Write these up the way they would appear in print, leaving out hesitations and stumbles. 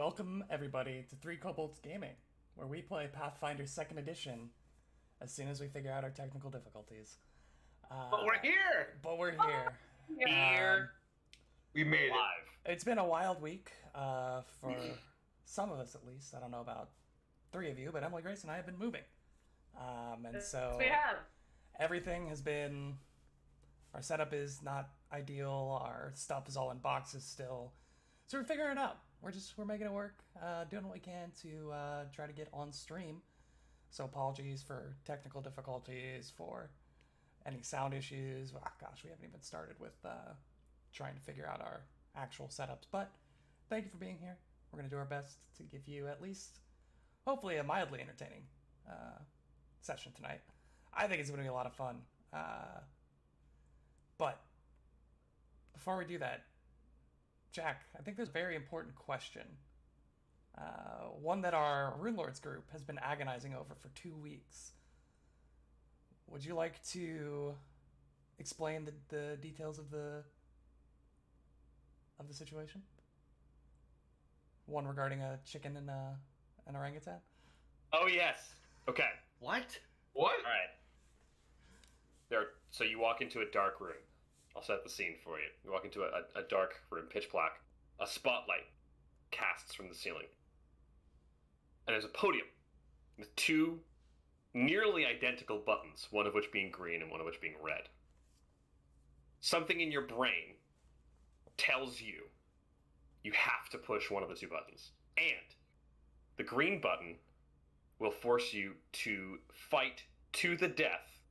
Welcome, everybody, to Three Kobolds Gaming, where we play Pathfinder 2nd Edition as soon as we figure out our technical difficulties. But we're here! But we're here. Here. We made it. Live. It's been a wild week for some of us, at least. I don't know about three of you, but Emily, Grace, and I have been moving. And so We have. everything has been... Our setup is not ideal. Our stuff is all in boxes still. So we're figuring it out. We're making it work, doing what we can to try to get on stream. So apologies for technical difficulties, for any sound issues. Oh, gosh, we haven't even started with trying to figure out our actual setups. But thank you for being here. We're going to do our best to give you at least, hopefully, a mildly entertaining session tonight. I think it's going to be a lot of fun. But before we do that, Jack, I think there's a very important question. One that our Rune Lords group has been agonizing over for 2 weeks. Would you like to explain the details of the situation? One regarding a chicken and an orangutan? Oh, yes. Okay. What? All right. So you walk into a dark room. I'll set the scene for you. You walk into a dark room, pitch black. A spotlight casts from the ceiling. And there's a podium with two nearly identical buttons, one of which being green and one of which being red. Something in your brain tells you you have to push one of the two buttons. And the green button will force you to fight to the death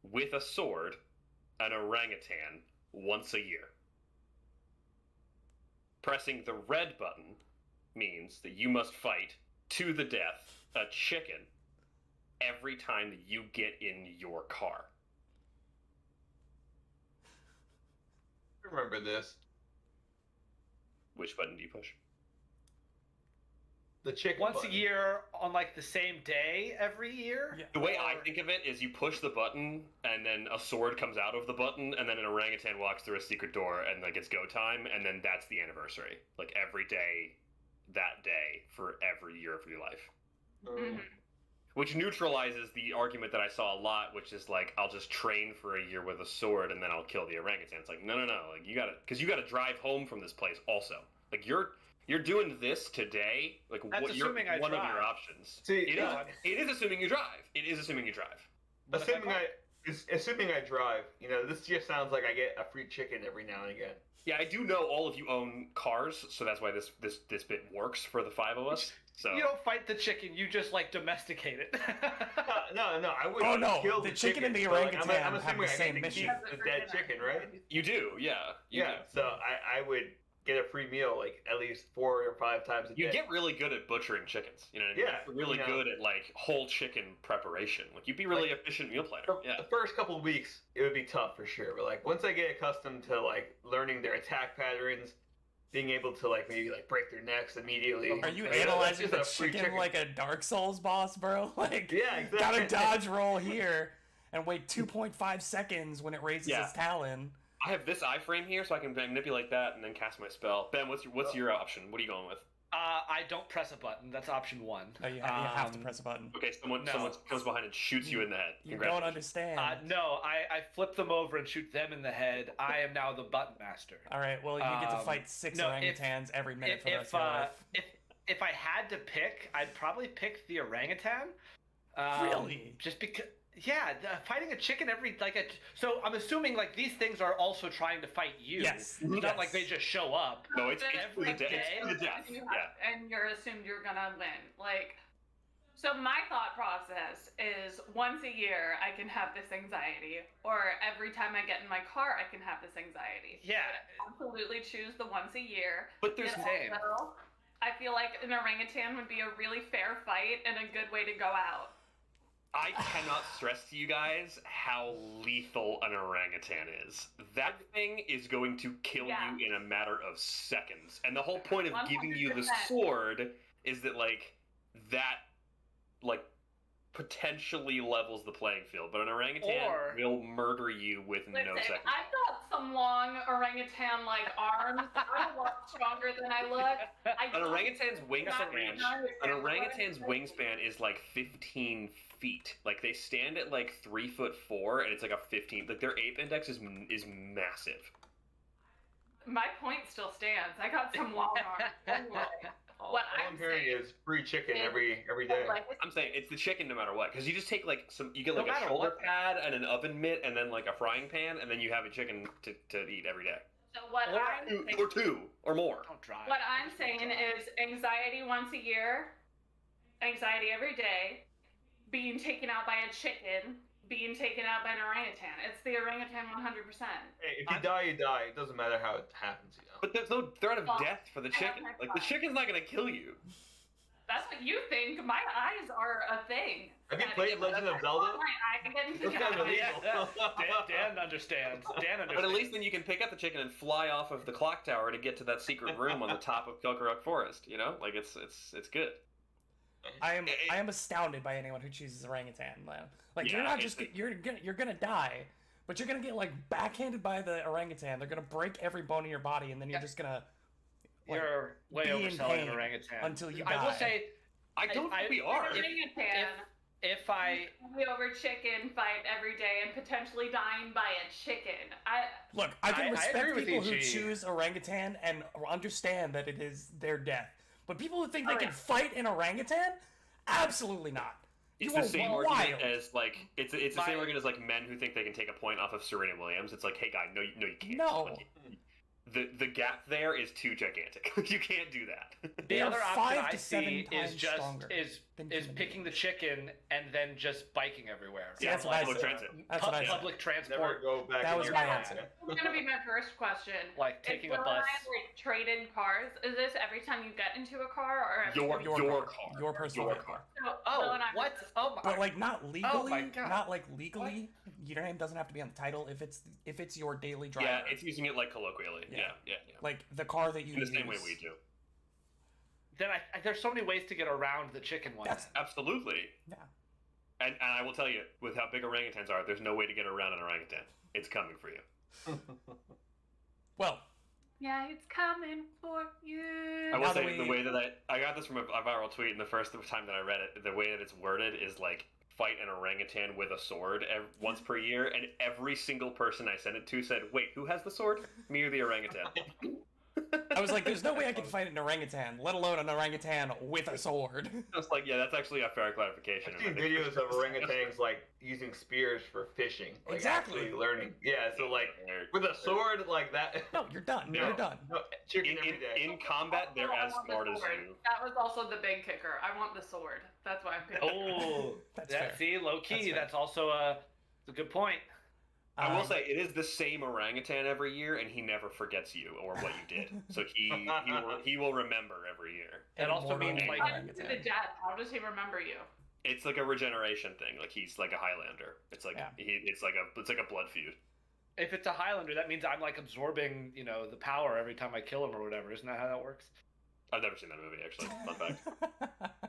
with a sword an orangutan once a year. Pressing the red button means that you must fight to the death a chicken every time that you get in your car. Remember this. Which button do you push? The chicken Once button. a year on like the same day every year? Yeah. The way I think of it is you push the button, and then a sword comes out of the button, and then an orangutan walks through a secret door, and like it's go time, and then that's the anniversary. Like every day, that day, for every year of your life. Which neutralizes the argument that I saw a lot, which is like, I'll just train for a year with a sword, and then I'll kill the orangutan. It's like, no, like you gotta drive home from this place also. Like you're doing this today. Like That's what you're assuming I one of drive. your options. See, it is assuming you drive. It is assuming you drive. Assuming I drive, this just sounds like I get a free chicken every now and again. Yeah, I do know all of you own cars, so that's why this bit works for the five of us. So You don't fight the chicken, you just like domesticate it. No, I wouldn't Oh, no, kill the chicken and the but, like, orangutan I'm have assuming the I same get to mission. keep the dead chicken, right? you do, yeah. You Yeah, do. so I would get a free meal like at least 4 or 5 times a day. You get really good at butchering chickens. You know what I mean? Yeah, You're really good at like whole chicken preparation. Like you'd be really efficient meal planner. Yeah. The first couple of weeks, it would be tough for sure. But like once I get accustomed to like learning their attack patterns, being able to like maybe like break their necks immediately. Are you like, analyzing the that's just a free chicken like a Dark Souls boss, bro? Like, Yeah, exactly. gotta dodge roll here and wait 2.5 seconds when it raises Yeah. its talon. I have this iframe here, so I can manipulate that and then cast my spell. Ben, what's your option? What are you going with? I don't press a button, that's option one. Oh, you have to press a button. Okay, someone No. comes behind and shoots you in the head. You don't Congratulations. understand. No, I flip them over and shoot them in the head. I am now the button master. All right, well, you get to fight 6 no, if- orangutans every minute for the rest of your life. If I had to pick, I'd probably pick the orangutan. Really? Just because, fighting a chicken so I'm assuming like these things are also trying to fight you. Yes. It's not Yes. like they just show up. No, it's Every to the death. day? It's to the death. And you're assumed you're gonna win. Like, so my thought process is once a year I can have this anxiety, or every time I get in my car I can have this anxiety. Yeah. I absolutely choose the once a year. But there's And also, I feel like an orangutan would be a really fair fight and a good way to go out. I cannot stress to you guys how lethal an orangutan is. That thing is going to kill Yeah. you in a matter of seconds. And the whole point of giving you the 100%. sword is that, like, that, like, potentially levels the playing field, but an orangutan Or- will murder you with no Listen, second. I've got some long orangutan-like arms. I'm a lot stronger than I look. An orangutan's wingspan. understand An what orangutan's I'm saying. wingspan is like 15 feet. Like they stand at like 3'4", and it's like a 15. Like their ape index is massive. My point still stands. I got some long arms. Anyway, All what I'm I'm hearing saying is free chicken is- every day. like, I'm saying it's the chicken no matter what, because you just take like some, you get No like a matter shoulder what. pad and an oven mitt, and then like a frying pan, and then you have a chicken to eat every day, so what Or- I'm saying, or two, or more. Don't drive. what I'm saying is anxiety once a year, anxiety every day, being taken out by a chicken, being taken out by an orangutan. It's the orangutan 100%. Hey, if you die, you die. It doesn't matter how it happens, you know. But there's no threat of Well, death for the chicken. Like the chicken's not gonna kill you. That's what you think. My eyes are a thing. Have you That- played Legend of Zelda? My eye getting Those guys are illegal. Dan understands. Dan understands. But at least then you can pick up the chicken and fly off of the clock tower to get to that secret room on the top of Kilkaruk Forest. You know, like it's good. I am astounded by anyone who chooses orangutan. Man. Like you're Yeah, not it's just you're gonna die, but you're gonna get like backhanded by the orangutan. They're gonna break every bone in your body, and then you're just gonna like, You're way be in overselling pain an orangutan. until you I will die. say, I don't I- think we are. Orangutan. if I We over chicken fight every day and potentially dying by a chicken. Look, I can I respect agree with people who EG. choose orangutan and understand that it is their death. But people who think they Oh, can yeah. fight an orangutan, absolutely not. It's You the are same wild. argument as like it's the same My- argument as like men who think they can take a point off of Serena Williams. It's like, hey guy, no, you can't. No. Like, the gap there is too gigantic. You can't do that. the They are other 5 option I to 7 see is times just stronger is than is human picking the beings. chicken and then just biking everywhere. See, that's what I public said. transit. That's what I said. Public Never transport, go back. That in was your my car. answer. It's gonna be my first question. like Is taking a Will bus. and I, like, trade in cars? Is this every time you get into a car, or every Your time you- your car. Your personal Your vehicle. car. So, Will Oh, and I- what? Oh my! But like not legally, my God. not like legally. Your name doesn't have to be on the title if it's your daily driver. Yeah, it's using it like colloquially. Yeah. Yeah. like the car that you In the use. same way we do. Then there's so many ways to get around the chicken one. That's- Absolutely. Yeah. And I will tell you, with how big orangutans are, there's no way to get around an orangutan. It's coming for you. Well, Yeah, it's coming for you. I will Now that say we- the way that I got this from a viral tweet, and the first time that I read it, the way that it's worded is like fight an orangutan with a sword once per year, and every single person I sent it to said, "Wait, who has the sword? Me or the orangutan?" I was like, there's no way I can fight an orangutan, let alone an orangutan with a sword. I was like, "Yeah, that's actually a fair clarification." I've seen videos of orangutans like using spears for fishing. Like, Exactly. Actually learning. Yeah, so like with a sword like that. No, you're done. No. You're done. No, chicken in, every day. in combat, they're I as want the smart as sword. you. That was also the big kicker. I want the sword. That's why I'm picking. Oh, That's that, fair. see, low key. That's That's also a good point. I will Um, say it is the same orangutan every year, and he never forgets you or what you did. So he will remember every year. That an also immortal means, like- How does he orangutan. the death? How does he remember you? It's like a regeneration thing. Like he's like a Highlander. It's like Yeah. it's like a blood feud. If it's a Highlander, that means I'm like absorbing, the power every time I kill him or whatever. Isn't that how that works? I've never seen that movie actually. Fun fact.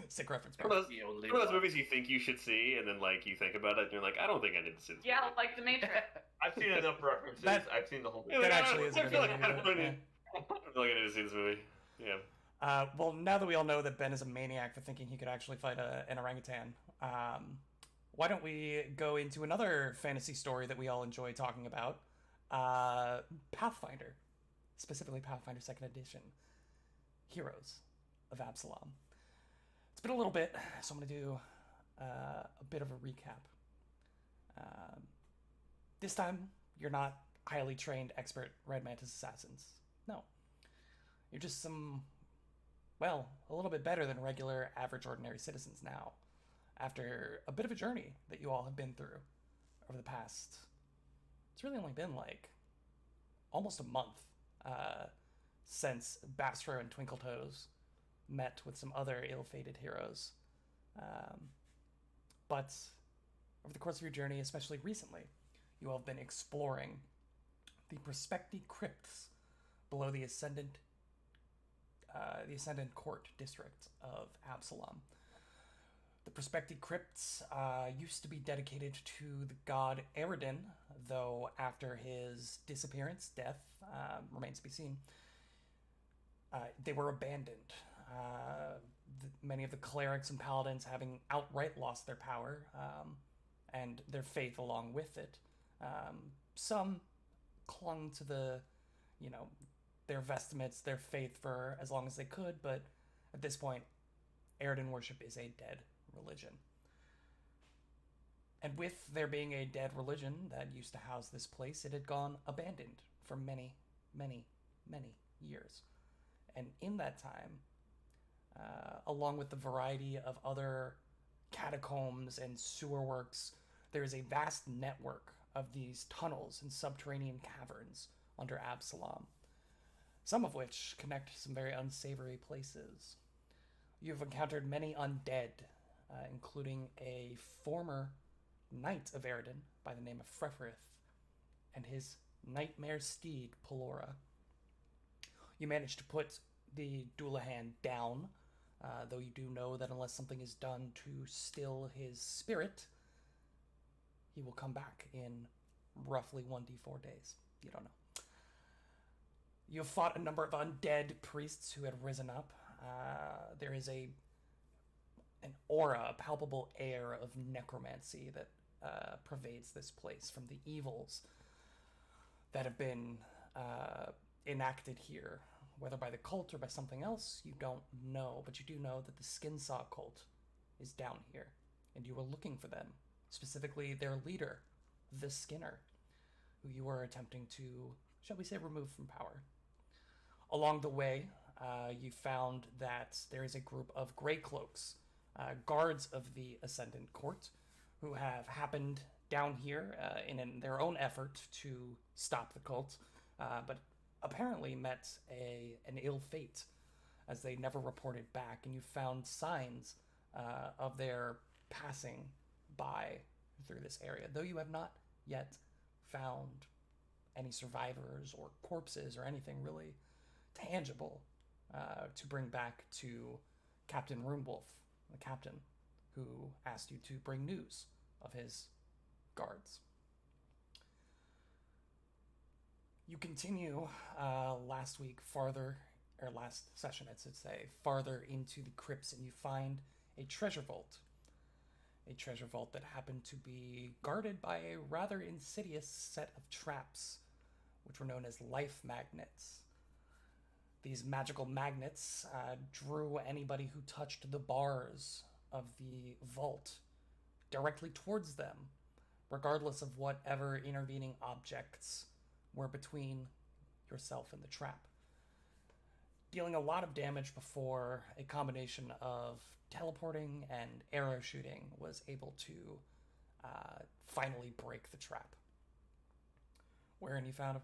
Sick reference. One bro. of those, one of those movies you think you should see, and then like you think about it, and you're like, I don't think I need to see this. Yeah, movie. like the Matrix. I've seen enough references. That- I've seen the whole Yeah, thing. That like, actually I is a good feel like movie, I don't yeah. need- I feel like I need to see this movie. Yeah. Well, now that we all know that Ben is a maniac for thinking he could actually fight an orangutan, why don't we go into another fantasy story that we all enjoy talking about? Pathfinder, specifically Pathfinder 2nd Edition, Heroes of Absalom. It's been a little bit, so I'm going to do a bit of a recap. This time, you're not highly trained expert Red Mantis assassins. No. You're just a little bit better than regular, average, ordinary citizens now, after a bit of a journey that you all have been through over the past. It's really only been like almost a month since Bastro and Twinkletoes met with some other ill-fated heroes. But over the course of your journey, especially recently, you all have been exploring the Prospecti Crypts below the Ascendant Court district of Absalom. The prospective crypts used to be dedicated to the god Eridan, though after his disappearance, death, remains to be seen, they were abandoned. Many of the clerics and paladins having outright lost their power and their faith along with it. Some clung to their vestments, their faith for as long as they could, but at this point, Eridan worship is a dead religion. And with there being a dead religion that used to house this place, it had gone abandoned for many, many, many years. And in that time, along with the variety of other catacombs and sewer works, there is a vast network of these tunnels and subterranean caverns under Absalom, some of which connect some very unsavory places. You've encountered many undead, including a former knight of Eridan by the name of Frefrith and his nightmare steed, Pelora. You managed to put the Dullahan down, though you do know that unless something is done to still his spirit, he will come back in roughly 1d4 days. You don't know. You have fought a number of undead priests who had risen up. There is an aura, a palpable air of necromancy that pervades this place from the evils that have been enacted here. Whether by the cult or by something else, you don't know, but you do know that the Skinsaw cult is down here, and you were looking for them, specifically their leader, the Skinner, who you were attempting to, shall we say, remove from power. Along the way, you found that there is a group of Greycloaks, guards of the Ascendant Court, who have happened down here in their own effort to stop the cult, but apparently met an ill fate, as they never reported back, and you found signs of their passing by through this area, though you have not yet found any survivors or corpses or anything really tangible to bring back to Captain Runewolf, the captain who asked you to bring news of his guards. You continue last session, I should say, farther into the crypts, and you find a treasure vault. A treasure vault that happened to be guarded by a rather insidious set of traps, which were known as life magnets. These magical magnets drew anybody who touched the bars of the vault directly towards them, regardless of whatever intervening objects were between yourself and the trap. Dealing a lot of damage before a combination of teleporting and arrow shooting was able to finally break the trap, wherein you found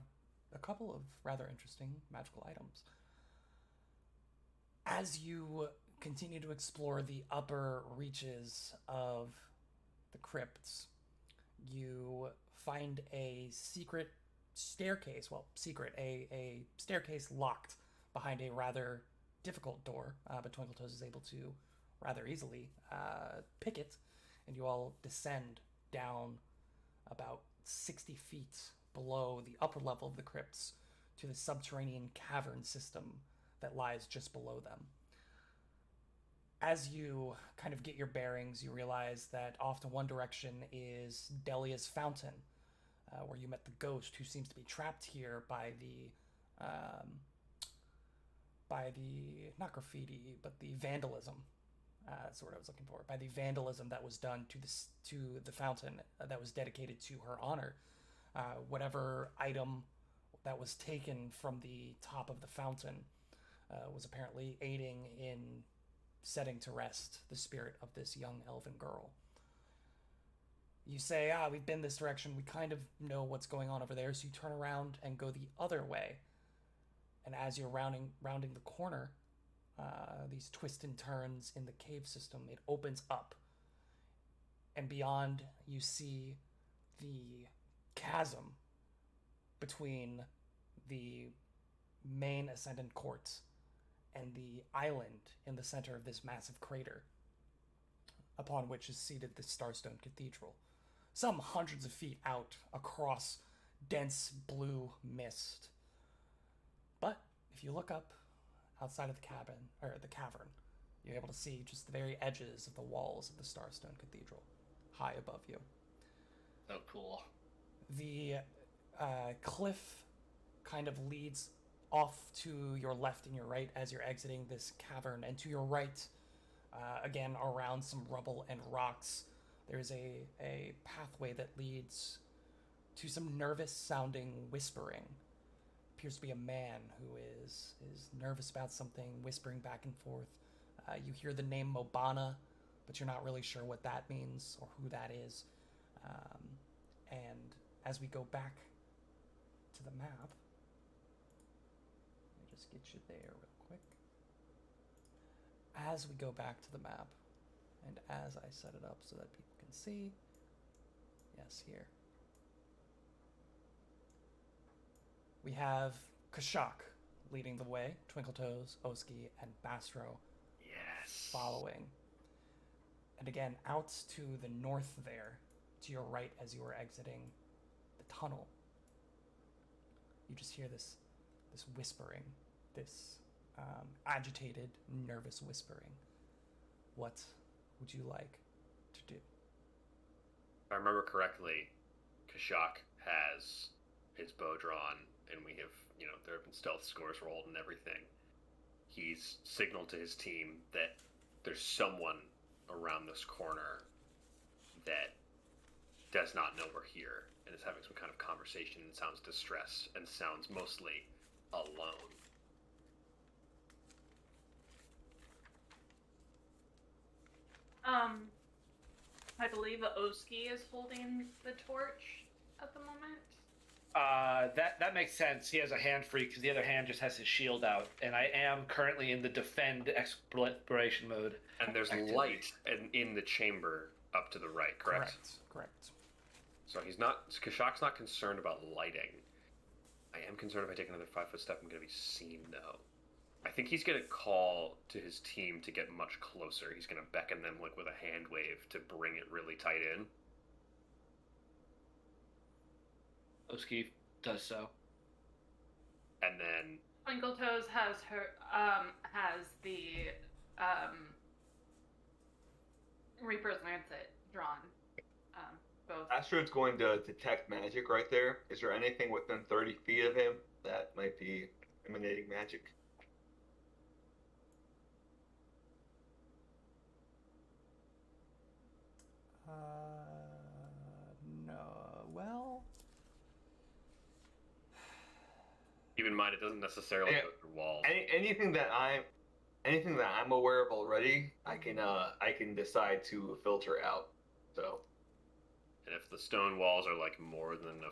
a couple of rather interesting magical items. As you continue to explore the upper reaches of the crypts, you find a secret staircase, a staircase locked behind a rather difficult door, but Twinkletoes is able to rather easily pick it, and you all descend down about 60 feet below the upper level of the crypts to the subterranean cavern system that lies just below them. As you kind of get your bearings, you realize that off to one direction is Delia's Fountain, where you met the ghost who seems to be trapped here by the not graffiti, but the vandalism. That's the word I was looking for. By the vandalism that was done to the fountain that was dedicated to her honor. Whatever item that was taken from the top of the fountain was apparently aiding in setting to rest the spirit of this young elven girl. You say, we've been this direction, we kind of know what's going on over there, so you turn around and go the other way. And as you're rounding the corner, these twists and turns in the cave system, it opens up. And beyond, you see the chasm between the main Ascendant Court and the island in the center of this massive crater. upon which is seated the Starstone Cathedral, some hundreds of feet out across dense blue mist. But if you look up outside of the cabin, or the cavern, you're able to see just the very edges of the walls of the Starstone Cathedral, high above you. Oh, cool. The cliff kind of leads off to your left and your right as you're exiting this cavern, and to your right, again around some rubble and rocks, there's a pathway that leads to some nervous sounding whispering. Appears to be a man who is nervous about something, whispering back and forth. You hear the name Mobana, but you're not really sure what that means or who that is. And as we go back to the map, let me just get you there real quick. As we go back to the map, and as I set it up so that people can see, yes, here, we have Kashak leading the way, Twinkletoes, Oski, and Bastro Yes. following. And again, out to the north there, to your right as you are exiting the tunnel, you just hear this whispering, this agitated, nervous whispering. What would you like to do? If I remember correctly, Kashak has his bow drawn, and we have, there have been stealth scores rolled and everything. He's signaled to his team that there's someone around this corner that does not know we're here and is having some kind of conversation and sounds distressed and sounds mostly alone. I believe Oski is holding the torch at the moment. That makes sense. He has a hand free because the other hand just has his shield out, and I am currently in the defend exploration mode. And there's Activity. light in the chamber up to the right, correct? Correct. So Kashak's not concerned about lighting. I am concerned if I take another 5-foot step, I'm going to be seen, though. I think he's going to call to his team to get much closer. He's going to beckon them with a hand wave to bring it really tight in. Oski does so. And then Twinkletoes has the Reaper's Lancet drawn. Both. Astrod's going to detect magic right there. Is there anything within 30 feet of him that might be emanating magic? No. Well, keep in mind, it doesn't necessarily Yeah. go through walls. Anything that I'm aware of already, I can decide to filter out. So And if the stone walls are like more than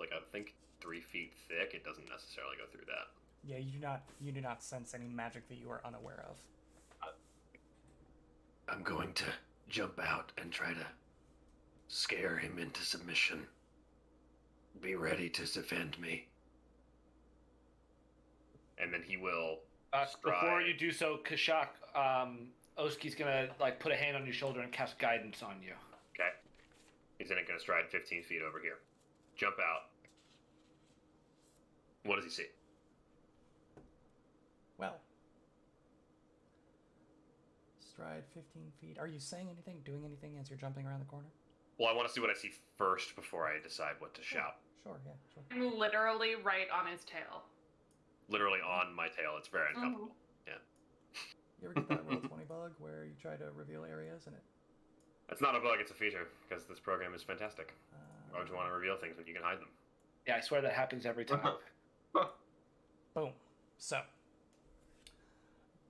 I think 3 feet thick, it doesn't necessarily go through that. yeah, you do not sense any magic that you are unaware of. I'm going to jump out and try to scare him into submission. Be ready to defend me. And then he will Before stride. you do so, Kashak, Oski's gonna put a hand on your shoulder and cast guidance on you. Okay. He's then going to stride 15 feet over here. Jump out. What does he see? Well, stride 15 feet. Are you saying anything, doing anything as you're jumping around the corner? Well, I want to see what I see first before I decide what to shout. Sure, yeah, sure. I'm literally right on his tail. Literally on my tail. It's very uncomfortable. You ever get that roll 20 bug where you try to reveal areas and it? It's not a bug, it's a feature, because this program is fantastic. Why would you want to reveal things when you can hide them? Yeah, I swear that happens every time. Boom. So,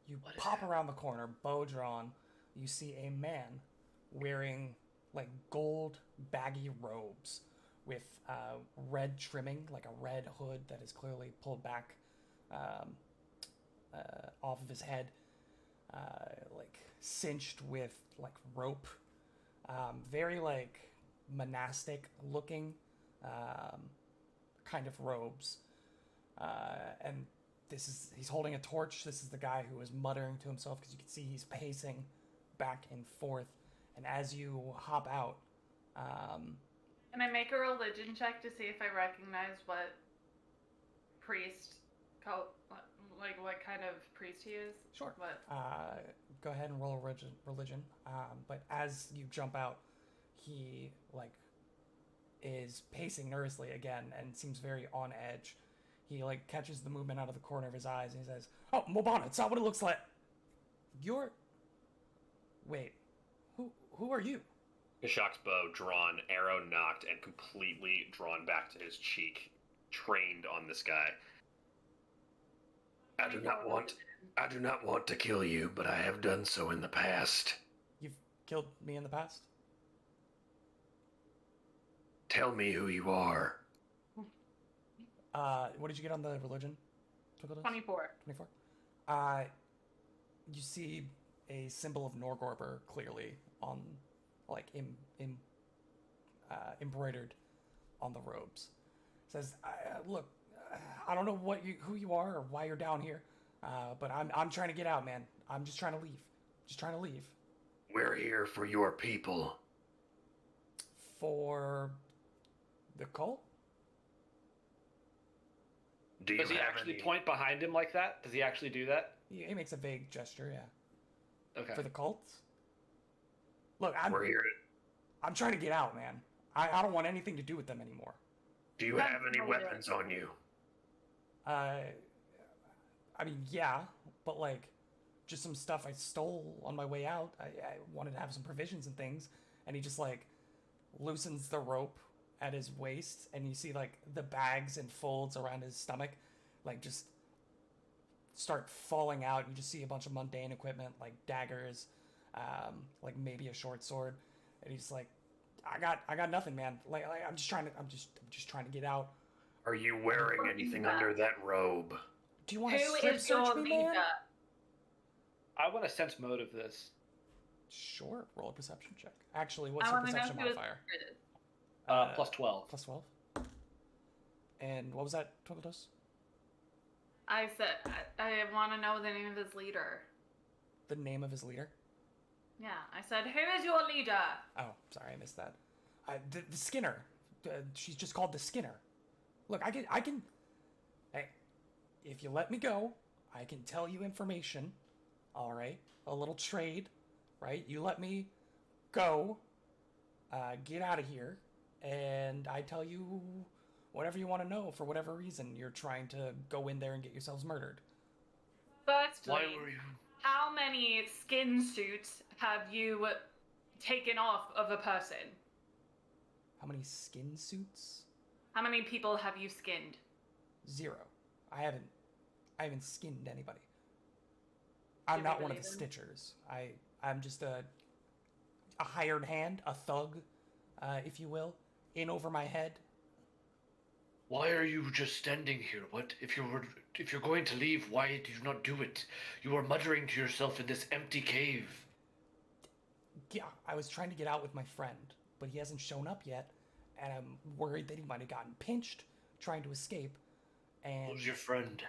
you What is pop around the corner, bow drawn. You see a man wearing gold baggy robes with red trimming, like a red hood that is clearly pulled back off of his head, cinched with rope. Very monastic looking kind of robes. And he's holding a torch. This is the guy who is muttering to himself because you can see he's pacing back and forth And as you hop out, Can I make a religion check to see if I recognize what priest, what kind of priest he is? sure. What? Go ahead and roll a religion. But as you jump out, he like is pacing nervously again and seems very on edge. He like catches the movement out of the corner of his eyes and he says, "Oh, Mobana, it's not what it looks like. You're. Wait, who are you?" Kashak's bow drawn, arrow knocked, and completely drawn back to his cheek, trained on this guy. I do not want to kill you, but I have done so in the past. You've killed me in the past. Tell me who you are. What did you get on the religion? 24. 24. You see a symbol of Norgorber clearly on, like, embroidered on the robes. It says, "Look, I don't know who you are or why you're down here, but I'm trying to get out, man. I'm just trying to leave. Just trying to leave." We're here for your people. For the cult? Does he actually point behind him like that? Does he actually do that? He makes a vague gesture, yeah. Okay. For the cult? Look, We're here. I'm trying to get out, man. I don't want anything to do with them anymore. Do you have any weapons on you? I mean, yeah, but like, just some stuff I stole on my way out. I wanted to have some provisions and things, and he just like loosens the rope at his waist, and you see like the bags and folds around his stomach, like just start falling out. You just see a bunch of mundane equipment like daggers, like maybe a short sword, and he's like, I got nothing, man. Like I'm just trying to get out. Are you wearing anything under that robe? Do you want to Who strip is your search me, man? leader? I want to sense motive this. Sure, roll a perception check. Actually, what's I your want to know perception who his modifier? leader is. Plus 12. Plus 12. And what was that, Twinkletos? I said I want to know the name of his leader. The name of his leader? Yeah, I said, who is your leader? Oh, sorry, I missed that. The Skinner. She's just called the Skinner. Look, I can. Hey, if you let me go, I can tell you information. All right, a little trade, right? You let me go, get out of here, and I tell you whatever you want to know for whatever reason you're trying to go in there and get yourselves murdered. Firstly, Why were you? how many skin suits have you taken off of a person? How many skin suits? How many people have you skinned? 0. I haven't skinned anybody. I'm Do not we one of the believe stitchers. I'm just a hired hand, a thug, if you will, in over my head. Why are you just standing here? What if you're going to leave? Why did you not do it? You are muttering to yourself in this empty cave. Yeah, I was trying to get out with my friend, but he hasn't shown up yet, and I'm worried that he might have gotten pinched trying to escape. And Who's your friend?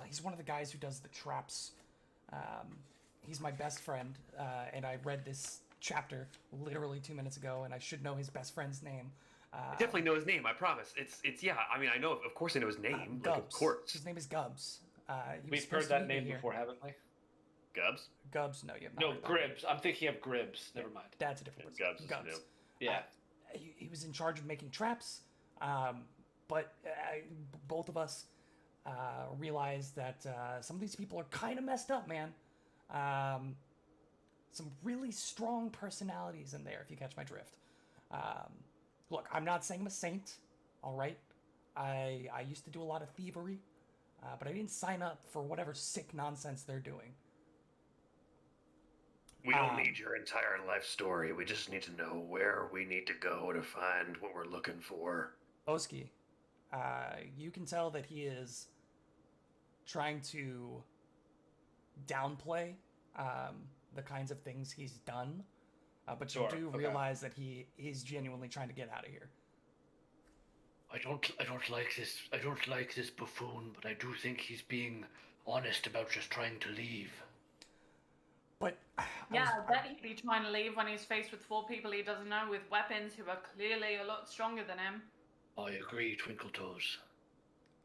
he's one of the guys who does the traps. He's my best friend, and I read this chapter literally 2 minutes ago, and I should know his best friend's name. I definitely know his name. I promise. It's yeah. I mean, I know. Of course, I know his name. Gubbs. Like, of course. His name is Gubbs. He was We've supposed heard to that meet me name here. before, haven't we? Gubbs. Gubbs, no, you have not. No, heard that. Gribbs. I'm thinking of Gribbs. Never mind. That's a different Yeah, person. Gubbs is new. Yeah. He was in charge of making traps, but both of us realized that some of these people are kind of messed up, man. Some really strong personalities in there, if you catch my drift. Look, I'm not saying I'm a saint, all right? I used to do a lot of thievery, but I didn't sign up for whatever sick nonsense they're doing. We don't need your entire life story. We just need to know where we need to go to find what we're looking for. Oski, you can tell that he is trying to downplay the kinds of things he's done, but Sure, you do okay. realize that he is genuinely trying to get out of here. I don't like this. I don't like this buffoon, but I do think he's being honest about just trying to leave. But Yeah, I bet he'd be trying to leave when he's faced with 4 people he doesn't know with weapons who are clearly a lot stronger than him. I agree, Twinkle Toes.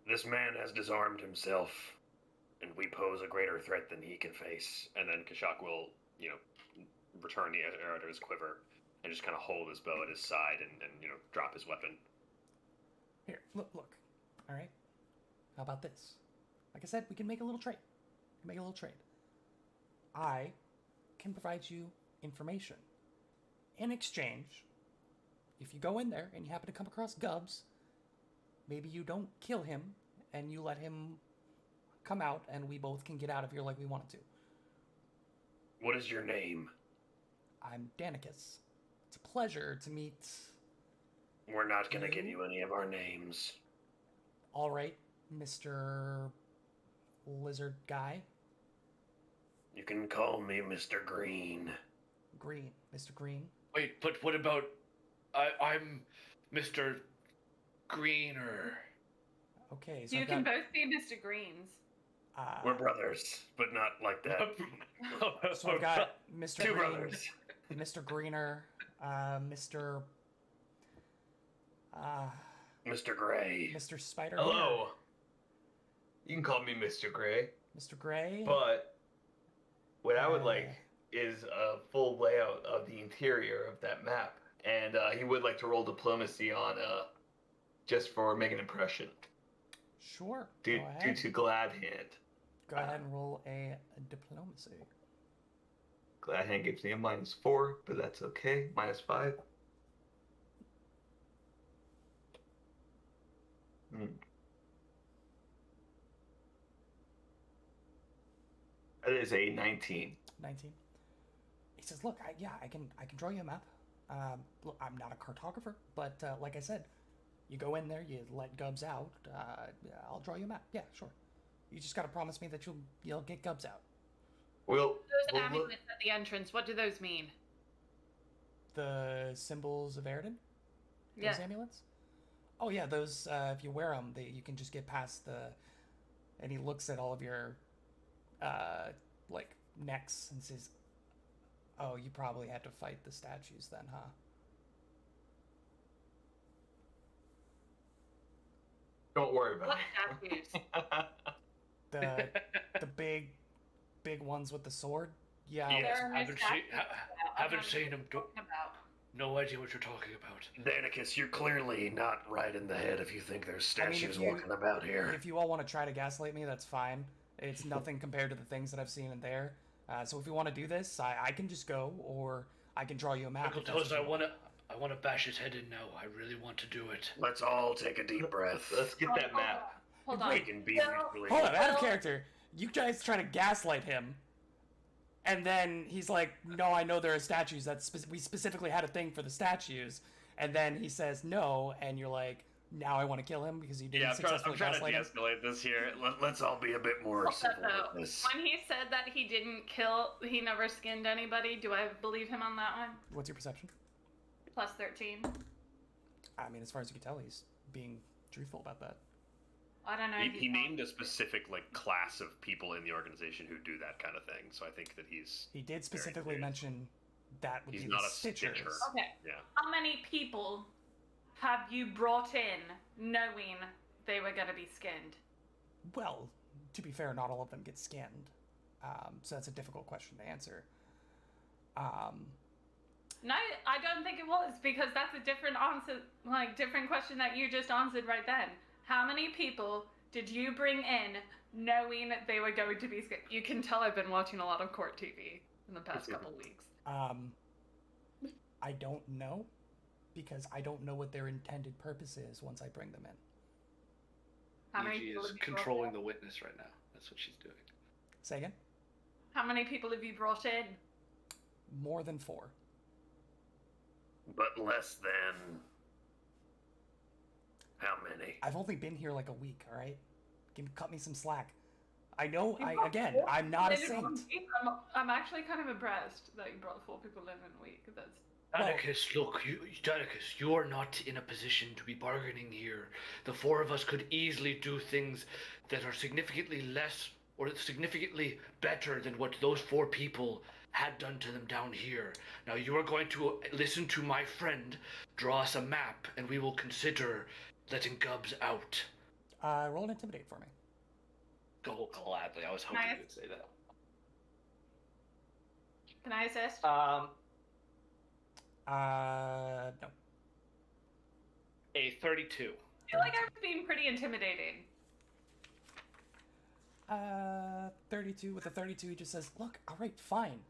This man has disarmed himself, and we pose a greater threat than he can face. And then Kashak will, return the arrow to his quiver and just kind of hold his bow at his side and drop his weapon. Here, look. All right. How about this? Like I said, we can make a little trade. I can provide you information. In exchange, if you go in there and you happen to come across Gubbs, maybe you don't kill him and you let him come out and we both can get out of here like we wanted to. What is your name? I'm Danicus. It's a pleasure to meet... We're not gonna give you any of our names. All right, Mr. Lizard Guy. You can call me Mr. Green. Green. Mr. Green. Wait, but what about... I'm Mr. Greener. Okay, so You I've can got, both be Mr. Greens. We're brothers, but not like that. So I've got Mr. Two Green, brothers. Mr. Greener, Mr. Mr. Gray. Mr. Spider. Hello. You can call me Mr. Gray, Mr. Gray. but what I would like is a full layout of the interior of that map, and he would like to roll diplomacy on just for making an impression Sure. due Go ahead. to Glad Hand. Go ahead and roll a diplomacy. Glad Hand gives me a -4, but that's okay. -5. That is a 19. 19. He says, "Look, I can draw you a map. Look, I'm not a cartographer, but like I said, you go in there, you let Gubbs out. I'll draw you a map. Yeah, sure. You just gotta promise me that you'll get Gubbs out. We'll Those look- amulets at the entrance, what do those mean? The symbols of Eridan. Those Yeah. amulets. Oh yeah, those. If you wear them, you can just get past the. And he looks at all of your, like necks and says, "Oh, you probably had to fight the statues then, huh?" Don't worry about What it. statues? The big ones with the sword. Yeah. Yes, There are no haven't statues seen, I haven't don't know seen what him. you're talking about. No idea what you're talking about. Danicus, you're clearly not right in the head if you think there's I mean, if statues you- walking about here. If you all want to try to gaslight me, that's fine. It's nothing compared to the things that I've seen in there. So if you want to do this, I can just go, or I can draw you a map. Twinkle if that's Toes, what you I wanna bash his head in now. I really want to do it. Let's all take a deep breath. Let's get that map. Hold We on. can be Bill, mutually. Hold on, out of Well- character. You guys try to gaslight him, and then he's like, "No, I know there are statues. We specifically had a thing for the statues." And then he says no, and you're like, "Now I want to kill him because you didn't Yeah, I'm successfully trying to gaslight him." de-escalate this here. Let's all be a bit more Hold civil up, with this. When he said that he never skinned anybody, do I believe him on that one? What's your perception? Plus 13. I mean, as far as you can tell, he's being truthful about that. I don't know. He, if he named a specific class of people in the organization who do that kind of thing. So I think that he's He did specifically clear. mention that would He's be not the a Stitchers. stitcher. Okay. yeah. How many people have you brought in knowing they were going to be skinned? Well, to be fair, not all of them get skinned. So that's a difficult question to answer. No, I don't think it was, because that's a different answer, different question that you just answered right then. How many people did you bring in knowing they were going to be skinned? You can tell I've been watching a lot of court TV in the past couple weeks. I don't know, because I don't know what their intended purpose is once I bring them in. How many Yuji people is have you brought controlling in? the witness right now. That's what she's doing. Say again? How many people have you brought in? More than 4. But less than how many? I've only been here like a week, alright? Cut me some slack. I know, You brought again, 4 I'm not a people in saint. week? I'm actually kind of impressed that you brought 4 people in a week. That's Danicus, look, Danicus, you are not in a position to be bargaining here. The 4 of us could easily do things that are significantly less or significantly better than what those 4 people had done to them down here. Now you are going to listen to my friend, draw us a map, and we will consider letting Gubbs out. Roll an intimidate for me. Go gladly. I was hoping Nice. you would say that. Can I assist? No. A 32. I feel like I was being pretty intimidating. 32. With a 32, he just says, look, all right, fine.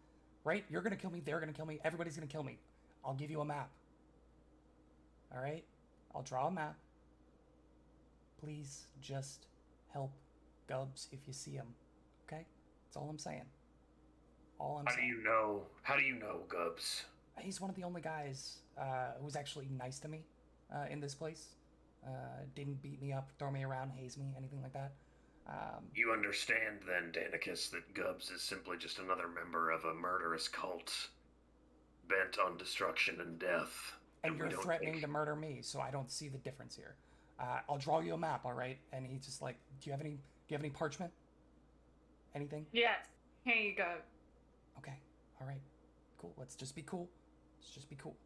Right? You're gonna kill me, they're gonna kill me, everybody's gonna kill me. I'll give you a map. All right? I'll draw a map. Please just help Gubbs if you see him. Okay? That's all I'm saying. All I'm How do saying. you know? How do you know, Gubbs? He's one of the only guys who's actually nice to me in this place. Didn't beat me up, throw me around, haze me, anything like that. You understand then, Danicus, that Gubbs is simply just another member of a murderous cult bent on destruction and death. And we you're don't threatening think- to murder me, so I don't see the difference here. I'll draw you a map, all right? And he's just like, do you have any parchment? Anything? Yes. Here you go. Okay, all right, cool. Let's just be cool. Let's just be cool.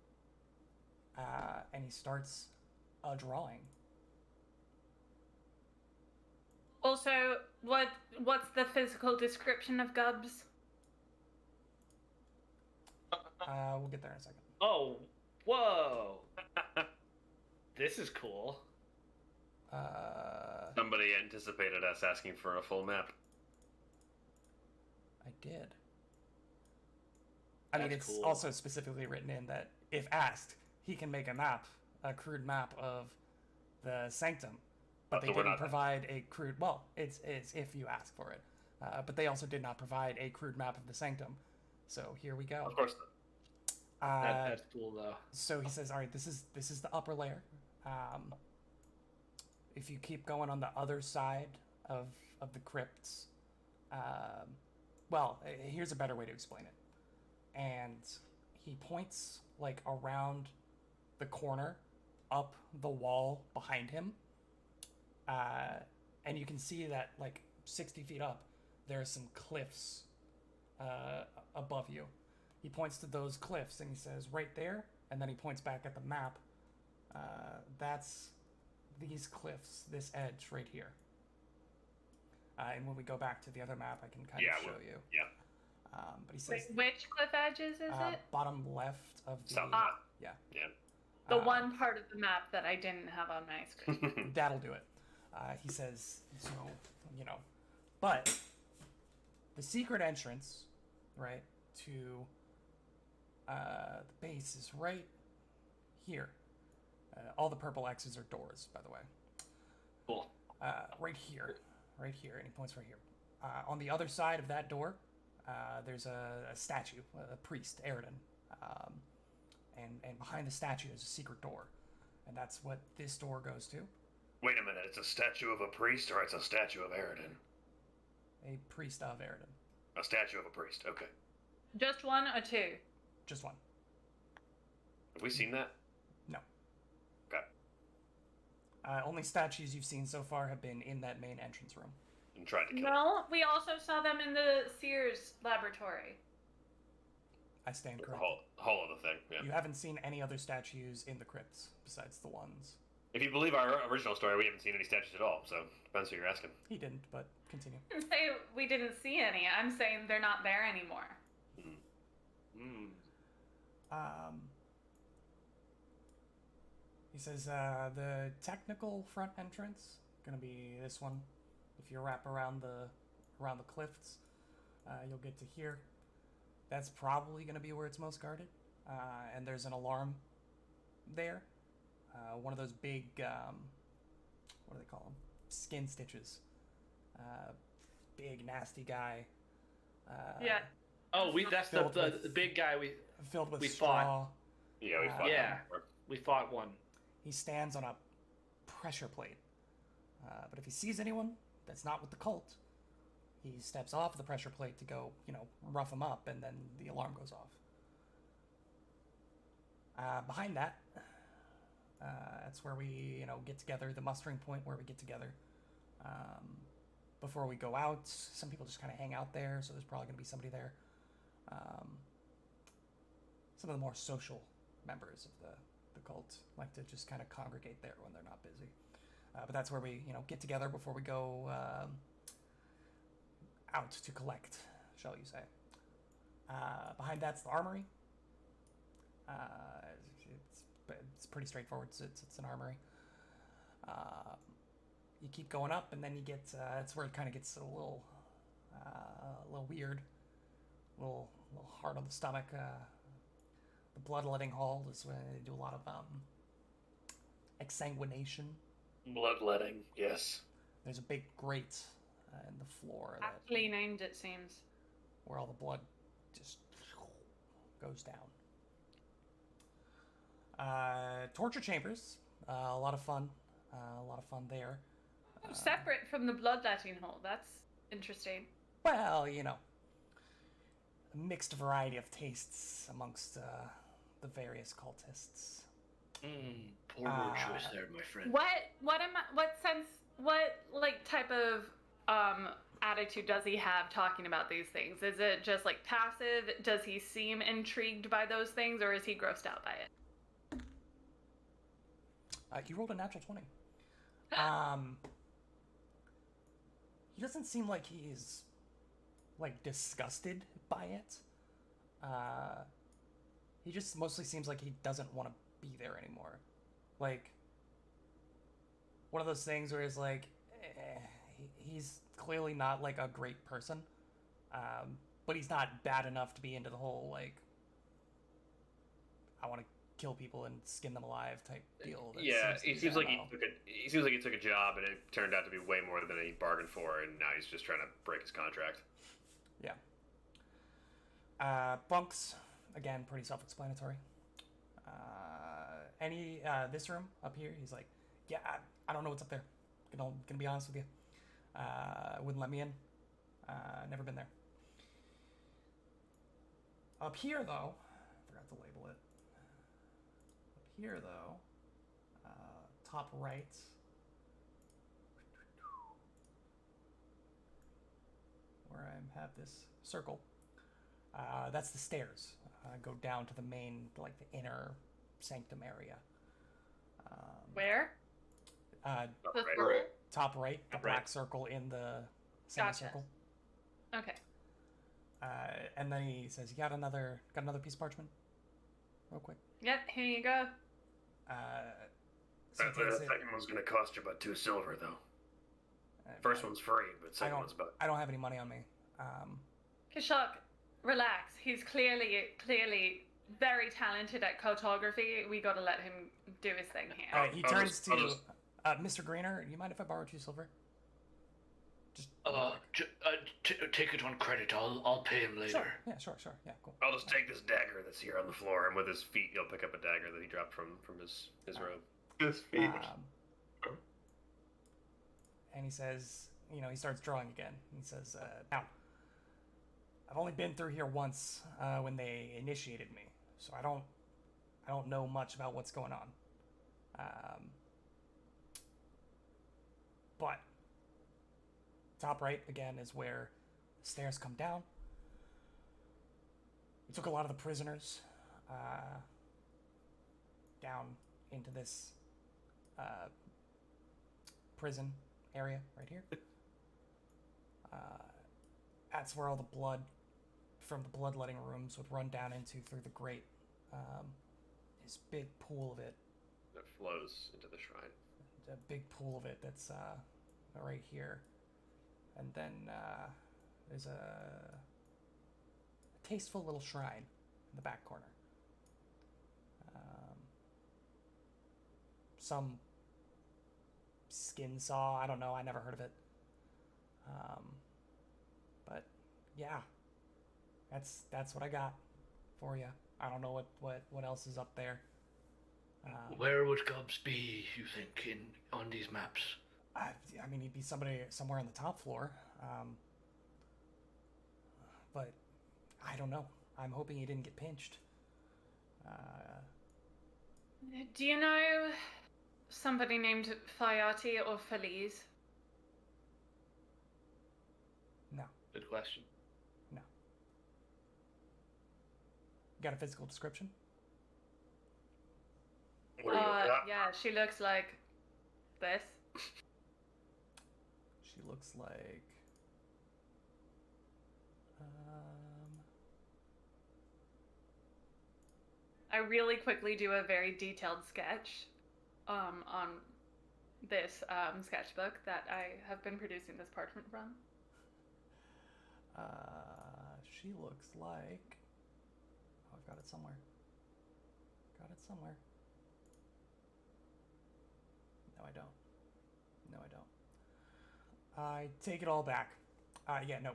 And he starts a drawing. Also, what's the physical description of Gubbs? We'll get there in a second. Oh, whoa. This is cool. Somebody anticipated us asking for a full map. I did. I mean, That's it's cool. also specifically written in that if asked, he can make a map, a crude map of the sanctum. But So they we're didn't not- provide a crude. Well, it's if you ask for it. But they also did not provide a crude map of the sanctum. So here we go. Of course. That's cool, though. So he says, "All right, this is the upper layer. If you keep going on the other side of the crypts, well, here's a better way to explain it." And he points like around the corner, up the wall behind him, and you can see that like 60 feet up, there are some cliffs above you. He points to those cliffs and he says, right there, and then he points back at the map. That's these cliffs, this edge right here. And when we go back to the other map, I can kind Yeah, of show you. Yeah. But he Wait, says which cliff edges is it? bottom left of the. South. Yeah. Yeah. The one part of the map that I didn't have on my screen. That'll do it. He says, so, you know, but the secret entrance, right, to the base is right here. All the purple X's are doors, by the way. Cool. Right here, and he points right here. On the other side of that door, there's a statue, a priest, Eridan. And behind the statue is a secret door. And that's what this door goes to. Wait a minute, it's a statue of a priest or it's a statue of Eridan? A priest of Eridan. A statue of a priest, okay. Just one or two? Just one. Have we seen that? No. Okay. Only statues you've seen so far have been in that main entrance room. And tried to kill it. No, we also saw them in the Sears laboratory. I stand The corrected. whole of the thing, yeah. You haven't seen any other statues in the crypts besides the ones. If you believe our original story, we haven't seen any statues at all, so depends who you're asking. He didn't, but continue. I didn't say we didn't see any. I'm saying they're not there anymore. He says the technical front entrance gonna be this one. If you wrap around the cliffs, you'll get to here. That's probably gonna be where it's most guarded. And there's an alarm there. One of those big what do they call them? Skin stitches. Big nasty guy. Yeah. Oh, that's Filled the with- big guy Filled with we straw. fought. Yeah, we fought Yeah. that before. we fought one. He stands on a pressure plate. But if he sees anyone that's not with the cult, he steps off the pressure plate to go, rough him up, and then the alarm goes off. Behind that, that's where we, get together, the mustering point where we get together. Before we go out, some people just kind of hang out there, so there's probably going to be somebody there. Some of the more social members of the cult like to just kind of congregate there when they're not busy. But that's where we, get together before we go out to collect, shall you say. Behind that's the armory. It's pretty straightforward. It's an armory. You keep going up, and then you get. That's where it kind of gets a little weird, a little hard on the stomach. The bloodletting hall is where they do a lot of exsanguination. Bloodletting, yes. There's a big grate in the floor Aptly named, it seems. where all the blood just goes down. Torture chambers, a lot of fun. A lot of fun there. Separate from the bloodletting hole. That's interesting. Well, a mixed variety of tastes amongst the various cultists. Poor word choice there, my friend. What type of attitude does he have talking about these things? Is it just like passive? Does he seem intrigued by those things, or is he grossed out by it? He rolled a natural 20. He doesn't seem like he's disgusted by it. He just mostly seems like he doesn't want to be there anymore. Like, one of those things where it's like, he's clearly not a great person, but he's not bad enough to be into the whole I want to kill people and skin them alive type deal. He seems like he took a job and it turned out to be way more than he bargained for, and now he's just trying to break his contract. Yeah. Bunks, again, pretty self-explanatory. This room up here, he's like, yeah, I don't know what's up there. Gonna be honest with you. Wouldn't let me in. Never been there. Up here, though, I forgot to label it. Up here, though, top right. Where I have this circle. That's the stairs. Go down to the main, the inner sanctum area. Where? Right. Top right, the Top black right. circle in the Gotcha. semicircle. Okay. And then he says, "You got another piece of parchment, real quick." Yep. Here you go. So he The takes it. second one's gonna cost you about 2 silver, though. First one's free, but second one's about. I don't have any money on me. Kishak, relax. He's clearly very talented at cartography. We gotta let him do his thing here. He I'll turns just- to Mr. Greener. You mind if I borrow 2 silver? Just real quick. Take it on credit. I'll pay him later. Sure. Yeah, sure. Yeah, cool. I'll just take this dagger that's here on the floor, and with his feet, he'll pick up a dagger that he dropped from his robe. This feet. And he says, he starts drawing again. He says, now, I've only been through here once when they initiated me, so I don't know much about what's going on. But top right again is where the stairs come down. We took a lot of the prisoners down into this prison area right here. That's where all the blood from the bloodletting rooms would run down into through the grate. This big pool of it. That flows into the shrine. A big pool of it that's right here. And then there's a tasteful little shrine in the back corner. Some skin saw, I don't know, I never heard of it. But yeah, that's what I got for you. I don't know what else is up there. Where would Gubbs be, you think, on these maps? I mean, he'd be somewhere on the top floor. But I don't know. I'm hoping he didn't get pinched. Do you know somebody named Fayati or Feliz? No. Good question. No. You got a physical description? What are you looking at? Yeah, she looks like this. She looks like. I really quickly do a very detailed sketch on this sketchbook that I have been producing this parchment from. She looks like. Oh, I've got it somewhere. Got it somewhere. No, I don't. No, I don't. I take it all back. Yeah, no.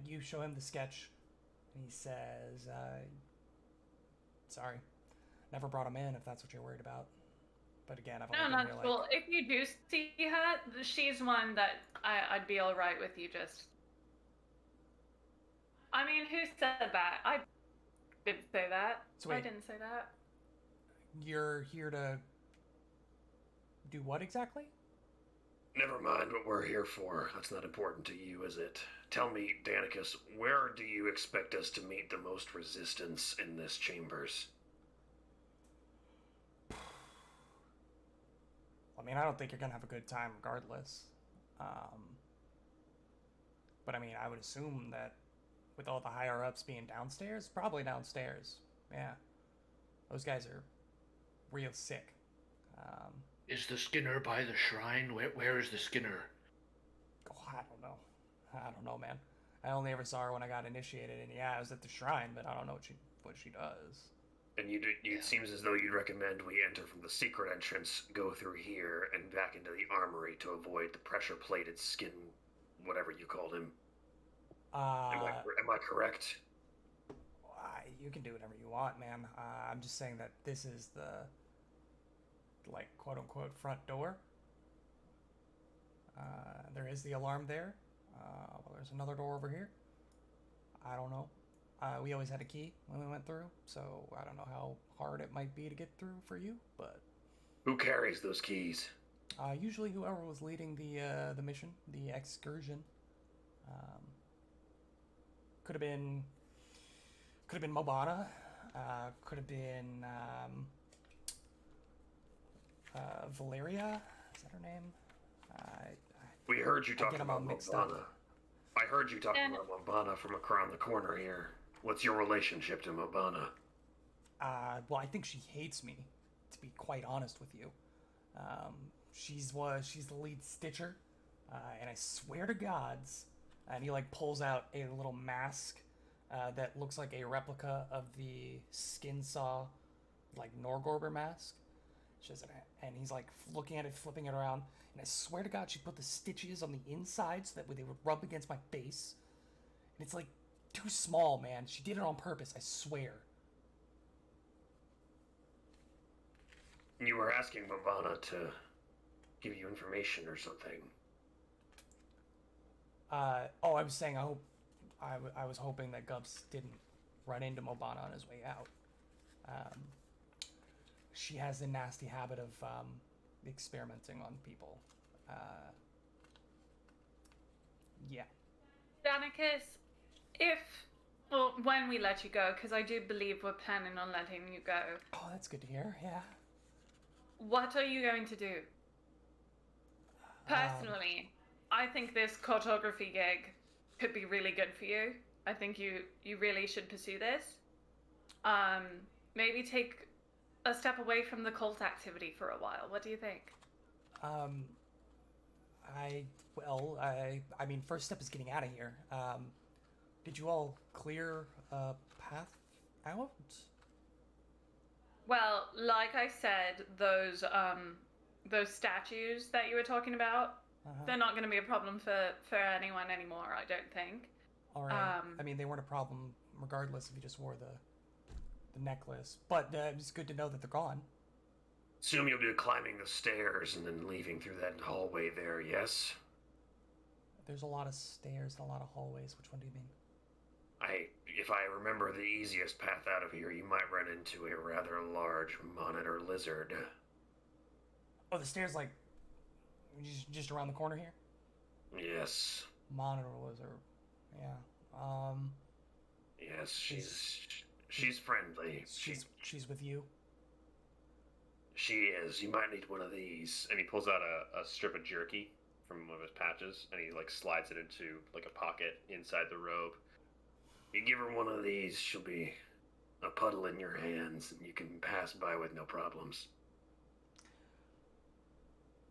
You show him the sketch, and he says, "Sorry, never brought him in. If that's what you're worried about." But again, I've No, only not been here cool. like. If you do see her, she's one that I'd be all right with you just. I mean, who said that? I didn't say that. So wait. I didn't say that. You're here to do what exactly? Never mind what we're here for. That's not important to you, is it? Tell me, Danicus, where do you expect us to meet the most resistance in this chambers? I mean, I don't think you're gonna have a good time regardless. But I mean, I would assume that with all the higher ups being downstairs, probably downstairs. Yeah, those guys are real sick. Is the Skinner by the shrine? Where is the Skinner? Oh, I don't know, man. I only ever saw her when I got initiated, and yeah, I was at the shrine, but I don't know what she does. And it seems as though you'd recommend we enter from the secret entrance, go through here, and back into the armory to avoid the pressure-plated skin, whatever you called him. Am I correct? You can do whatever you want, man. I'm just saying that this is the, like, quote-unquote front door. There is the alarm there. Well, there's another door over here. I don't know. We always had a key when we went through, so I don't know how hard it might be to get through for you, but... Who carries those keys? Usually whoever was leading the mission, the excursion. Could have been Mobana. Could have been Valeria. Is that her name? We heard you talking them all about mixed up. Mobana. I heard you talking about Mobana from around the corner here. What's your relationship to Mobana? Well, I think she hates me, to be quite honest with you. She's the lead stitcher, and I swear to gods, and he like pulls out a little mask that looks like a replica of the skin saw, like Norgorber mask. And he's like looking at it, flipping it around, and I swear to God, she put the stitches on the inside so that way they would rub against my face. And it's like too small, man. She did it on purpose, I swear. You were asking Mobana to give you information or something. I was saying I was hoping that Gubs didn't run into Mobana on his way out. She has a nasty habit of experimenting on people. Yeah. Danicus, when we let you go, because I do believe we're planning on letting you go, Oh, that's good to hear. Yeah. what are you going to do? Personally, I think this cartography gig could be really good for you. I think you really should pursue this. Maybe take a step away from the cult activity for a while. What do you think? I mean, first step is getting out of here. Did you all clear a path out? Well, like I said, those statues that you were talking about, they're not going to be a problem for anyone anymore, I don't think. All right. I mean, they weren't a problem regardless if you just wore the necklace. But it's good to know that they're gone. Assume you'll be climbing the stairs and then leaving through that hallway there, yes? There's a lot of stairs and a lot of hallways. Which one do you mean? If I remember the easiest path out of here, you might run into a rather large monitor lizard. Oh, the stairs, like, just around the corner here? Yes. Monitor lizard. Yeah. Yes, She's friendly. She's with you. She is. You might need one of these. And he pulls out a strip of jerky from one of his patches, and he like slides it into like a pocket inside the robe. You give her one of these, she'll be a puddle in your hands, and you can pass by with no problems.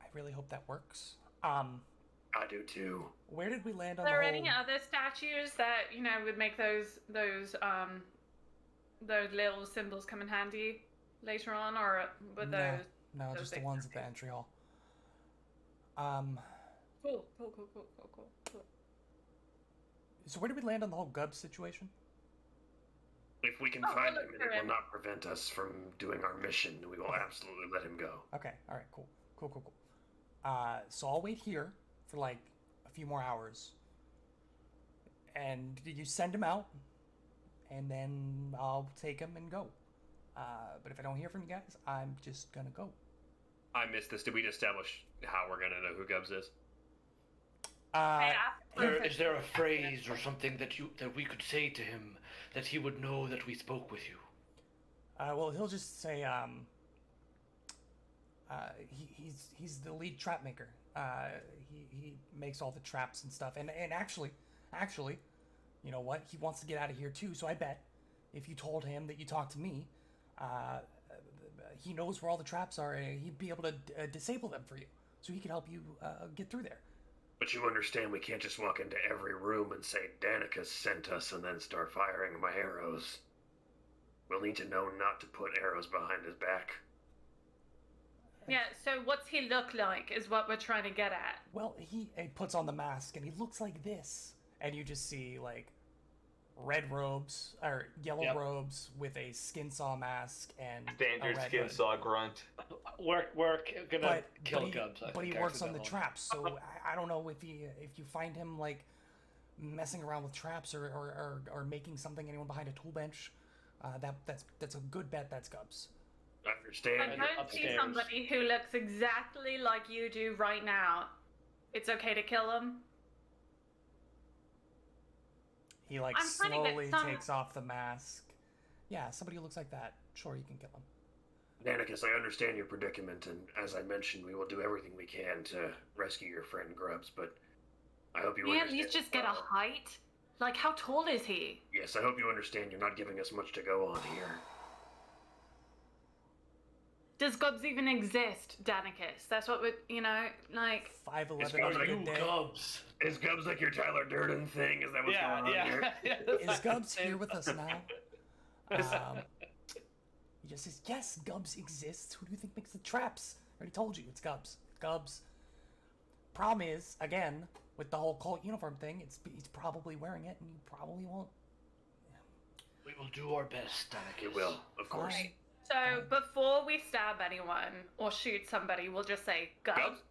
I really hope that works. I do too. Where did we land on Are the there whole... any other statues that would make those little symbols come in handy later on, or were those? No, those just the big ones at the entry hall. Cool. So where did we land on the whole Gubbs situation? If we can Oh, find we'll him look and it for will him. not prevent us from doing our mission, we will absolutely let him go. Okay, all right, cool. So I'll wait here for like a few more hours, and you send him out, and then I'll take him and go. But if I don't hear from you guys, I'm just gonna go. I missed this. Did we establish how we're gonna know who Gubbs is? Is there a phrase or something that we could say to him that he would know that we spoke with you? Well, he'll just say, he's the lead trap maker. He makes all the traps and stuff. And actually, you know what? He wants to get out of here too. So I bet if you told him that you talked to me, he knows where all the traps are, and he'd be able to disable them for you, so he could help you get through there. But you understand we can't just walk into every room and say Danicus sent us and then start firing my arrows. We'll need to know not to put arrows behind his back. Yeah, so what's he look like is what we're trying to get at. Well, he puts on the mask, and he looks like this, and you just see like red robes or yellow robes with a skin saw mask and Standard a red skin hood. saw grunt. We're gonna kill Gubbs. I But he think, works on the accidentally. traps, so I don't know if you find him like messing around with traps or making something anyone behind a tool bench. That's a good bet. That's Gubbs. I understand. I don't see upstairs. somebody who looks exactly like you do right now. It's okay to kill him. He like I'm trying to get slowly some- takes off the mask. Yeah, somebody who looks like that. Sure, you can kill him. Danicus, I understand your predicament, and as I mentioned, we will do everything we can to rescue your friend Grubbs, but I hope you Yeah, at understand. least just get a height. Like, how tall is he? Yes, I hope you understand you're not giving us much to go on here. Does Gubbs even exist, Danicus? That's what we're, like... 5'11" It's on a like good day. Gubbs. Is Gubbs like your Tyler Durden thing? Is that what's going on here? Is Gubbs here with us now? He just says, yes, Gubbs exists. Who do you think makes the traps? I already told you, it's Gubbs. Gubbs. Problem is, again, with the whole cult uniform thing, he's probably wearing it, and you probably won't. We will do our best, Danicus. You will, of course. Fine. So, before we stab anyone or shoot somebody, we'll just say, Gubbs? Gubbs?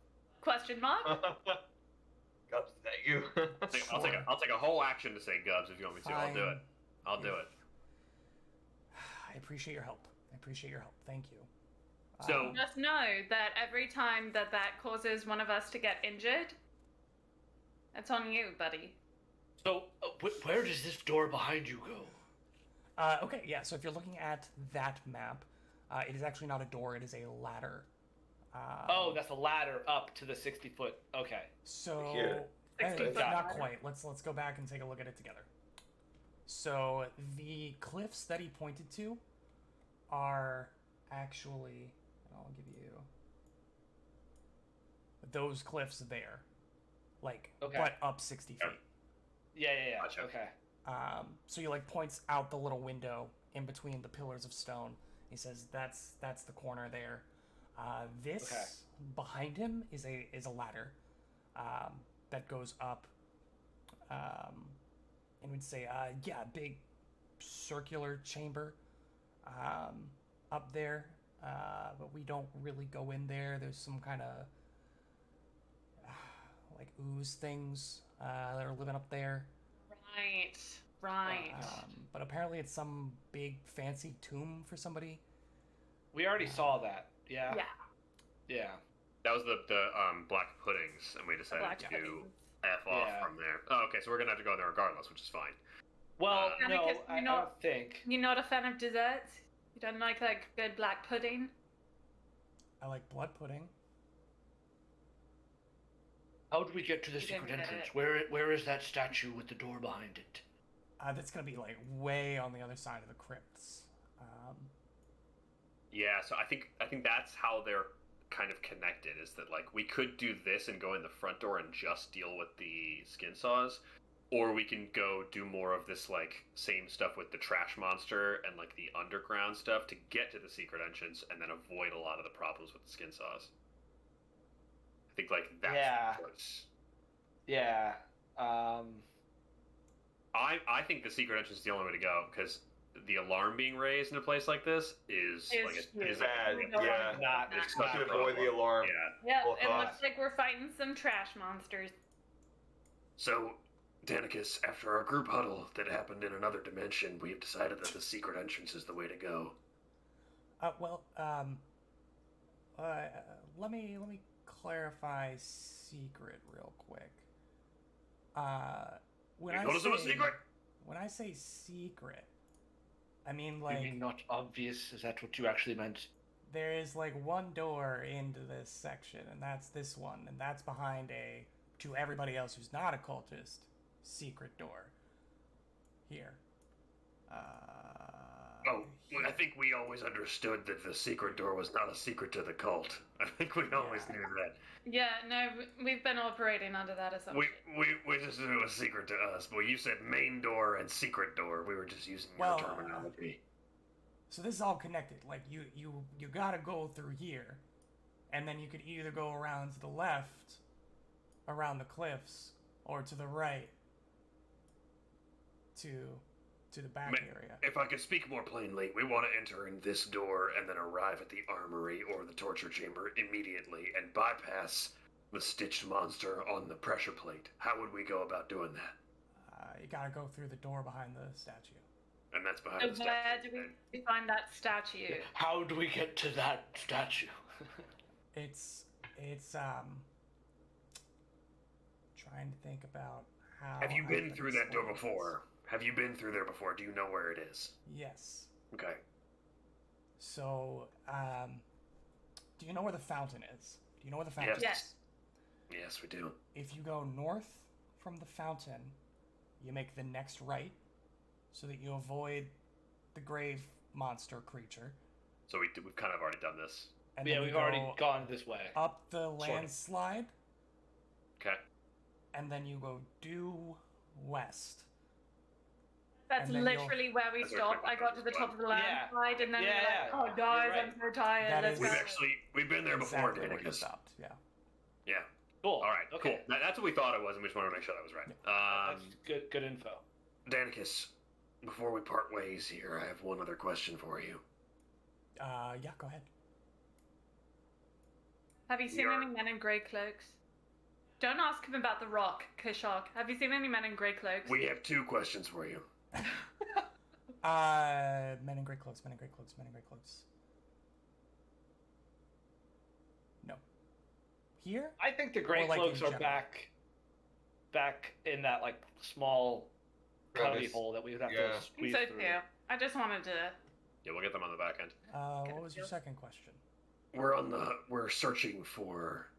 Question mark? Gubbs, is that you? I'll take a whole action to say Gubbs if you want me to. I'll do Fine. it. I'll do it. I appreciate your help. Thank you. So- Just know that every time that causes one of us to get injured, that's on you, buddy. So, where does this door behind you go? Okay, yeah, so if you're looking at that map, it is actually not a door, it is a ladder. Oh, that's a ladder up to the 60-foot. Okay. So, Here. 60-foot not ladder. quite. Let's go back and take a look at it together. So, the cliffs that he pointed to are actually, I'll give you those cliffs there, like, Okay. but up 60 feet. Yeah. Gotcha. Okay. So he like points out the little window in between the pillars of stone. He says, "That's the corner there. This Okay. behind him is a ladder that goes up. And we'd say, big circular chamber up there. But we don't really go in there. There's some kind of like ooze things that are living up there. Right. But apparently it's some big fancy tomb for somebody. We already saw that. Yeah. Yeah. Yeah. That was the black puddings, and we decided Black to puddings. F off Yeah. from there. Oh, okay, so we're gonna have to go there regardless, which is fine. Well, no, Danicus, I don't think. You're not a fan of desserts? You don't like good black pudding? I like blood pudding. How do we get to the You secret didn't get entrance? it. Where is that statue with the door behind it? That's gonna be like way on the other side of the crypts. Yeah, so I think that's how they're kind of connected. Is that like we could do this and go in the front door and just deal with the skin saws, or we can go do more of this like same stuff with the trash monster and like the underground stuff to get to the secret entrance and then avoid a lot of the problems with the skin saws. I think like that's Yeah. the choice. Yeah. I think the secret entrance is the only way to go because the alarm being raised in a place like this is like huge. Bad, We don't yeah. want Not- that. it's We should avoid the alarm. Yeah. Yeah, Well, it looks like we're fighting some trash monsters. So, Danicus, after our group huddle that happened in another dimension, we have decided that the secret entrance is the way to go. Let me clarify secret real quick. When You I notice it was say secret? when I say secret, I mean You like mean not obvious? Is that what you actually meant? there is like one door into this section, and that's this one, and that's behind a, to everybody else who's not a cultist, secret door. Here. Oh, well, I think we always understood that the secret door was not a secret to the cult. I think we always Yeah. knew that. Yeah, no, we've been operating under that assumption. We just knew it was secret to us. But you said main door and secret door. We were just using your Well, terminology. So this is all connected. Like you gotta go through here, and then you could either go around to the left, around the cliffs, or to the right, to the back area. If I could speak more plainly, we want to enter in this door and then arrive at the armory or the torture chamber immediately and bypass the stitched monster on the pressure plate. How would we go about doing that? You gotta go through the door behind the statue. And that's behind So the where statue. do we find that statue? How do we get to that statue? It's trying to think about how. Have you I been can through that door explain this. before? Have you been through there before? Do you know where it is? Yes. Okay. So, do you know where the fountain is? Do you know where the fountain Yes. is? Yes. Yes, we do. If you go north from the fountain, you make the next right, so that you avoid the grave monster creature. So we've kind of already done this. And Yeah, then you we've already go gone this way. up the Sort of. landslide, Okay. and then you go due west. That's And then you'll- literally where we That's where stopped. I got to the top of the landslide, and then we were Yeah, like, "Oh, guys, you're I'm so tired. That Let's is- go." We've been there before, Exactly where you Danicus. stopped. Yeah. Yeah. Cool. All right. Okay. Cool. That's what we thought it was, and we just wanted to make sure that was right. That's good info. Danicus, before we part ways here, I have one other question for you. Yeah. Go ahead. Have you seen We are- any men in grey cloaks? Don't ask him about the rock, Kishok. Have you seen any men in grey cloaks? We have two questions for you. Men in gray cloaks. Men in gray cloaks. Men in gray cloaks. No. Here? I think the gray Or, like, cloaks in are general. back in that like small cubby Crevice. hole that we would have Yeah. to I think squeeze so through. too. I just wanted to. Yeah, we'll get them on the back end. What was your second question? We're searching for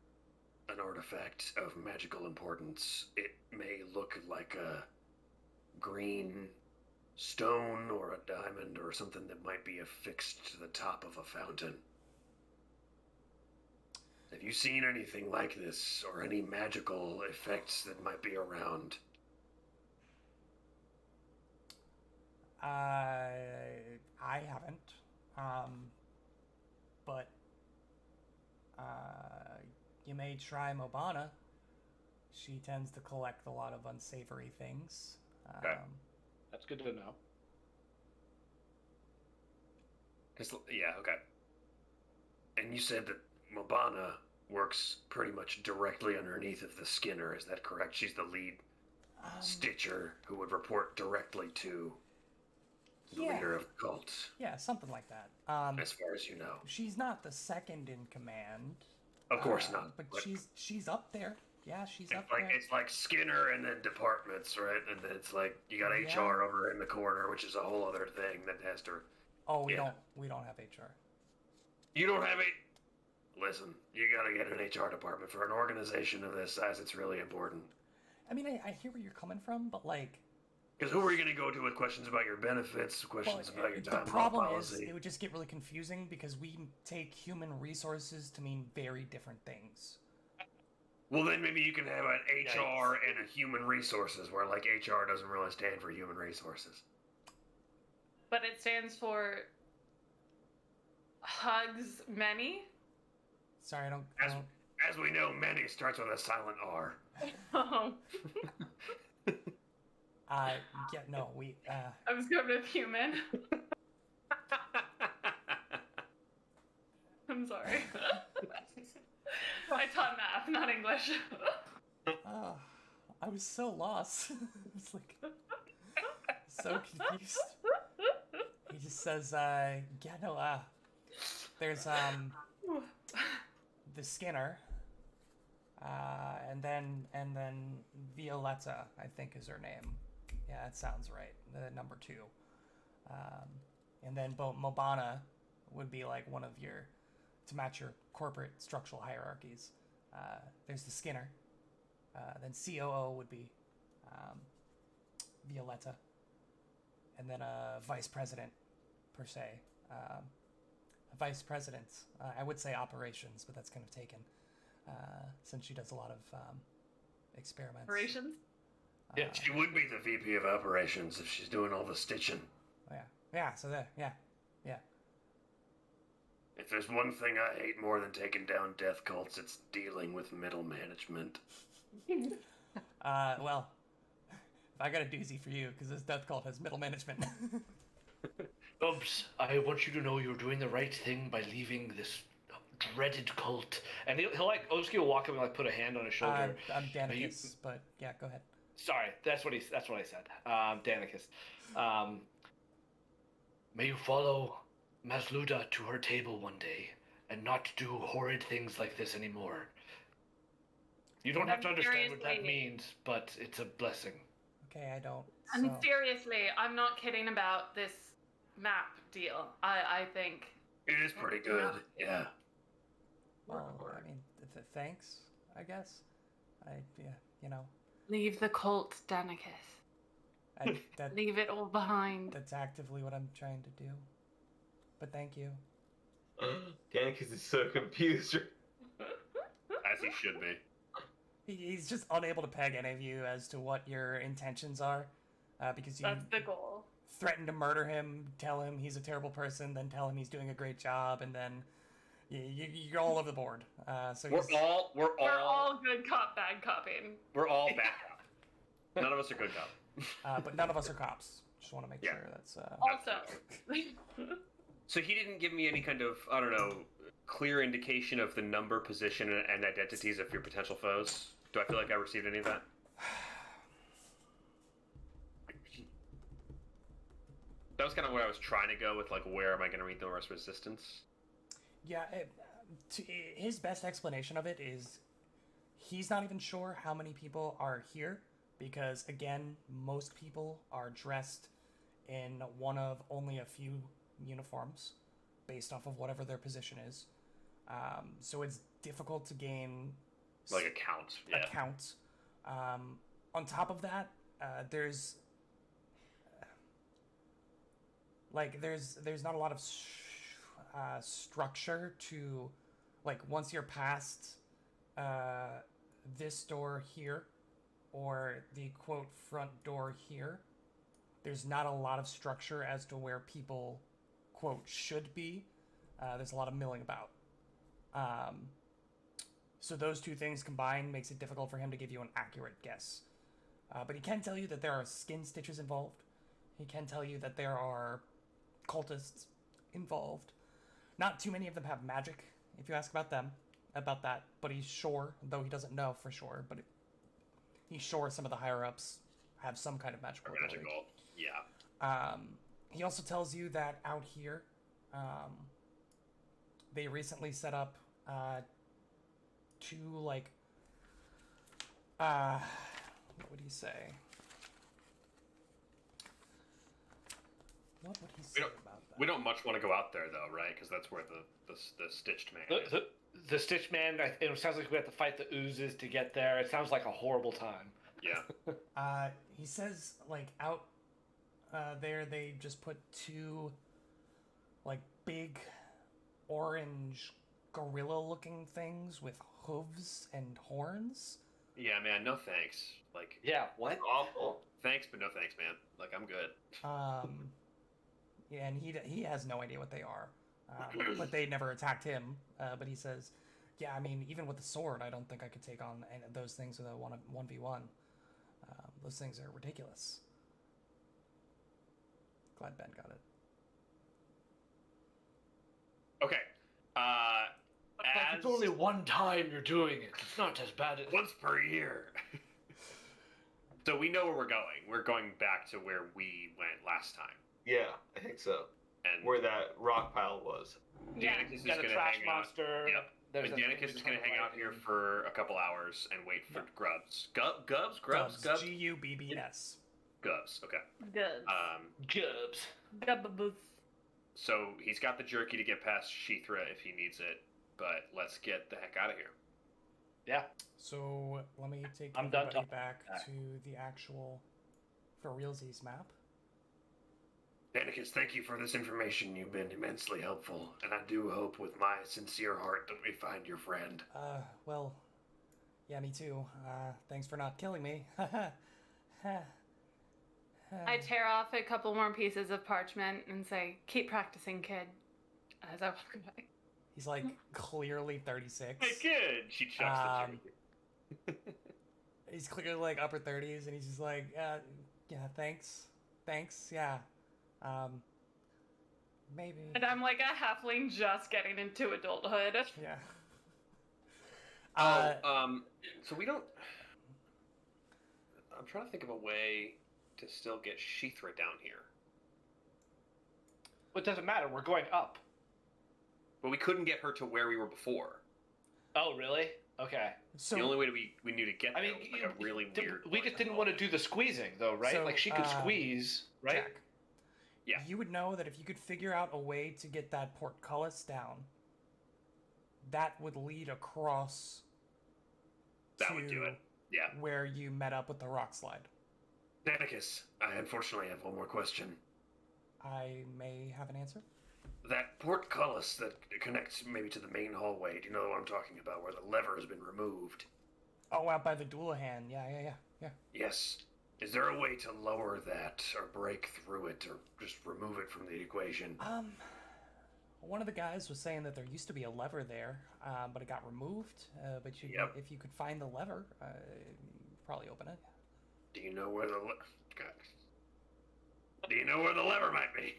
an artifact of magical importance. It may look like a green stone or a diamond or something that might be affixed to the top of a fountain. Have you seen anything like this or any magical effects that might be around? I haven't. But you may try Mobana. She tends to collect a lot of unsavory things. Okay. That's good to know. Yeah, okay. And you said that Mobana works pretty much directly underneath of the Skinner, is that correct? She's the lead Stitcher who would report directly to the yeah. leader of the cult, Yeah, something like that. as far as you know. She's not the second in command. Of course not. But she's up there. Yeah, she's It's up like there. it's like Skinner and then departments, right? And then it's like you got Yeah. HR over in the corner, which is a whole other thing that has to. Oh, we yeah. don't have HR. You don't have a. Listen, you gotta get an HR department for an organization of this size. It's really important. I mean, I hear where you're coming from, but like, Because who are you gonna go to with questions about your benefits, questions about your the time off problem is policy? it would just get really confusing because we take human resources to mean very different things. Well, then maybe you can have an HR Yikes. and a human resources, where like HR doesn't really stand for human resources. But it stands for hugs many. Sorry, I don't. As we know, many starts with a silent R. Oh, Yeah, no, we. I was going with human. I'm sorry. I taught math, not English. I was so lost. I was like, so confused. He just says, yeah, no, there's, the Skinner, and then Violetta, I think is her name. Yeah, that sounds right. The number 2. And then Mobana would be like one of your, to match your corporate structural hierarchies. There's the Skinner. Then COO would be Violetta. And then a vice president, per se. A vice president. I would say operations, but that's kind of taken. Since she does a lot of experiments. Operations? Yeah. She would be the VP of operations if she's doing all the stitching. Yeah. Yeah, so there. Yeah. If there's one thing I hate more than taking down death cults, it's dealing with middle management. Well, if I got a doozy for you, because this death cult has middle management. Bubs, I want you to know you're doing the right thing by leaving this dreaded cult. And he'll like, Oski will walk up and like put a hand on his shoulder. I'm Danicus, but yeah, go ahead. Sorry, that's what I said. Danicus. May you follow Masluda to her table one day and not do horrid things like this anymore. You don't have to understand what that Seriously. means, but it's a blessing. Okay, I don't. And So, seriously, I'm not kidding about this map deal. I think. It is pretty good, yeah. well, I mean, thanks, I guess. Yeah, you know, Leave the cult, Danicus. Leave it all behind. that's actively what I'm trying to do. But thank you. Danicus is so confused. As he should be. He's just unable to peg any of you as to what your intentions are, because you That's the goal. threaten to murder him, tell him he's a terrible person, then tell him he's doing a great job, and then you're all over the board. So We're he's- all We're all good cop, bad coping. bad cop. None of us are good cop. but none of us are cops. Just want to make Yeah. sure that's. Also, So he didn't give me any kind of, I don't know, clear indication of the number, position, and identities of your potential foes. Do I feel like I received any of that? That was kind of where I was trying to go with, like, where am I going to meet the most resistance? Yeah, his best explanation of it is he's not even sure how many people are here because, again, most people are dressed in one of only a few uniforms based off of whatever their position is. So it's difficult to gain Like a count, yeah. a count. On top of that, there's not a lot of structure to, like, once you're past this door here or the quote front door here, there's not a lot of structure as to where people quote should be. There's a lot of milling about. So those two things combined makes it difficult for him to give you an accurate guess. But he can tell you that there are skin stitches involved. He can tell you that there are cultists involved. Not too many of them have magic, if you ask about that. But he's sure, though he doesn't know for sure, but he's sure some of the higher-ups have some kind of magical ability. Magical, yeah. He also tells you that out here, they recently set up two, like, What would he say? What would he say about that? We don't much want to go out there though, right? Because that's where the stitched man is. The Stitch Man, it sounds like we have to fight the oozes to get there. It sounds like a horrible time. Yeah. He says, like, out there they just put two, like, big orange gorilla-looking things with hooves and horns. Yeah, man. No thanks. Like, Yeah, what? Awful. thanks, but no thanks, man. Like, I'm good. Yeah, and he has no idea what they are. But they never attacked him. But he says, yeah, I mean, even with the sword, I don't think I could take on any of those things with a 1v1. Those things are ridiculous. Glad Ben got it. Okay. It's only one time you're doing it. It's not as bad as Once per year. So we know where we're going. We're going back to where we went last time. Yeah, I think so. And Where that rock pile was. Yeah. Danicus is Got going a to trash hang out. monster. Yep. There's And a Danicus is going to hang out here and- for a couple hours and wait for Grubs. Grubs? Gubbs. Gubbs. Gubs. Okay. Good. Gubs. Gubbaboos. So he's got the jerky to get past Sheethra if he needs it, but let's get the heck out of here. Yeah. So let me take I'm done everybody talking. back to the actual for realsies map. Danicus, thank you for this information. You've been immensely helpful, and I do hope with my sincere heart that we find your friend. Well, yeah, me too. Thanks for not killing me. I tear off a couple more pieces of parchment and say, "Keep practicing, kid," as I walk away. He's like clearly 36. Hey, kid! She chucks the jerky. He's clearly like upper 30s, and he's just like, yeah, thanks, yeah, maybe. And I'm like a halfling just getting into adulthood. Yeah. So we don't... I'm trying to think of a way to still get Sheethra down here. It doesn't matter. We're going up. But we couldn't get her to where we were before. Oh, really? Okay. So The only way we knew to get I there mean, was like a really weird... we just didn't want to do the squeezing, though, right? So, Like, she could squeeze, right? Jack, Yeah. you would know that if you could figure out a way to get that portcullis down, that would lead across That to would do it. Yeah. where you met up with the rock slide. Danicus, I unfortunately have one more question. I may have an answer. That portcullis that connects maybe to the main hallway, do you know what I'm talking about, where the lever has been removed? Oh, out by the Doulahan. Yeah. Yes. Is there a way to lower that, or break through it, or just remove it from the equation? One of the guys was saying that there used to be a lever there, but it got removed. But Yep. if you could find the lever, probably open it. Do you know where the Do you know where the lever might be?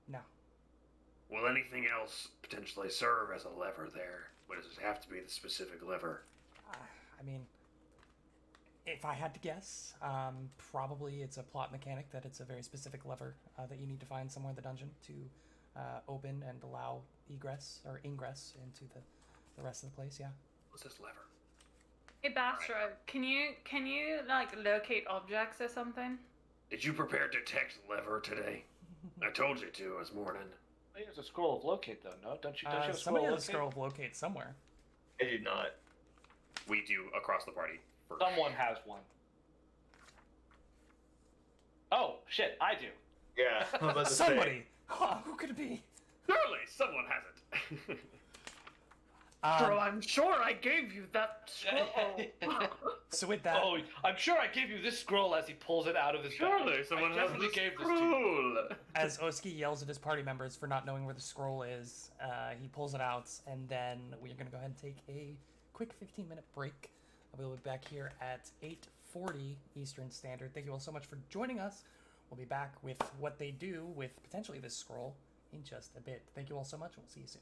No. Will anything else potentially serve as a lever there? Or does it have to be the specific lever? I mean, if I had to guess, probably it's a plot mechanic that it's a very specific lever that you need to find somewhere in the dungeon to open and allow egress or ingress into the rest of the place. Yeah. What's this lever? Hey, Bastra, can you like locate objects or something? Did you prepare detect lever today? I told you to this morning. I think there's a scroll of locate, though, no? Don't you have a scroll Somebody of has a locate? scroll of locate somewhere. I do not. We do across the party. For Someone has one. Oh, shit, I do. Yeah, I was about to Somebody. say. Huh, who could it be? Surely someone has it. Bro, I'm sure I gave you that scroll. So with that, Oh, I'm sure I gave you this scroll as he pulls it out of his bag. Surely someone I has definitely the gave this to you. scroll. as Oski yells at his party members for not knowing where the scroll is, he pulls it out, and then we're going to go ahead and take a quick 15-minute break. We'll be back here at 8:40 Eastern Standard. Thank you all so much for joining us. We'll be back with what they do with potentially this scroll in just a bit. Thank you all so much, and we'll see you soon.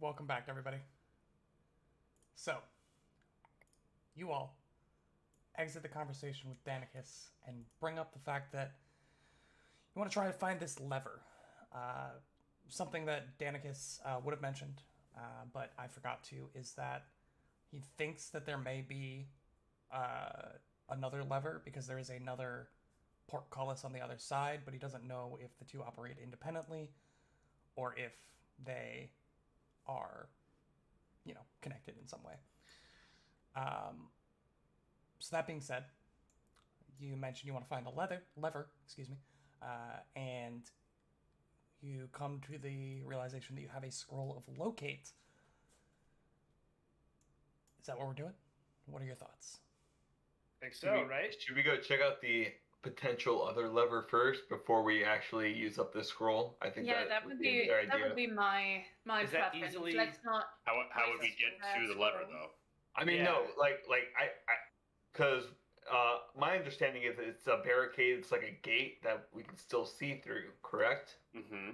Welcome back, everybody. So, you all exit the conversation with Danicus and bring up the fact that you want to try to find this lever. Something that Danicus would have mentioned, but I forgot to, is that he thinks that there may be another lever because there is another portcullis on the other side, but he doesn't know if the two operate independently or if they are, connected in some way. So that being said, you mentioned you want to find the lever, and you come to the realization that you have a scroll of locate. Is that what we're doing? What are your thoughts? I think so, right? Should we go check out the potential other lever first before we actually use up this scroll? I think that would be a good idea. that would be my Is that preference. easily- Let's not. How would we get to the lever though? I mean, Yeah. no, like I because my understanding is it's a barricade. It's like a gate that we can still see through. Correct. Mm-hmm.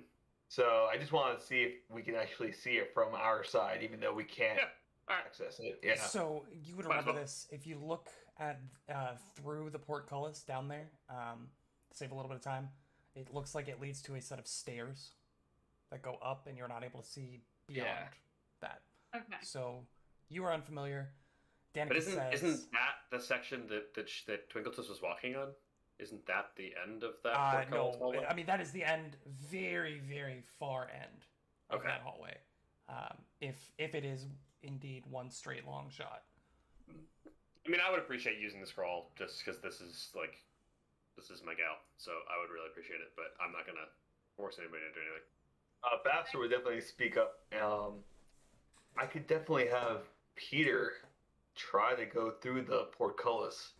So I just want to see if we can actually see it from our side, even though we can't Yeah. All right. access it. Yeah. So you would Might as remember well. this if you look at through the portcullis down there. To save a little bit of time, it looks like it leads to a set of stairs that go up, and you're not able to see beyond Yeah. that. Okay. So you are unfamiliar. Danica But says, isn't that the section that Twinkletus was walking on? Isn't that the end of that? no, portcullis hallway? I mean that is the end, very, very far end of Okay. that hallway. If it is indeed one straight long shot. I mean, I would appreciate using the scroll just because this is my gal, so I would really appreciate it. But I'm not gonna force anybody to do anything. Baxter would definitely speak up. I could definitely have Peter try to go through the portcullis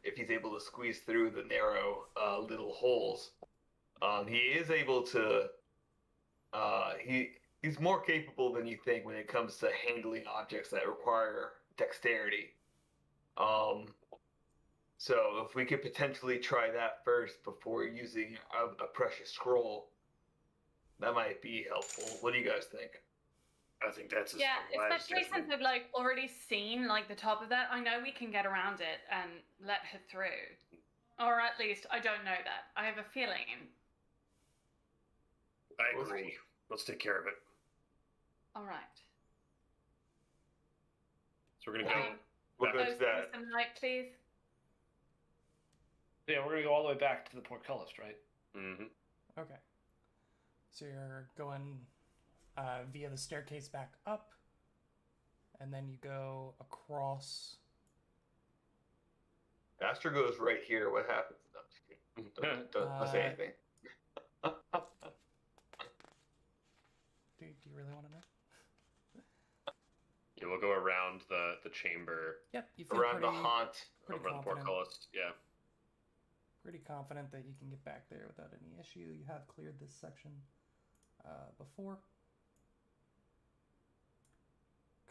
if he's able to squeeze through the narrow little holes. He is able to. He's more capable than you think when it comes to handling objects that require dexterity. So if we could potentially try that first before using a precious scroll, that might be helpful. What do you guys think? I think that's a Yeah, wise especially judgment. since I've like already seen like the top of that. I know we can get around it and let her through, or at least I don't know that. I have a feeling. I agree. Let's take care of it. All right. So we're gonna go. We'll go Close to that. some light, please. Yeah, we're gonna go all the way back to the portcullis, right? Mm-hmm. Okay. So you're going via the staircase back up, and then you go across. Baxter goes right here. What happens? No, I'm just kidding. Don't say anything. Do you really want to know? Yeah, we'll go around the chamber Yep, you feel Around the pretty, haunt. pretty over the confident. portcullis. Yeah. Pretty confident that you can get back there without any issue. You have cleared this section before.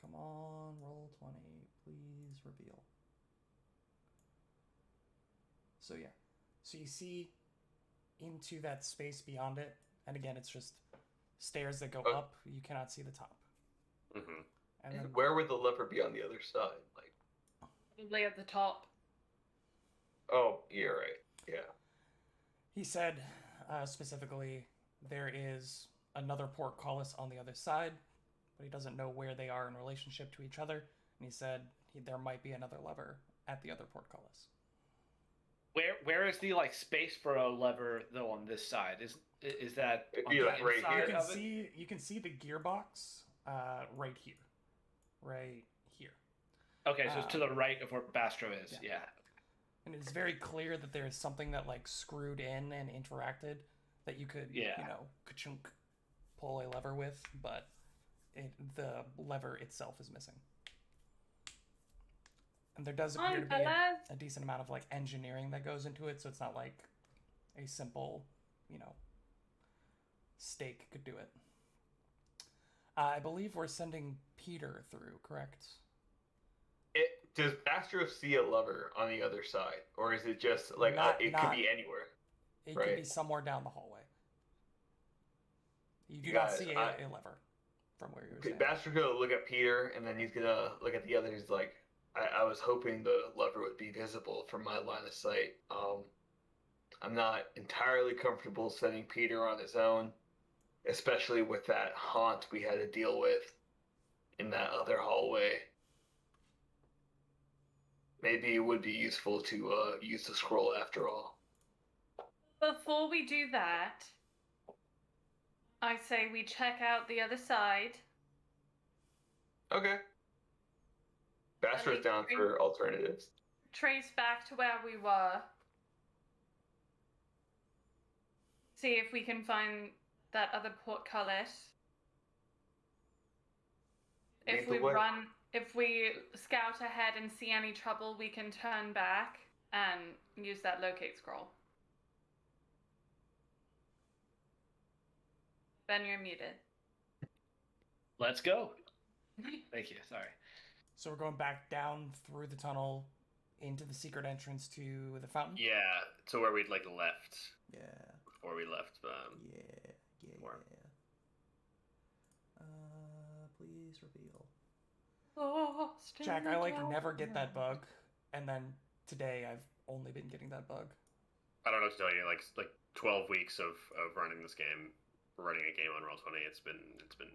Come on, roll 20. Please reveal. So yeah. So you see into that space beyond it. And again, it's just stairs that go up. You cannot see the top. Mm-hmm. And then Where would the lever be on the other side? Like, Probably at the top. oh, you're right. Yeah. he said specifically there is another portcullis on the other side, but he doesn't know where they are in relationship to each other. And he said there might be another lever at the other portcullis. Where is the like space for a lever though on this side? Is that It'd on be the like right inside here. You can see the gearbox right here. Right here. Okay, so it's to the right of where Bastro is. Yeah. Yeah. And it's very clear that there is something that like screwed in and interacted that you could, Yeah. you know, ka-chunk, pull a lever with, but the lever itself is missing. And there does appear to be a decent amount of like engineering that goes into it, so it's not like a simple, you know, stake could do it. I believe we're sending Peter through, correct? Does Baxter see a lever on the other side, or is it just like it could be anywhere? It Right. could be somewhere down the hallway. You do Got not it. see a lever from where you're standing. Baxter's gonna look at Peter, and then he's gonna look at the other. He's like, I was hoping the lever would be visible from my line of sight. I'm not entirely comfortable sending Peter on his own, especially with that haunt we had to deal with in that other hallway. Maybe it would be useful to use the scroll after all. Before we do that, I say we check out the other side. Okay. Baxter's down for alternatives. Trace back to where we were. See if we can find that other portcullis. If Lead the way. if we scout ahead and see any trouble, we can turn back and use that locate scroll. Ben, you're muted. Let's go. Thank you. Sorry. So we're going back down through the tunnel, into the secret entrance to the fountain? Yeah, to where we'd like left Yeah. before we left. Yeah. More. Please reveal. Lost in Jack, the I dark. never get that bug, and then today I've only been getting that bug. I don't know what to tell you. Like 12 weeks of running this game, running a game on Roll20. It's been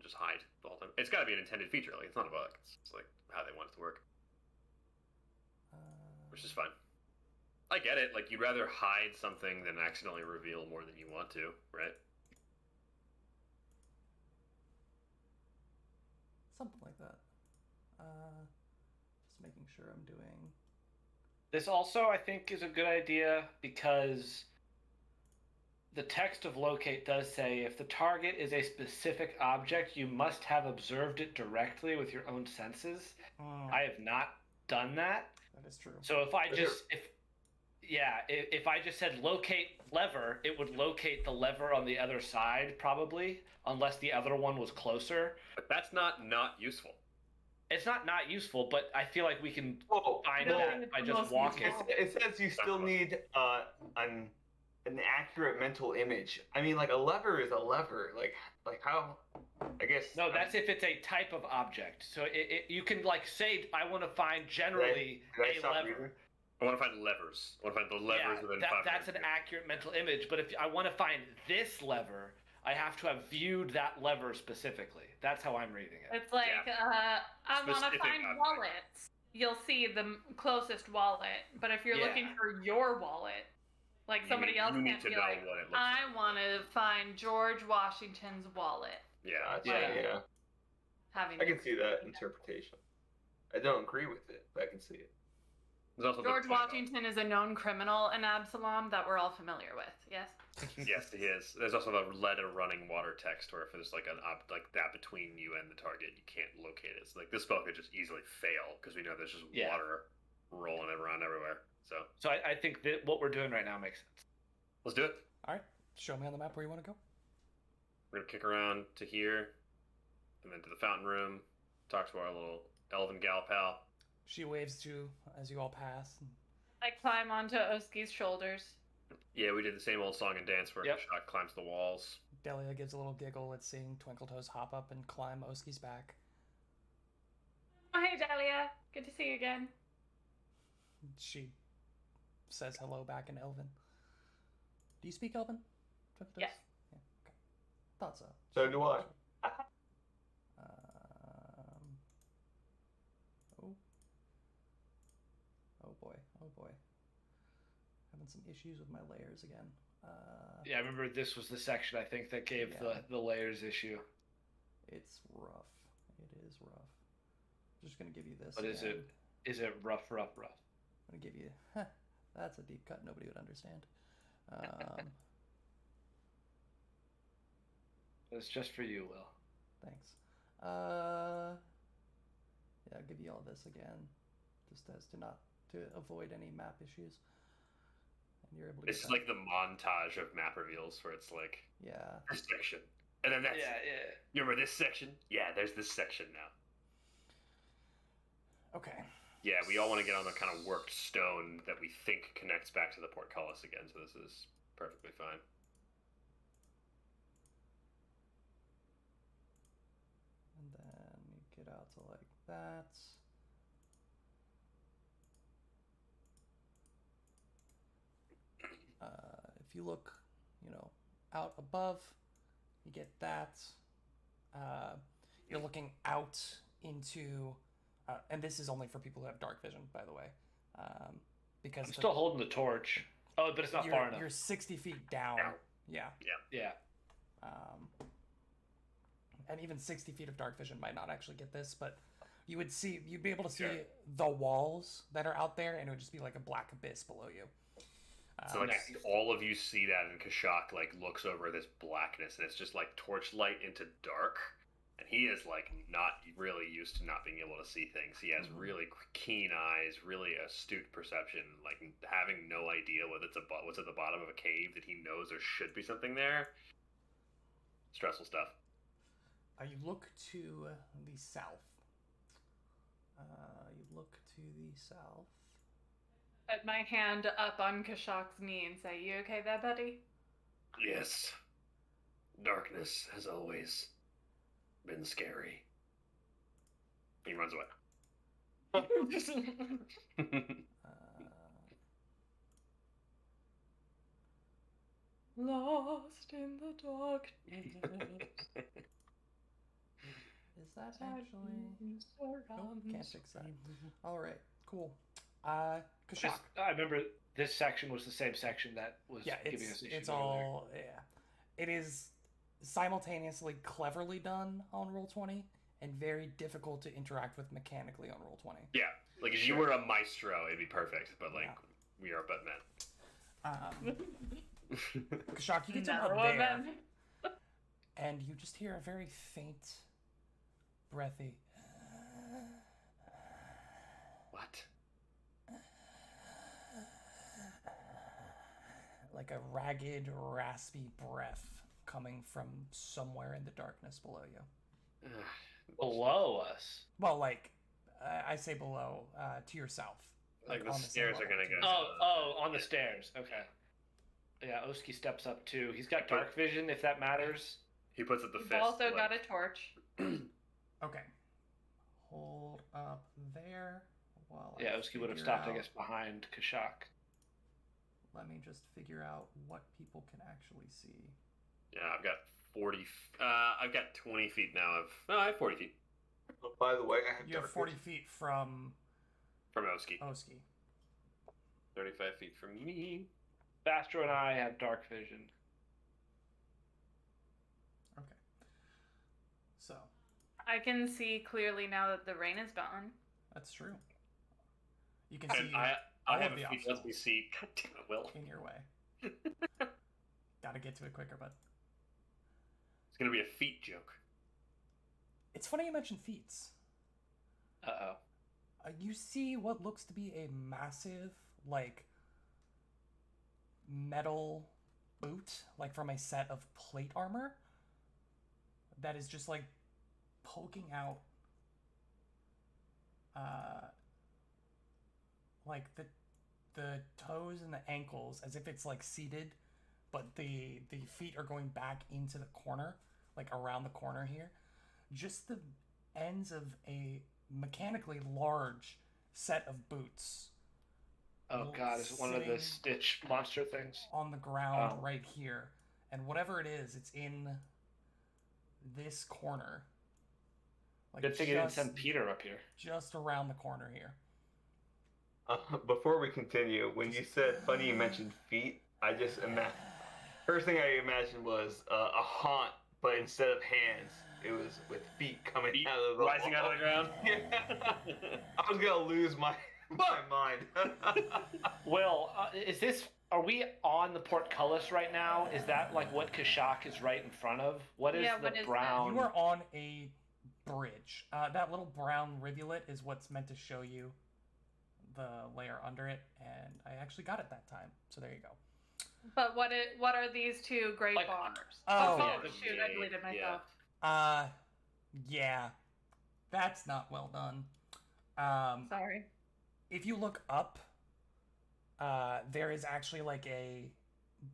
just hide the whole time. It's got to be an intended feature. Like it's not a bug. It's like how they want it to work, which is fine. I get it. Like you'd rather hide something than accidentally reveal more than you want to, right? Something like that. Just making sure I'm doing. This also, I think, is a good idea because the text of locate does say if the target is a specific object, you must have observed it directly with your own senses. I have not done that. That is true. So if I just if I just said locate lever, it would locate the lever on the other side probably, unless the other one was closer. But that's not useful. It's not useful, but I feel like we can Oh, find no, that by just most walking. useful. it says you still need an accurate mental image. I mean, like a lever is a lever. Like how? I guess. No, that's if it's a type of object. So you can like say, I want to find generally Did I a stop lever. reading? I want to find levers. I want to find the levers within 500 that's an feet. accurate mental image. But if I want to find this lever, I have to have viewed that lever specifically. That's how I'm reading it. It's like, I want to Specific find object. wallets. You'll see the closest wallet. But if you're Yeah. looking for your wallet, like somebody else you need can't to be know like, what it looks I like. want to find George Washington's wallet. Yeah. Gotcha, Yeah. yeah. Having I can see that interpretation. I don't agree with it, but I can see it. There's also the George point about- Washington is a known criminal in Absalom that we're all familiar with. Yes. Yes, he is. There's also the lead a running water text where if there's like like that between you and the target, you can't locate it. So like this spell could just easily fail because we know there's just Yeah. water rolling around everywhere. So I think that what we're doing right now makes sense. let's do it. All right. Show me on the map where you want to go. We're gonna kick around to here, and then to the fountain room. Talk to our little elven gal pal. She waves to you as you all pass. I climb onto Oski's shoulders. Yeah, we did the same old song and dance where Yep. Kashak climbs the walls. Delia gives a little giggle at seeing Twinkletoes hop up and climb Oski's back. Oh, hey, Delia. Good to see you again. She says hello back in Elven. Do you speak Elven? Twinkletoes? Yes. Yeah, okay. Thought so. So do I. Oh. Oh boy. Oh boy. Having some issues with my layers again. Yeah, I remember this was the section I think that gave Yeah. the layers issue. It's rough. It is rough. Just gonna give you this. But is again. it rough? I'm gonna give you. That's a deep cut. Nobody would understand. It's just for you, Will. Thanks. Yeah, I'll give you all this again, just as to avoid any map issues. And you're able to. This is like the montage of map reveals where it's like Yeah. this section, and then that's Yeah. you remember this section? Yeah, there's this section now. Okay. Yeah, we all want to get on the kind of worked stone that we think connects back to the portcullis again, so this is perfectly fine. And then you get out to like that. If you look, out above, you get that. You're looking out into, and this is only for people who have dark vision, by the way, because I'm still holding the torch. Oh, but it's not far enough. You're 60 feet down. Down. Yeah. Yeah. And even 60 feet of dark vision might not actually get this, but you'd be able to see Sure. the walls that are out there, and it would just be like a black abyss below you. So like Nice. all of you see that, and Kashak like looks over this blackness, and it's just like torchlight into dark. And he is like not really used to not being able to see things. He has really keen eyes, really astute perception, like having no idea what's at the bottom of a cave that he knows there should be something there. Stressful stuff. You look to the south. You look to the south. Put my hand up on Kashak's knee and say, "You okay there, buddy?" Yes. Darkness has always been scary. He runs away. Lost in the darkness. Is that actually? Nope, can't fix that. All right, cool. Kashak. I remember this section was the same section that was Yeah, giving us it's issues all yeah. It is simultaneously cleverly done on Roll20 and very difficult to interact with mechanically on Roll20. Yeah, like if you were a maestro, it'd be perfect. But like, we are but men. Kashak, you get to Never up women. there, and you just hear a very faint, breathy. What? Like a ragged, raspy breath coming from somewhere in the darkness below you. below us. Well, like, I say below, to your south. Like the on same stairs are level gonna to go. your Oh, on the stairs. Okay. Yeah, Oski steps up too. He's got dark vision, if that matters. He puts up the You've fist. also like, got a torch. Okay. Hold up there while Yeah, I Oski would have figure stopped, I out- guess, behind Kashak. Let me just figure out what people can actually see. Yeah, I've got 40. I've got 20 feet now. I have 40 feet Oh, by the way, I have You have dark 40 vision. feet from from Oski. Oski. 35 feet from me. Bastro and I have dark vision. Okay. So, I can see clearly now that the rain is gone. that's true. You can see And I all have of a the feet lets me obstacles see. God damn it, Will. in your way. Gotta get to it quicker, bud. It's gonna be a feet joke. It's funny you mentioned feats. Uh-oh. You see what looks to be a massive, like, metal boot, like from a set of plate armor, that is just, like, poking out, like, the toes and the ankles as if it's, like, seated, but the feet are going back into the corner, like, around the corner here. Just the ends of a mechanically large set of boots Oh god, is it one of the Sitting- Stitch monster things? on the ground Oh. right here. And whatever it is, it's in this corner. Like Good thing you didn't just- send Peter up here. Just around the corner here. Before we continue, when you said funny, you mentioned feet. I just first thing I imagined was a haunt, but instead of hands, it was with feet coming Feet out of the rising out of the ground. Yeah. I was gonna lose my mind. Will, are we on the portcullis right now? Is that like what Kashak is right in front of? What is Yeah, the what is that? brown? You are on a bridge. That little brown rivulet is what's meant to show you the layer under it, and I actually got it that time. So there you go. But what are these two gray Like- bars? Oh, yeah, Oh the- shoot! I deleted myself. Yeah. That's not well done. Sorry. If you look up, there is actually like a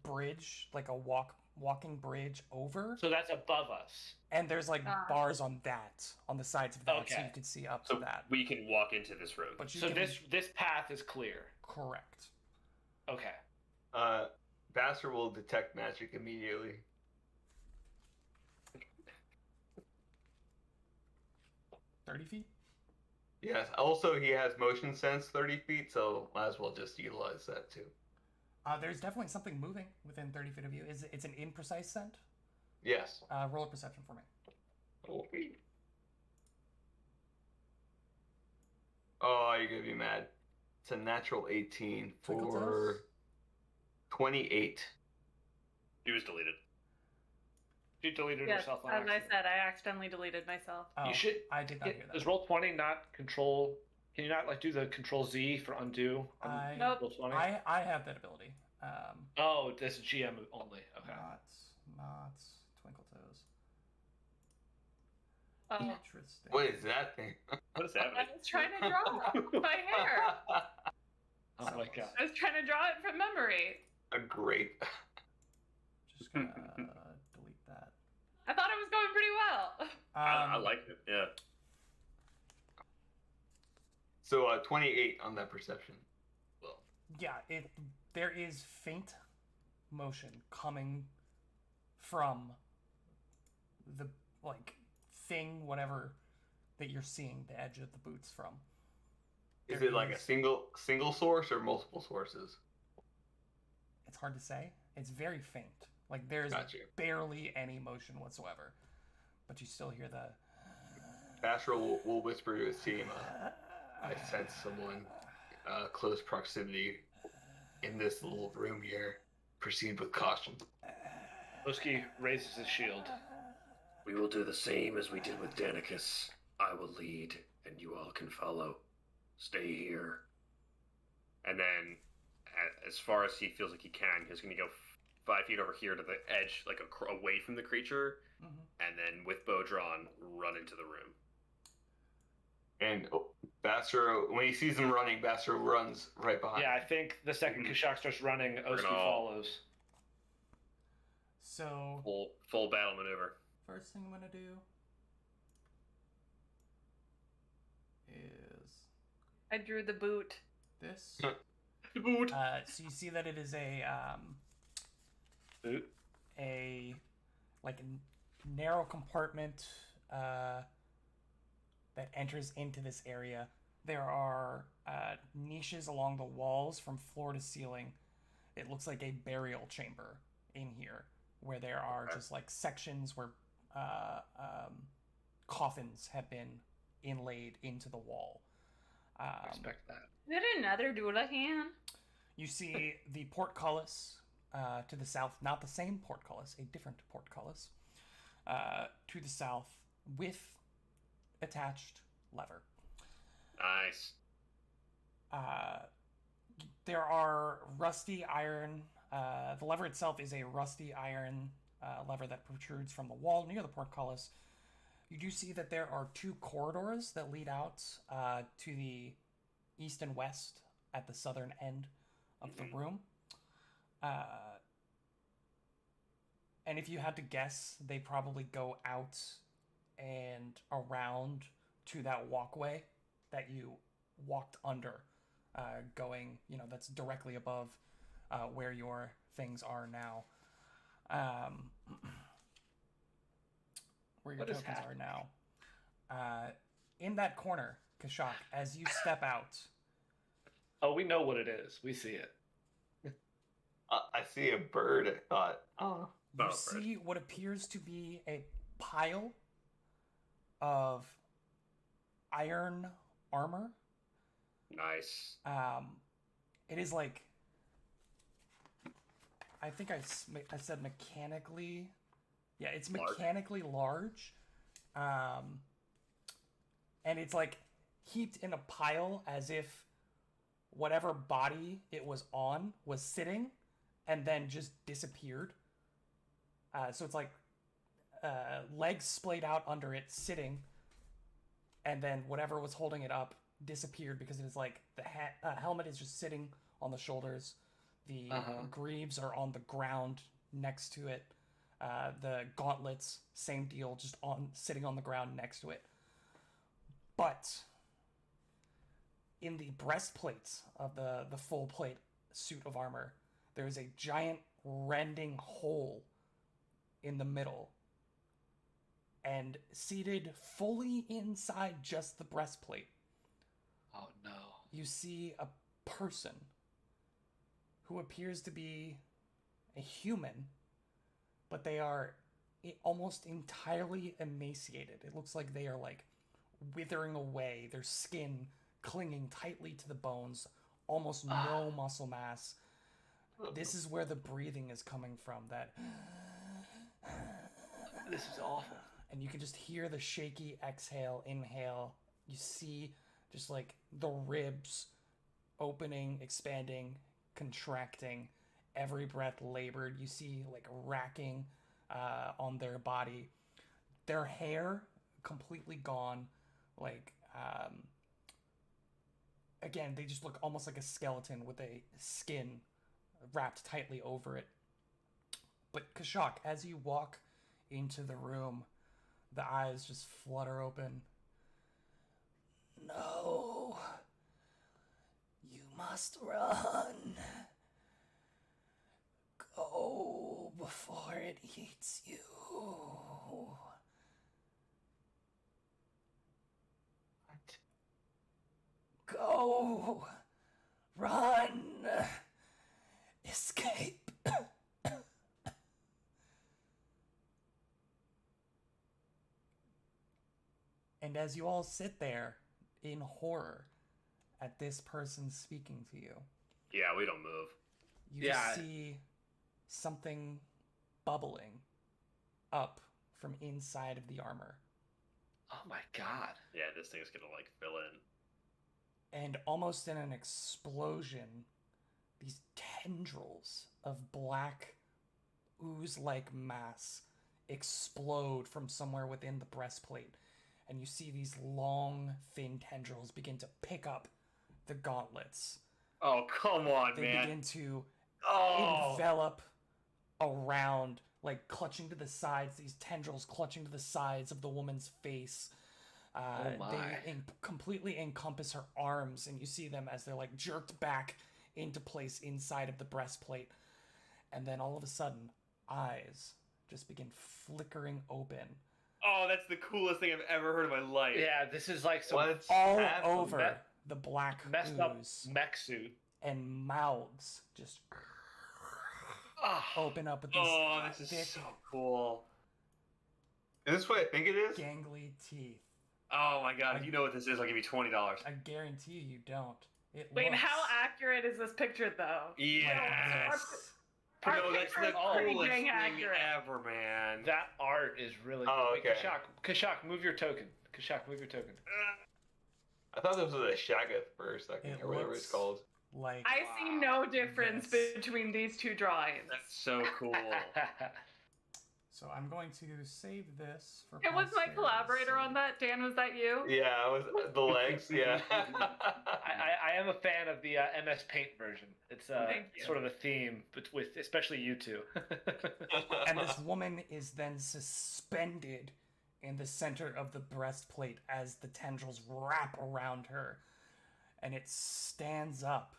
bridge, like a walking bridge over, So that's above us. and there's like Ah. bars on the sides of that, so Okay. you can see up So to that. we can walk into this room. But you So can, this path is clear. correct. Okay. Bastard will detect magic immediately. $30 Yes. Also, he has motion sense 30 feet, so might as well just utilize that too. There's definitely something moving within 30 feet of you. It's an imprecise scent. Yes. Roll a perception for me. Okay. Oh, you're gonna be mad. It's a natural 18 Twinkle for toes? 28. He was deleted. She deleted Yes, herself on as I accident. said, I accidentally deleted myself. Oh, You should. I did not hear that. Does Roll20 not control? Can you not like do the Control Z for undo? on I- Nope. Roll20? I have that ability. Oh, this is GM only. Okay. Not Twinkle Toes. Oh, Interesting. What is that thing? What is I happening? was trying to draw my hair. Oh my god. I was trying to draw it from memory. A grape. Just gonna delete that. I thought it was going pretty well. I like it. Yeah. So 28 on that perception. Well, Yeah, there is faint motion coming from the thing, whatever that you're seeing the edge of the boots from. is There it like a is- single source or multiple sources? It's hard to say. It's very faint. Like there's Gotcha. barely any motion whatsoever, but you still hear the. Basher will whisper to his team. I sense someone close proximity in this little room here. Proceed with caution. Oski raises his shield. We will do the same as we did with Danicus. I will lead, and you all can follow. Stay here. And then, as far as he feels like he can, he's going to go 5 feet over here to the edge, like away from the creature, Mhm. and then with bow drawn, run into the room. And Basher, when he sees him running, Basher runs right behind. Yeah, I think the second Kashak starts running, Oski gonna- follows. So Full battle maneuver. first thing I'm gonna do is I drew the boot. this. Boot. So you see that it is Boot. a narrow compartment that enters into this area. There are niches along the walls from floor to ceiling. It looks like a burial chamber in here, where there are just sections where coffins have been inlaid into the wall. Expect that. Is it another Doulahan? You see the portcullis to the south, not the same portcullis, a different portcullis to the south with attached lever. Nice. There are rusty iron. The lever itself is a rusty iron lever that protrudes from the wall near the portcullis. You do see that there are 2 corridors that lead out to the east and west at the southern end of the room. And if you had to guess, they probably go out and around to that walkway that you walked under, going, that's directly above where your things are now. Where your What is tokens are happening? now. In that corner, Kashak, as you step out, Oh, we know what it is. We see it. I see a bird. I thought, oh, you Oh, see what appears to be a pile of iron armor. Nice. It is I think I said mechanically. Yeah, it's Large. mechanically large. And it's heaped in a pile as if whatever body it was on was sitting and then just disappeared. So it's legs splayed out under it, sitting, and then whatever was holding it up disappeared because it is the helmet is just sitting on the shoulders. The greaves are on the ground next to it. The gauntlets, same deal, just sitting on the ground next to it. But in the breastplates of the full plate suit of armor, there is a giant rending hole in the middle. And seated fully inside just the breastplate, Oh no. you see a person who appears to be a human, but they are almost entirely emaciated. It looks like they are withering away, their skin clinging tightly to the bones, almost no muscle mass. This is where the breathing is coming from, that This is awful. and you can just hear the shaky exhale, inhale. You see just the ribs opening, expanding, contracting, every breath labored. You see racking on their body. Their hair completely gone, again, they just look almost like a skeleton with a skin wrapped tightly over it. But Kashak, as you walk into the room, the eyes just flutter open. No. You must run. Go before it eats you. What? Go. Run. Escape. And as you all sit there in horror at this person speaking to you, Yeah, we don't move. you just see something bubbling up from inside of the armor. Oh my god. Yeah, this thing's gonna like fill in. And almost in an explosion, these tendrils of black ooze-like mass explode from somewhere within the breastplate. And you see these long, thin tendrils begin to pick up the gauntlets. Oh, come on, They man. begin to Oh, envelop around, like clutching to the sides, these tendrils clutching to the sides of the woman's face. my. They completely encompass her arms, and you see them as they're like jerked back into place inside of the breastplate. And then all of a sudden, eyes just begin flickering open oh, that's the coolest thing I've ever heard in my life. Yeah, this is like some What's all happening? over that- the black messed up ooze, mech suit. and mouths just Ah. open up with these Oh, this is thick, so cool. Is this what I think it is? gangly teeth. Oh my god, if you know what this is, I'll give you $20. I guarantee you don't. It Wait, looks how accurate is this picture though? like Yeah. this. Our No, that's picture the is pretty coolest dang thing accurate. ever, man. That art is really Oh, good. Wait, okay. Kashak, move your token. Kashak, move your token. I thought this was a Shagath for a second, It or whatever looks- it's called. Like I see no difference Yes. between these two drawings. That's so cool. so, I'm going to save this for. It was my posterity, collaborator so- on that. Dan, was that you? Yeah, it was the legs. Yeah. I am a fan of the MS Paint version. It's Thank you. sort of a theme, but with especially you two. And this woman is then suspended in the center of the breastplate as the tendrils wrap around her, and it stands up.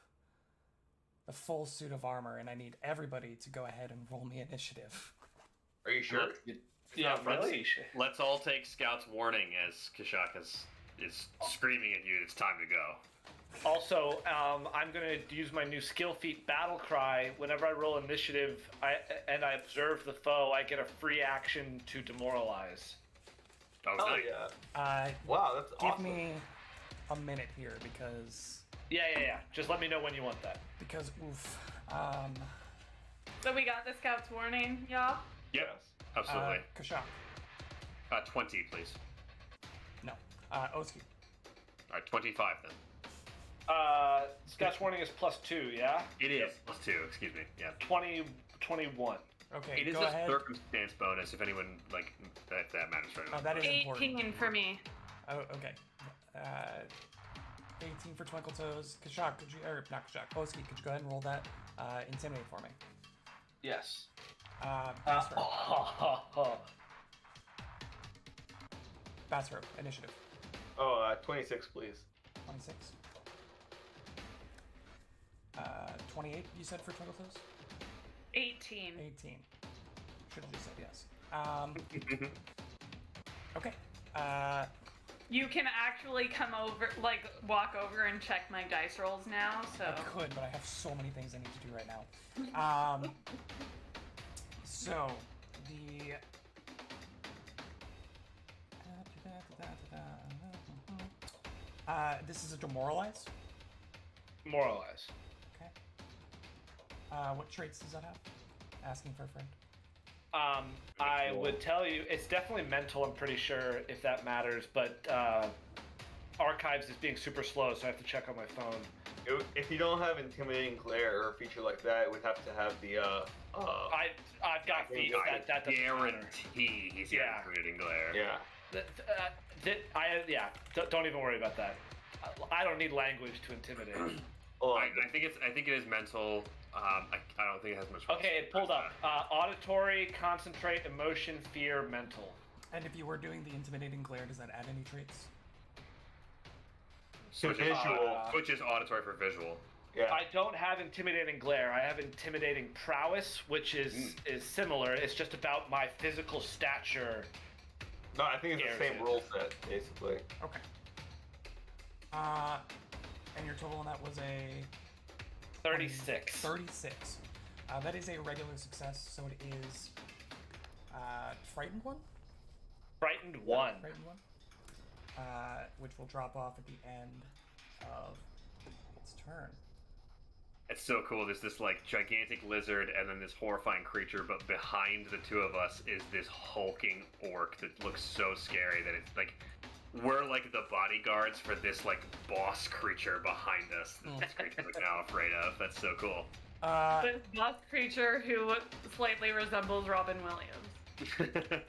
The full suit of armor, and I need everybody to go ahead and roll me initiative. Are you sure? Yeah, really. Let's all take Scout's warning as Kashak is screaming at you. It's time to go. Also, I'm gonna use my new skill feat Battle Cry. Whenever I roll initiative, I observe the foe, I get a free action to demoralize. Oh, Oh nice. yeah. Wow, that's Give awesome. me a minute here because Yeah. Just let me know when you want that. oof. So we got the scout's warning, y'all. Yep, absolutely. Kashak. 20, please. No. Oski. All right, 25 then. Scout's warning is +2, yeah? It is +2. Excuse me. Yeah. 21. Okay, It is go a ahead. circumstance bonus if anyone if that matters right now. Oh, that is important. 18 for me. Oh, okay. 18 for Twinkle Toes. Kashak, could you, or not Kashak, Oski, could you go ahead and roll that intimidate for me? Yes. Bassro. Bassro, initiative. Oh, 26, please. 26. 28, you said for Twinkle Toes? 18. 18. Should have just said yes. Okay. You can actually come over, like, walk over and check my dice rolls now, so. I could, but I have so many things I need to do right now. So, the... this is a demoralize. Moralize. Okay. What traits does that have? Asking for a friend. I would tell you, it's definitely mental, I'm pretty sure, if that matters, but Archives is being super slow, so I have to check on my phone. If you don't have intimidating glare or a feature like that, it would have to have the I've got feet. That doesn't matter. Guarantee he's Yeah. intimidating glare. yeah. Don't even worry about that. I don't need language to intimidate. Hold on. I think it is mental. I don't think it has much. Okay, it pulled up. Auditory, concentrate, emotion, fear, mental. And if you were doing the intimidating glare, does that add any traits? Switch is auditory for visual. Yeah. I don't have intimidating glare. I have intimidating prowess, which is similar. It's just about my physical stature. No, I think it's the same rule set, basically. Okay. And your total on that was a 36. 36. That is a regular success, so it is frightened one. Frightened 1. Frightened one. Which will drop off at the end of its turn. It's so cool. There's this like gigantic lizard and then this horrifying creature, but behind the two of us is this hulking orc that looks so scary that it's like we're like the bodyguards for this like boss creature behind us that this creature's like now afraid of. That's so cool. This boss creature who slightly resembles Robin Williams.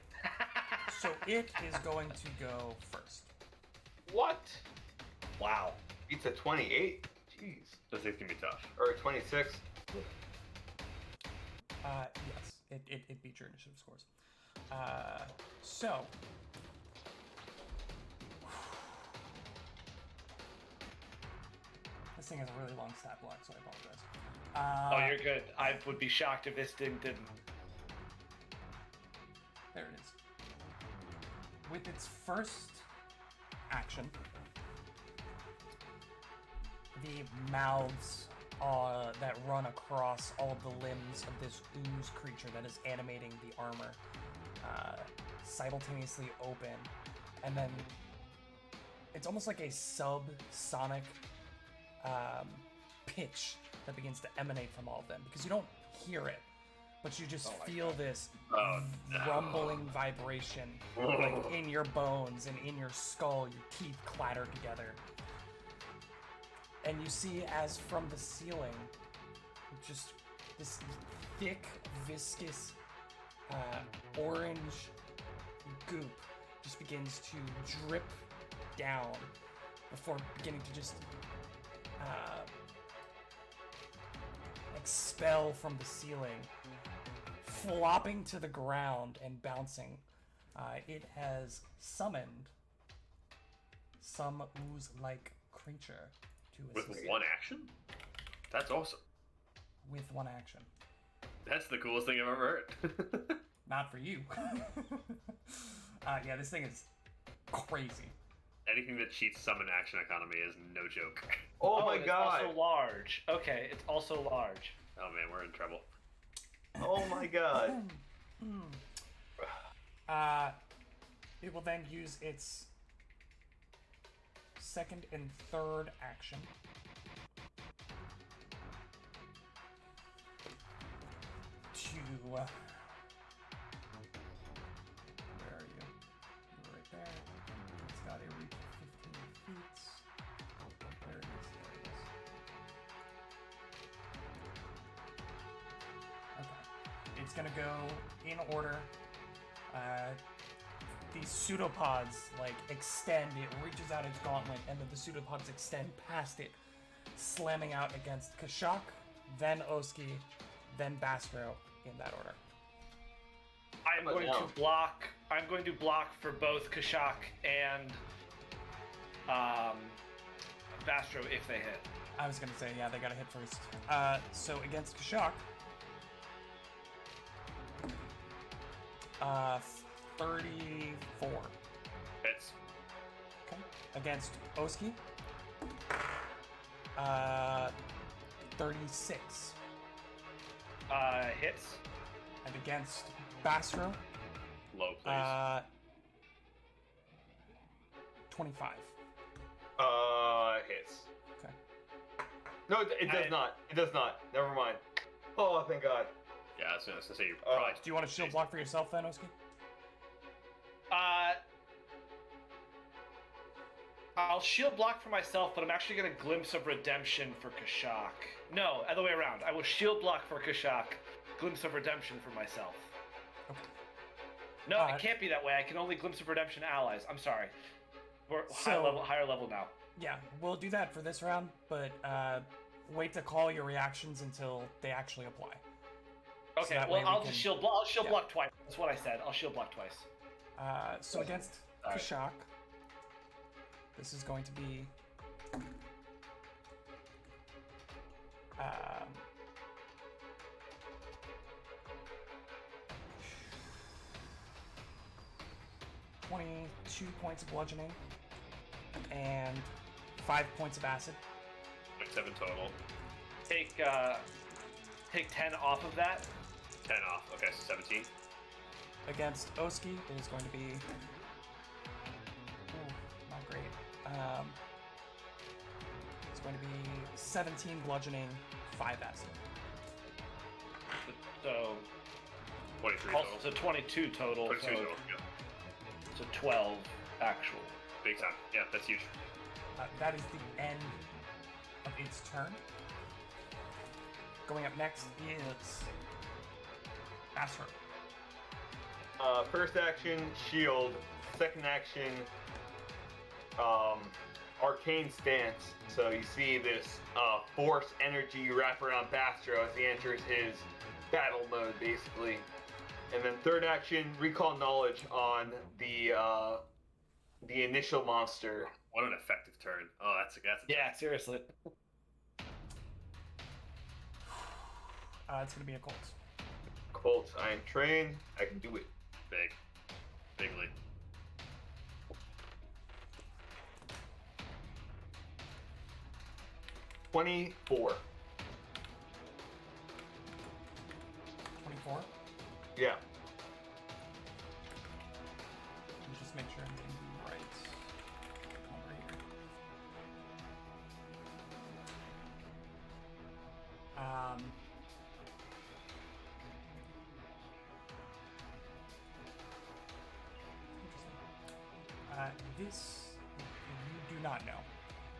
So it is going to go first. What? Wow. It's a 28? Jeez. This thing's gonna be tough. Or a 26? Yes, it beat your initiative scores. So this thing has a really long stat block, so I apologize. Oh, you're good. I would be shocked if this thing didn't. There it is. With its first action, the mouths that run across all of the limbs of this ooze creature that is animating the armor simultaneously open, and then it's almost like a subsonic pitch that begins to emanate from all of them, because you don't hear it, but you just feel this rumbling vibration like in your bones and in your skull. Your teeth clatter together. And you see, as from the ceiling, just this thick, viscous, orange goop just begins to drip down before beginning to just expel from the ceiling, flopping to the ground and bouncing. It has summoned some ooze-like creature to With assist one action? That's awesome. with one action. That's the coolest thing I've ever heard. Not for you. Yeah, this thing is crazy. Anything that cheats summon action economy is no joke. Oh my it's god! also large. Okay, it's also large. Oh man, we're in trouble. Oh my god! It will then use its second and third action to where are you? You're right there. It's got a reach of 15 feet. There it is. There it is. Okay. It's gonna go in order. These pseudopods like extend. It reaches out its gauntlet, and then the pseudopods extend past it, slamming out against Kashak, then Oski, then Bastro, in that order. I'm going to block. I'm going to block for both Kashak and Bastro if they hit. I was gonna say, yeah, they gotta hit first. So against Kashak, 34. Hits. Okay. Against Oski, 36. Hits. And against Bastro, Low, please. 25. Hits. Okay. No, it does not. It does not. Never mind. Oh, thank God. Yeah, I was gonna say you're probably. Do you want to shield block for yourself then, Oski? I'll shield block for myself, but I'm actually going to glimpse of redemption for Kashak. No, other way around. I will shield block for Kashak, glimpse of redemption for myself. Okay. No, it can't be that way. I can only glimpse of redemption allies. I'm sorry. We're So- higher level now. Yeah, we'll do that for this round, but wait to call your reactions until they actually apply. Okay, that well, way we I'll can- just shield block. I'll shield yeah. block twice. That's what I said. I'll shield block twice. So against Alright. Kashak, this is going to be um, $22 points of bludgeoning and 5 points of acid. 7 total. Take 10 off of that. 10 off. Okay, so 17. Against Oski, it is going to be not great. It's going to be 17 bludgeoning, 5 acid. So 23 also, total. so 22 total. 22 so, total. Yeah. so 12 actual. Big time. Yeah, that's huge. That is the end of its turn. Going up next is Asher. First action, shield. Second action, arcane stance. So you see this force energy wrap around Bastro as he enters his battle mode, basically. And then third action, recall knowledge on the initial monster. What an effective turn. Oh, that's a Yeah, seriously. It's going to be a Colt. Colt, I am trained. I can do it. big. Bigly. $24. 24. Yeah. Let me just make sure I'm getting the right number here. This, you do not know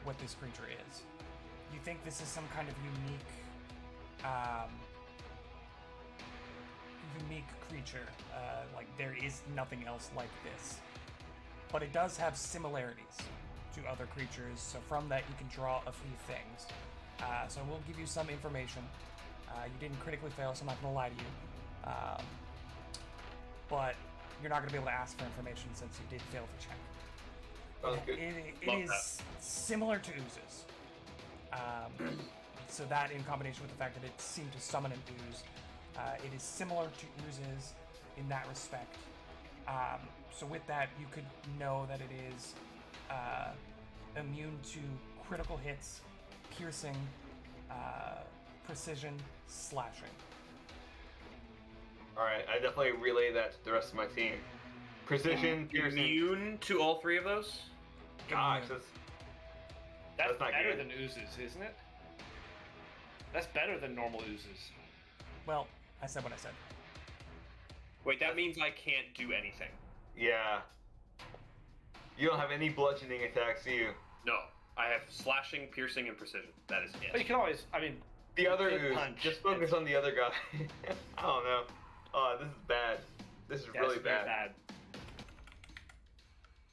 what this creature is. You think this is some kind of unique creature. Like there is nothing else like this. But it does have similarities to other creatures, so from that you can draw a few things. So we'll give you some information. You didn't critically fail, so I'm not going to lie to you. But you're not going to be able to ask for information since you did fail the check. Sounds good. It Love is similar to oozes. So that, in combination with the fact that it seemed to summon an ooze, it is similar to oozes in that respect. So with that, you could know that it is immune to critical hits, piercing, precision, slashing. Alright, I definitely relay that to the rest of my team. Precision, piercing. Immune to all three of those? Gosh, Immune. That's That's not better good. than oozes, isn't it? That's better than normal oozes. Well, I said what I said. Wait, that means I can't do anything. yeah. You don't have any bludgeoning attacks, do you? No. I have slashing, piercing, and precision. That is But you it. can always, I mean, The other Good ooze. punch. Just focus on the other guy. I don't know. Oh, this is bad. This is yeah, really it's very bad.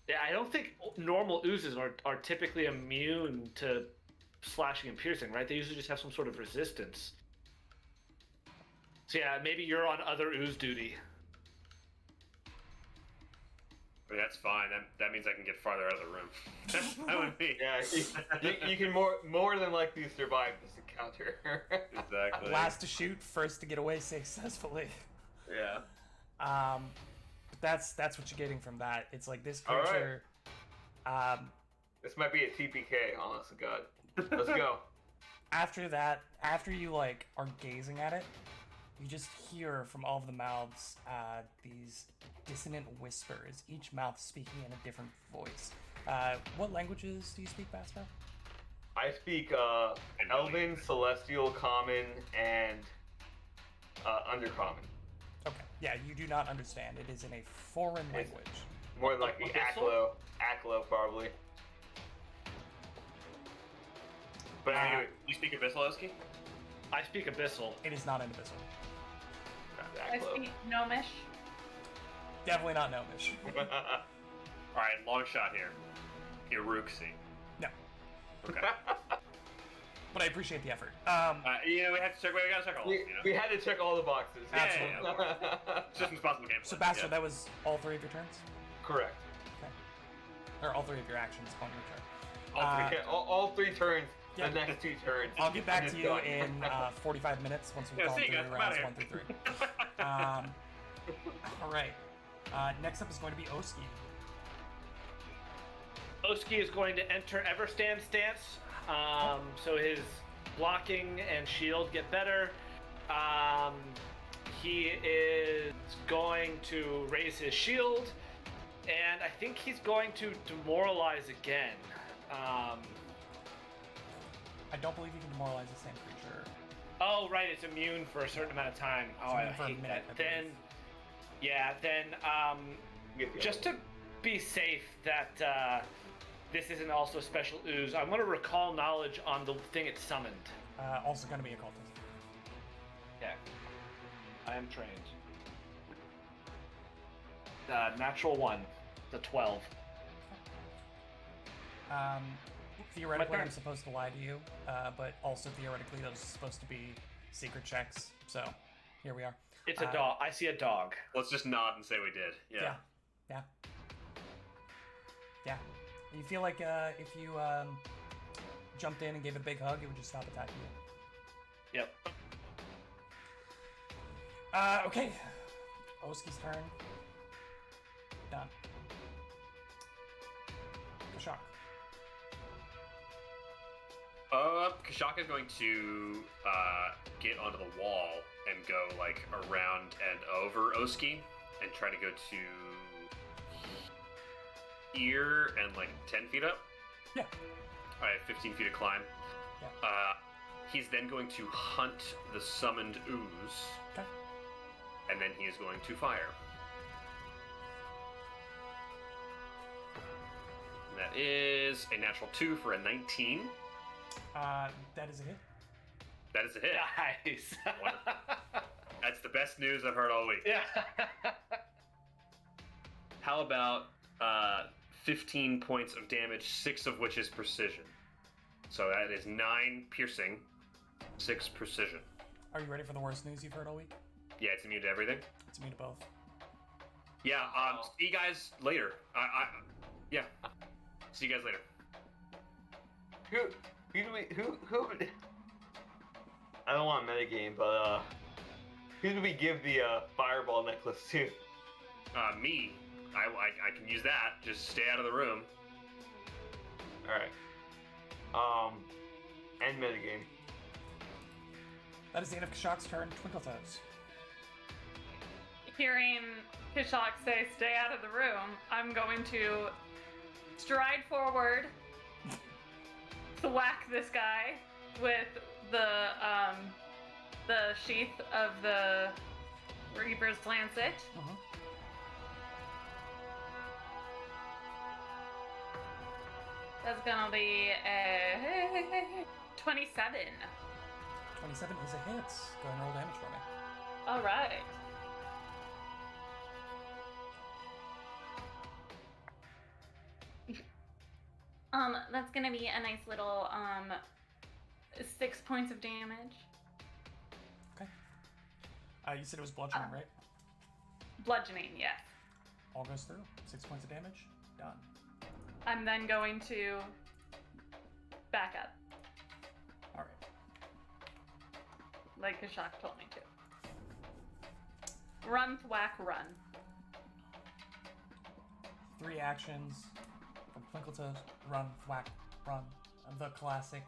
Yeah, I don't think normal oozes are typically immune to slashing and piercing, right? They usually just have some sort of resistance. So yeah, maybe you're on other ooze duty. I mean, that's fine. That means I can get farther out of the room. That would be. Yeah, you can more than likely survive this encounter. Exactly. Last to shoot, first to get away successfully. Yeah. But that's what you're getting from that. It's like this All right. creature. This might be a TPK, honest to God. Let's go. After that, after you like are gazing at it, you just hear from all of the mouths these dissonant whispers, each mouth speaking in a different voice. What languages do you speak, Basper? I speak Elven, Celestial, Common, and Undercommon. Okay. Yeah, you do not understand. It is in a foreign language. More than likely Abyssal? Aklo, probably. But anyway, You speak Abyssaloski? I speak Abyssal. It is not an abyssal. I Aklo. speak Gnomish. Definitely not Gnomish. Alright, long shot here. Iruxi. No. Okay. But I appreciate the effort. We have to check. We gotta check all. We had to check all the boxes. Absolutely. It's just impossible gameplay. So, Bastard, that was all 3 of your turns? Correct. Or all 3 of your actions on your turn. All 3 turns. Yeah. The next 2 turns. I'll get back to you Done. in 45 minutes once we've gone see you through guys. I'm outta rounds here. 1 through 3. All right. Next up is going to be Oski. Oski is going to enter Everstand stance, so his blocking and shield get better. He is going to raise his shield, and I think he's going to demoralize again. I don't believe you can demoralize the same creature. Oh, right, it's immune for a certain amount of time. Oh, I immune for a hate minute, that. I believe. Get the Just other to be safe that this isn't also a special ooze, I want to recall knowledge on the thing it summoned. Also going to be a cultist. Yeah. I am trained. Natural 1. The 12. Theoretically, My I'm turn. supposed to lie to you, but also theoretically, those are supposed to be secret checks. So, here we are. It's a dog. I see a dog. Let's just nod and say we did. Yeah. You feel like if you jumped in and gave it a big hug, it would just stop attacking you. Yep. Okay. Oski's turn. Done. Kashak. Kashaka is going to get onto the wall and go like around and over Oski and try to go to here and like 10 feet up. Yeah. Alright, 15 feet of climb. Yeah. He's then going to hunt the summoned ooze. Okay. And then he is going to fire. And that is a natural 2 for a 19. That is a hit. That is a hit. Nice. That's the best news I've heard all week. Yeah. How about 15 points of damage, 6 of which is precision. So that is 9 piercing, 6 precision. Are you ready for the worst news you've heard all week? Yeah, it's immune to everything. It's me to both. Yeah, see you guys later. Yeah. See you guys later. Who I don't want a metagame, but who do we give the fireball necklace to? Me. I can use that. Just stay out of the room. Alright. End metagame. That is the end of Kashak's turn. Twinkle Toes. Hearing Kishak say, "Stay out of the room," I'm going to stride forward, thwack this guy with the sheath of the Reaper's Lancet. That's gonna be a 27. 27 is a hit. Go ahead and roll damage for me. All right. That's gonna be a nice little 6 points of damage. Okay. You said it was bludgeoning, right? Bludgeoning, yes. All goes through. 6 points of damage. Done. I'm then going to back up, All right. like Kashak told me to. Run, thwack, run. 3 actions from Twinkle Toes. Run, thwack, run. The classic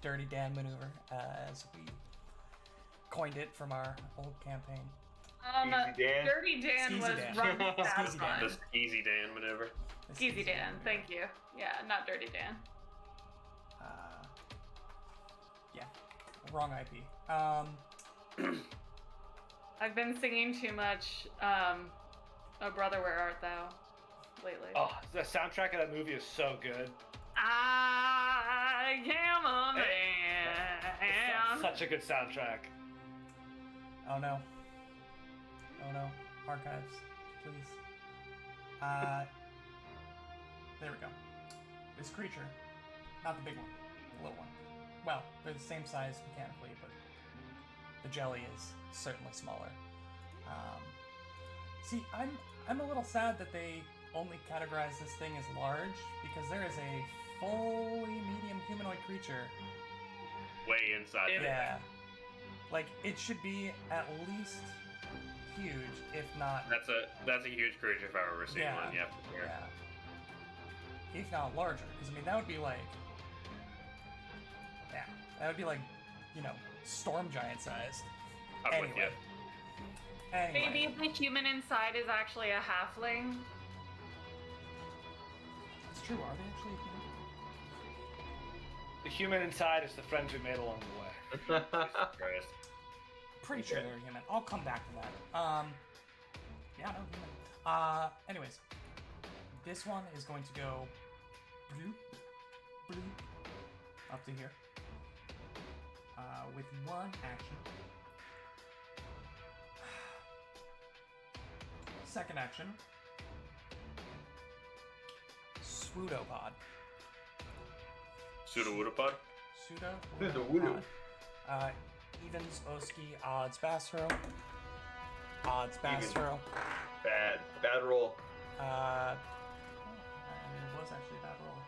Dirty Dan maneuver, as we coined it from our old campaign. Easy Dan. Dirty Dan Skeezy was Dan. run, Skeezy fast, Dan. run. This easy Dan maneuver. This Skeezy is- Dan, thank you. Yeah, not Dirty Dan. Yeah. Wrong IP. I've been singing too much, Oh Brother, Where Art Thou, lately. Oh, the soundtrack of that movie is so good. I am a man. Such a good soundtrack. Oh no. Oh no. Archives, please. There we go. This creature, not the big one, little one. Well, they're the same size mechanically, but the jelly is certainly smaller. See, I'm a little sad that they only categorize this thing as large, because there is a fully medium humanoid creature. Way inside. Yeah. Like, it should be at least huge, if not... That's a huge creature if I've ever seen Yeah. one. Yeah, for sure. Yeah. If not larger, because, I mean, that would be like... Yeah. That would be like, you know, storm giant sized. I'm with Anyway. you. Anyway. Maybe the human inside is actually a halfling. It's true, are they actually human? The human inside is the friends we made along the way. Christ. Pretty sure they're human. I'll come back to that. Yeah, no, human. Anyways, this one is going to go bloop, bloop, up to here. With one action. Second action. Pseudopod. Pseudo-woodopod? Pseudo-woodopod. Evens, Oski, odds, Bassro. Odds, Bassro. Bad roll. It was actually a bad roll.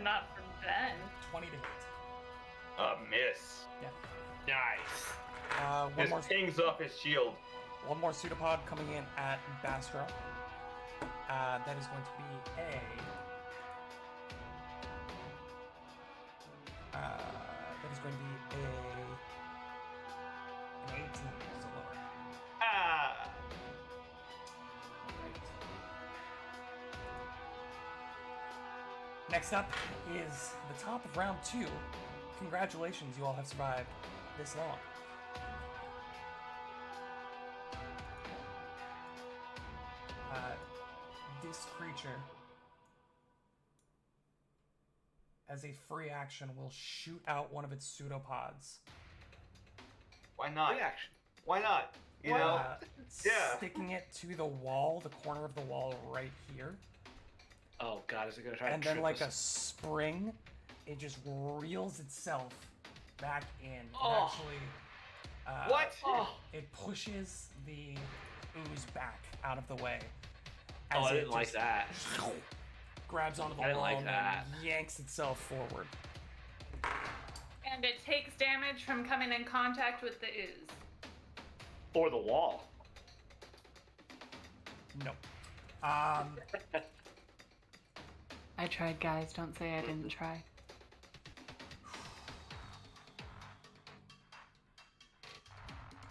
Not from Ben. 20 to hit. Miss. Yeah. Nice. Just pings off his shield. One more pseudopod coming in at Bassro. That is going to be that is going to be an 18, so lower. Ah. Alright. Next up is the top of round 2. Congratulations, you all have survived this long. This creature, as a free action, will shoot out one of its pseudopods. Why not? Reaction. Why not? You Uh, know? Yeah. Sticking it to the wall, the corner of the wall right here. Oh god, is it gonna try And to then, trip like a us? spring, it just reels itself back in. It Oh. actually. What? Oh, It pushes the ooze back out of the way. oh as I it didn't like just that. Grabs onto the I didn't wall like and that. yanks itself forward. And it takes damage from coming in contact with the ooze. Or the wall. No. I tried, guys. Don't say I didn't try.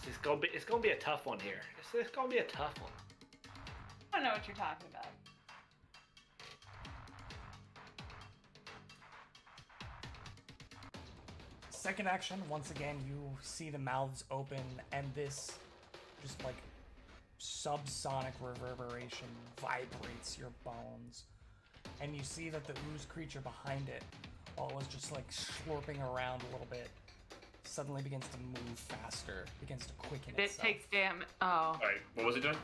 It's gonna be a tough one here. It's gonna be a tough one. I don't know what you're talking about. Second action, once again, you see the mouths open, and this just like subsonic reverberation vibrates your bones. And you see that the ooze creature behind it, while it was just like slurping around a little bit, suddenly begins to move faster, begins to quicken It itself. takes damage. Oh. Alright, what was it doing?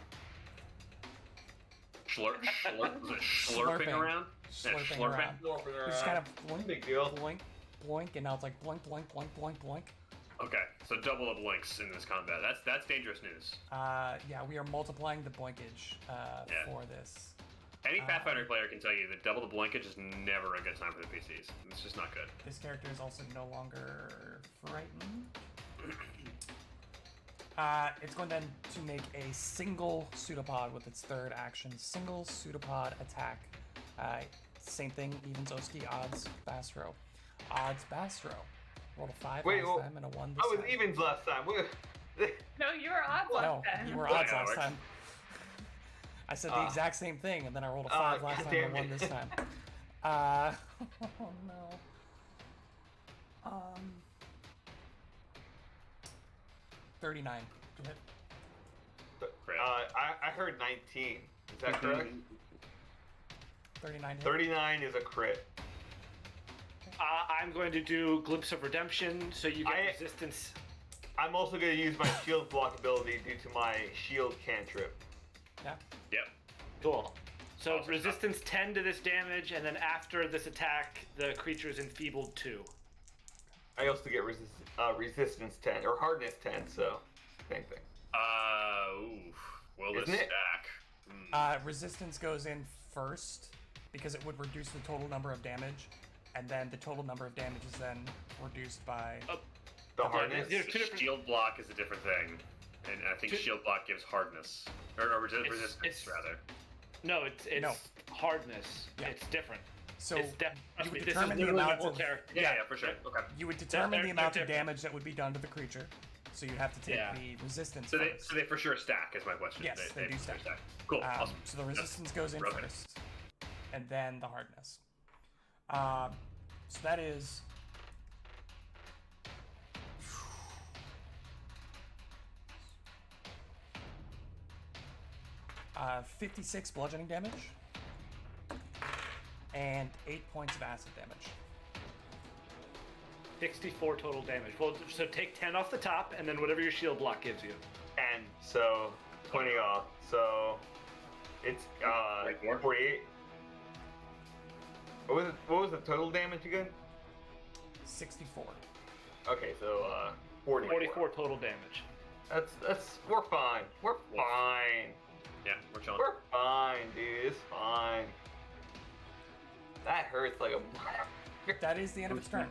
Was it slurping Slurping. around? Yeah, Slurping slurping. around. You just kind of blink, Big deal. blink, blink, and now it's like blink, blink, blink, blink, blink. Okay, so double the blinks in this combat. That's dangerous news. Yeah, we are multiplying the blinkage Yeah. for this. Any Pathfinder player can tell you that double the blinkage is never a good time for the PCs. It's just not good. This character is also no longer frightened. It's going then to make a single pseudopod with its third action. Single pseudopod attack. Same thing, evens Oski, odds Bassro. Odds Bassro. Rolled a 5 Wait, last well, time and a 1 this I was time. evens last time. No, you were odds No, last time. you were Well, odds yeah, last works. time. I said the exact same thing, and then I rolled a 5 last time and a 1 goddamn this it. time. Oh no. 39. Go ahead. I heard 19. Is that correct? 39 hit. 39 is a crit. I'm going to do Glimpse of Redemption, so you get I- resistance. I'm also going to use my shield block ability due to my shield cantrip. Yeah. Yep. Cool. So Awesome. resistance 10 to this damage, and then after this attack, the creature is enfeebled 2. I also get resistance 10 or hardness 10, so same thing. Will this Isn't it? stack? Resistance goes in first because it would reduce the total number of damage, and then the total number of damage is then reduced by. The hardness. There's two different- Shield block is a different thing, and I think Two- shield block gives hardness or resistance it's- rather. No, it's No. hardness. Yeah. It's different. So It's you would this is determine the literally amount my whole of character. Yeah, for sure. Okay. you would determine they're the amount of different. damage that would be done to the creature. So you'd have to take Yeah. the resistance So first. they for sure stack is my question. Yes, they do stack. Cool. Awesome. So the resistance goes in broken. first, and then the hardness. So that is. 56 bludgeoning damage, and 8 points of acid damage. 64 total damage. Well, so take 10 off the top, and then whatever your shield block gives you. And so 20 off. So it's 48. What was the total damage again? 64. Okay, so 44. 44 total damage. That's we're fine. We're fine. Yeah, we're chilling. We're fine, dude. It's fine. That hurts like a. That is the end of its turn.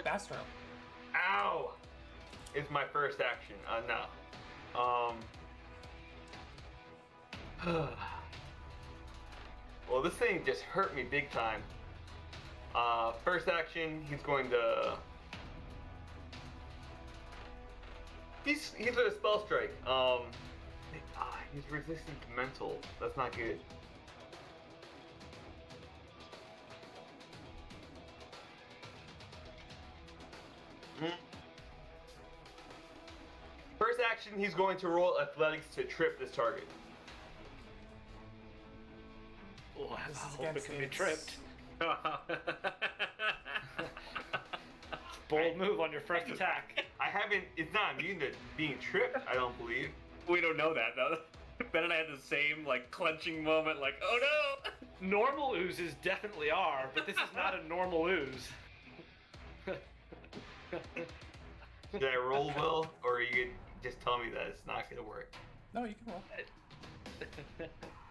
Bastro. Ow! It's my first action. No. Well, this thing just hurt me big time. First action, he's going to. He's with a spell strike. He's resistant to mental. That's not good. First action, he's going to roll athletics to trip this target. Oh, I This is hope it against can be its- tripped. Bold move on your first attack. I haven't. It's not immune to being tripped. I don't believe. We don't know that though. Ben and I had the same like clenching moment, like, oh no! Normal oozes definitely are, but this is not a normal ooze. Should I roll well, or you could just tell me that it's not gonna work? No, you can roll.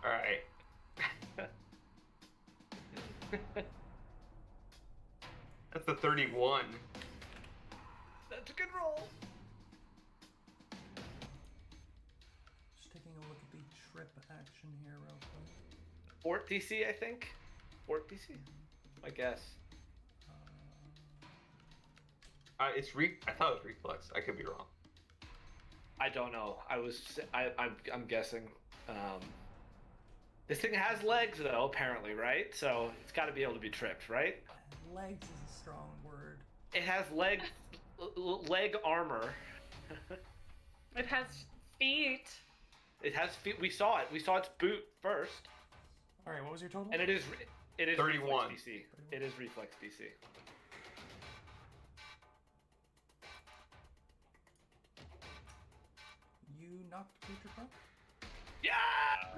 All right. That's a 31. That's a good roll. Just taking a look at the trip action here real quick. Fort DC, I think. Fort DC, I guess. It's I thought it was reflex. I could be wrong. I don't know. I'm guessing. This thing has legs though, apparently, right? So it's got to be able to be tripped, right? Legs is a strong word. It has leg armor. It has feet. It has feet. We saw it. We saw its boot first, All right, what was your total? and it is 31. reflex DC. It is reflex DC. You knocked the creature prone? Yeah!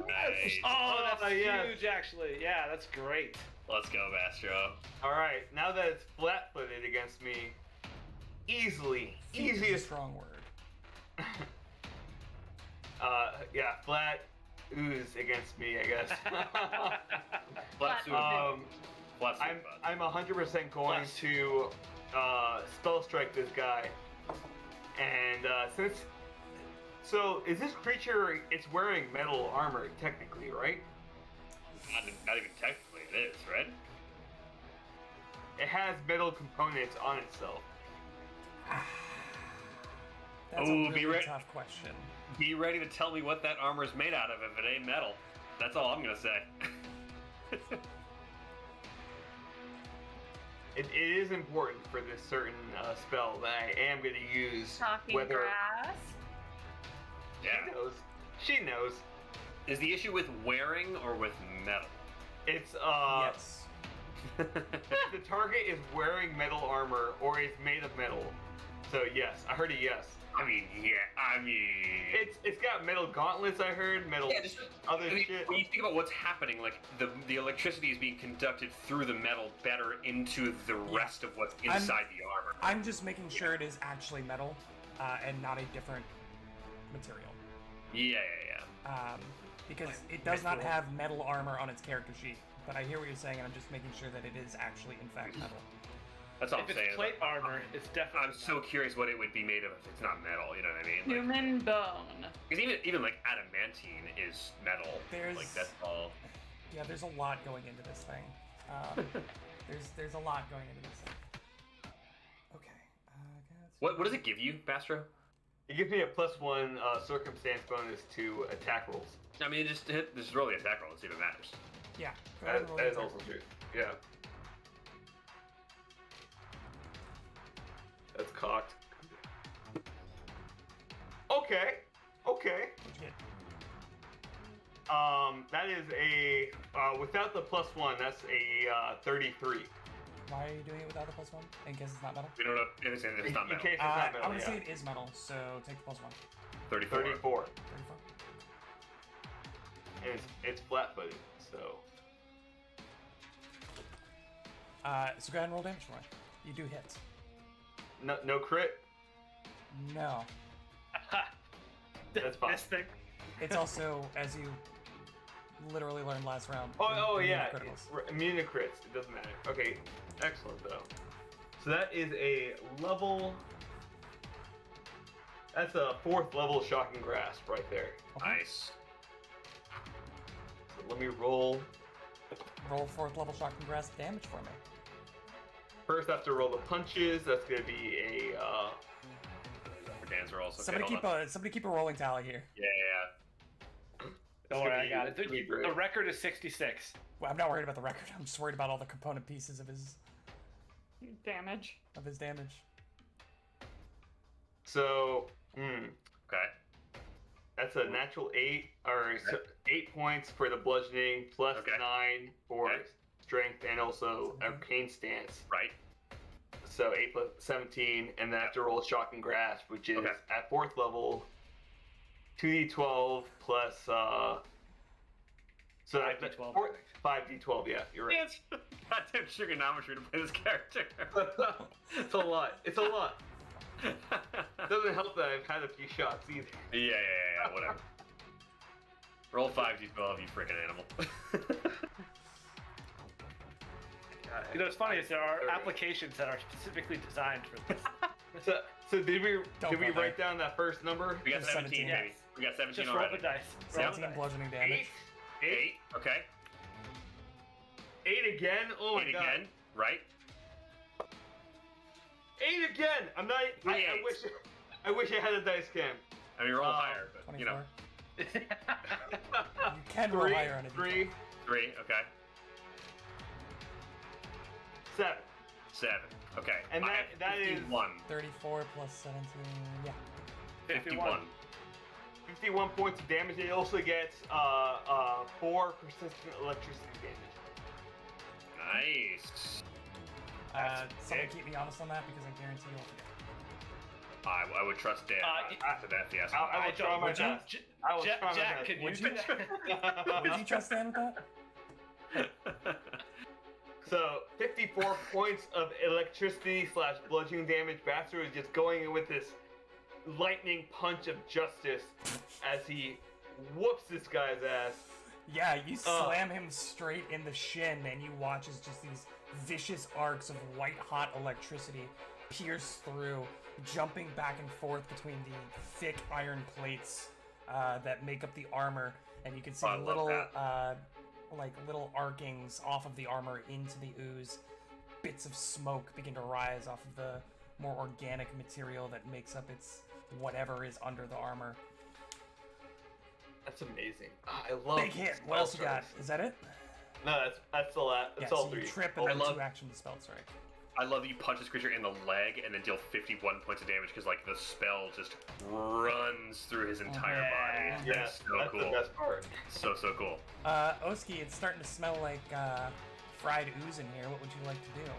Nice. Oh, that's yes. huge, actually. Yeah, that's great. Let's go, Bastro. All right. Now that it's flat-footed against me, easily, Feet is a easiest. strong word. Yeah, flat ooze against me, I guess. Flat suit. Flat suit, I'm bud. 100% going Plus. to spell strike this guy, and so is this creature? It's wearing metal armor technically, right? Not even technically, it is, right? It has metal components on itself. That's Ooh, a be really re- tough question. Be ready to tell me what that armor is made out of if it ain't metal. That's all I'm gonna say. It is important for this certain spell that I am going to use. Talking whether grass. Yeah. She knows. Is the issue with wearing or with metal? It's Yes. the target is wearing metal armor or is made of metal. So yes, I heard a yes. I mean, It's got metal gauntlets. I heard metal yeah, just other I mean, shit. when you think about what's happening, like the electricity is being conducted through the metal better into the rest of what's inside the armor. I'm just making sure it is actually metal, and not a different material. Yeah. Because it does not have metal armor on its character sheet. But I hear what you're saying, and I'm just making sure that it is actually, in fact, metal. That's all If I'm saying. it's plate armor, it's definitely. I'm so curious what it would be made of if it's not metal. You know what I mean? Like, Human bone. because even like adamantine is metal. There's- Like that's all. Yeah, there's a lot going into this thing. There's a lot going into this thing. Okay. What does it give you, Bastro? It gives me a +1 circumstance bonus to attack rolls. I mean, just roll the attack roll and see if it matters. Yeah. Go ahead and roll That the is attack also roll. true. Yeah. That's cocked. Okay. What'd you get? That is a without the +1. That's a 33. Why are you doing it without the +1? In case it's not metal? We don't know if it's not In metal. case it's not I'm metal, gonna yeah. say it is metal, so take the +1. 34. 34. 34. And it's flat-footed, so So go ahead and roll damage for me. You do hit. no crit. No. That's fine. This thing. It's also, as you literally learned last round. Oh immune to yeah, criticals. immune to crits. It doesn't matter. Okay, excellent though. So that is a level. That's a 4th level shocking grasp right there. Okay. Nice. So let me roll. Roll 4th level shocking grasp damage for me. First, I have to roll the punches. That's gonna be a. For Dan's rolls. Okay, Somebody hold keep a rolling tally here. Yeah. Don't worry, I got it. it's gonna be great. The record is 66. Well, I'm not worried about the record. I'm just worried about all the component pieces of his Damage. damage. So, Okay. that's a natural 8, or 8 points for the bludgeoning, plus Okay. 9 for Okay. strength, and also Okay. arcane stance. Right. So 8 plus 17, and then I have to roll shocking grasp, which is Okay. at 4th level, 2d12 plus so 5d12, 5d12. Yeah, you're right. Dan's goddamn trigonometry to play this character. It's a lot. It's a lot. Doesn't help that I've had a few shots either. Yeah, whatever. Roll 5d12, you freaking animal. You know, what's funny is there are Okay. applications that are specifically designed for this. So did we Don't write bother. down that first number? We got There's 17, 17, baby. yes. We got 17 Just roll already. the dice. Roll the 17 dice. bludgeoning damage. 8. Okay. 8 again. Oh my 8 god. again. Right. 8 again. I'm not. I Eight. wish I had a dice cam. I mean, roll higher, but 24. you know. You can roll 3, higher on a D12. 3, 3. Okay. 7. 7. Okay. And I that- have that is- 51. 34 plus 17. Yeah. 51. 51 points of damage. It also gets 4 persistent electricity damage. Nice. Someone keep me honest on that because I guarantee you'll forget. I would trust Dan after that fiasco. I will try my Would you? best. I will try my Jack, best. can you Would do you? that? Would you trust Dan with that? So 54 points of electricity / bludgeoning damage. Bastard is just going in with this lightning punch of justice as he whoops this guy's ass. Yeah, you slam him straight in the shin, and you watch as just these vicious arcs of white-hot electricity pierce through, jumping back and forth between the thick iron plates that make up the armor, and you can see I love little, that. little arkings off of the armor into the ooze. Bits of smoke begin to rise off of the more organic material that makes up its whatever is under the armor. That's amazing. I love Big hit. What else you got? Is that it? No, that's the last. That's Yeah, all so 3. you trip and I then love- 2 action spell strike. I love that you punch this creature in the leg and then deal 51 points of damage because like the spell just runs through his entire Yeah. body. Yeah, That's so that's cool. the best part. So cool. Oski, it's starting to smell like fried ooze in here. What would you like to do?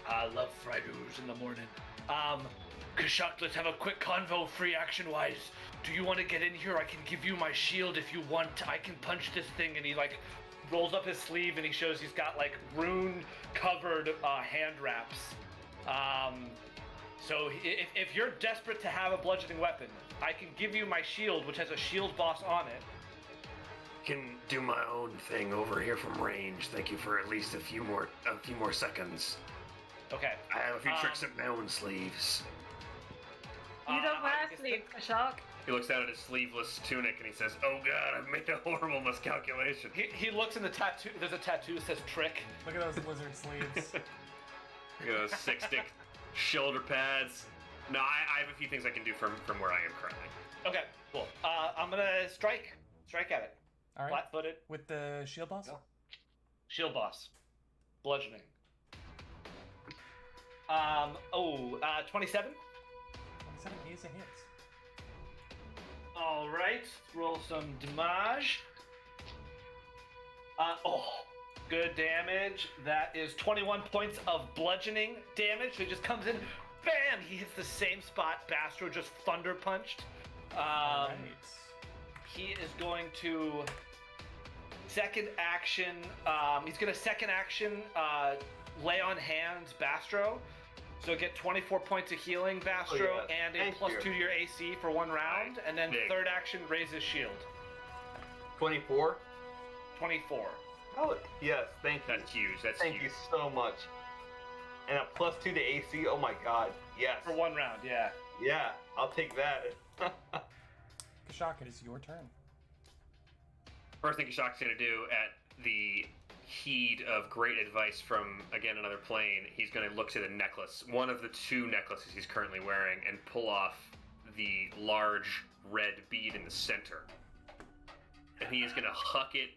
I love fried ooze in the morning. Kashak, let's have a quick convo, free action-wise. Do you want to get in here? I can give you my shield if you want. I can punch this thing. And he, like, rolls up his sleeve and he shows he's got, like, rune-covered hand wraps. So if you're desperate to have a bludgeoning weapon, I can give you my shield, which has a shield boss on it. Can do my own thing over here from range. Thank you for at least a few more seconds. Okay. I have a few tricks up my own sleeves. You don't I wear guess sleeves, Kashak. He looks down at his sleeveless tunic and he says, "Oh God, I've made a horrible miscalculation." He looks in the tattoo. There's a tattoo that says trick. Look at those lizard sleeves. Look at those 6-stick shoulder pads. No, I have a few things I can do from where I am currently. Okay, cool. I'm gonna strike at it. All right. Flat-footed. With the shield boss? Yeah. Shield boss. Bludgeoning. 27. 27 is a hit. All right, roll some damage. Good damage. That is 21 points of bludgeoning damage. So he just comes in, bam! He hits the same spot Bastro just thunder punched. All right. He is going to second action. He's gonna second action lay on hands Bastro. So get 24 points of healing, Bastro, and a Thank plus you. 2 to your AC for 1 round. And then Big. third action, raise his shield. 24. 24. Oh, yes, thank you. That's huge. That's Thank huge. you so much. And a plus 2 to AC. Oh my God. Yes. For 1 round, yeah. Yeah, I'll take that. Kashak, it is your turn. First thing Kashak's gonna do at the heed of great advice from, again, another plane, he's gonna look to the necklace, one of the 2 necklaces he's currently wearing, and pull off the large red bead in the center. And he is gonna huck it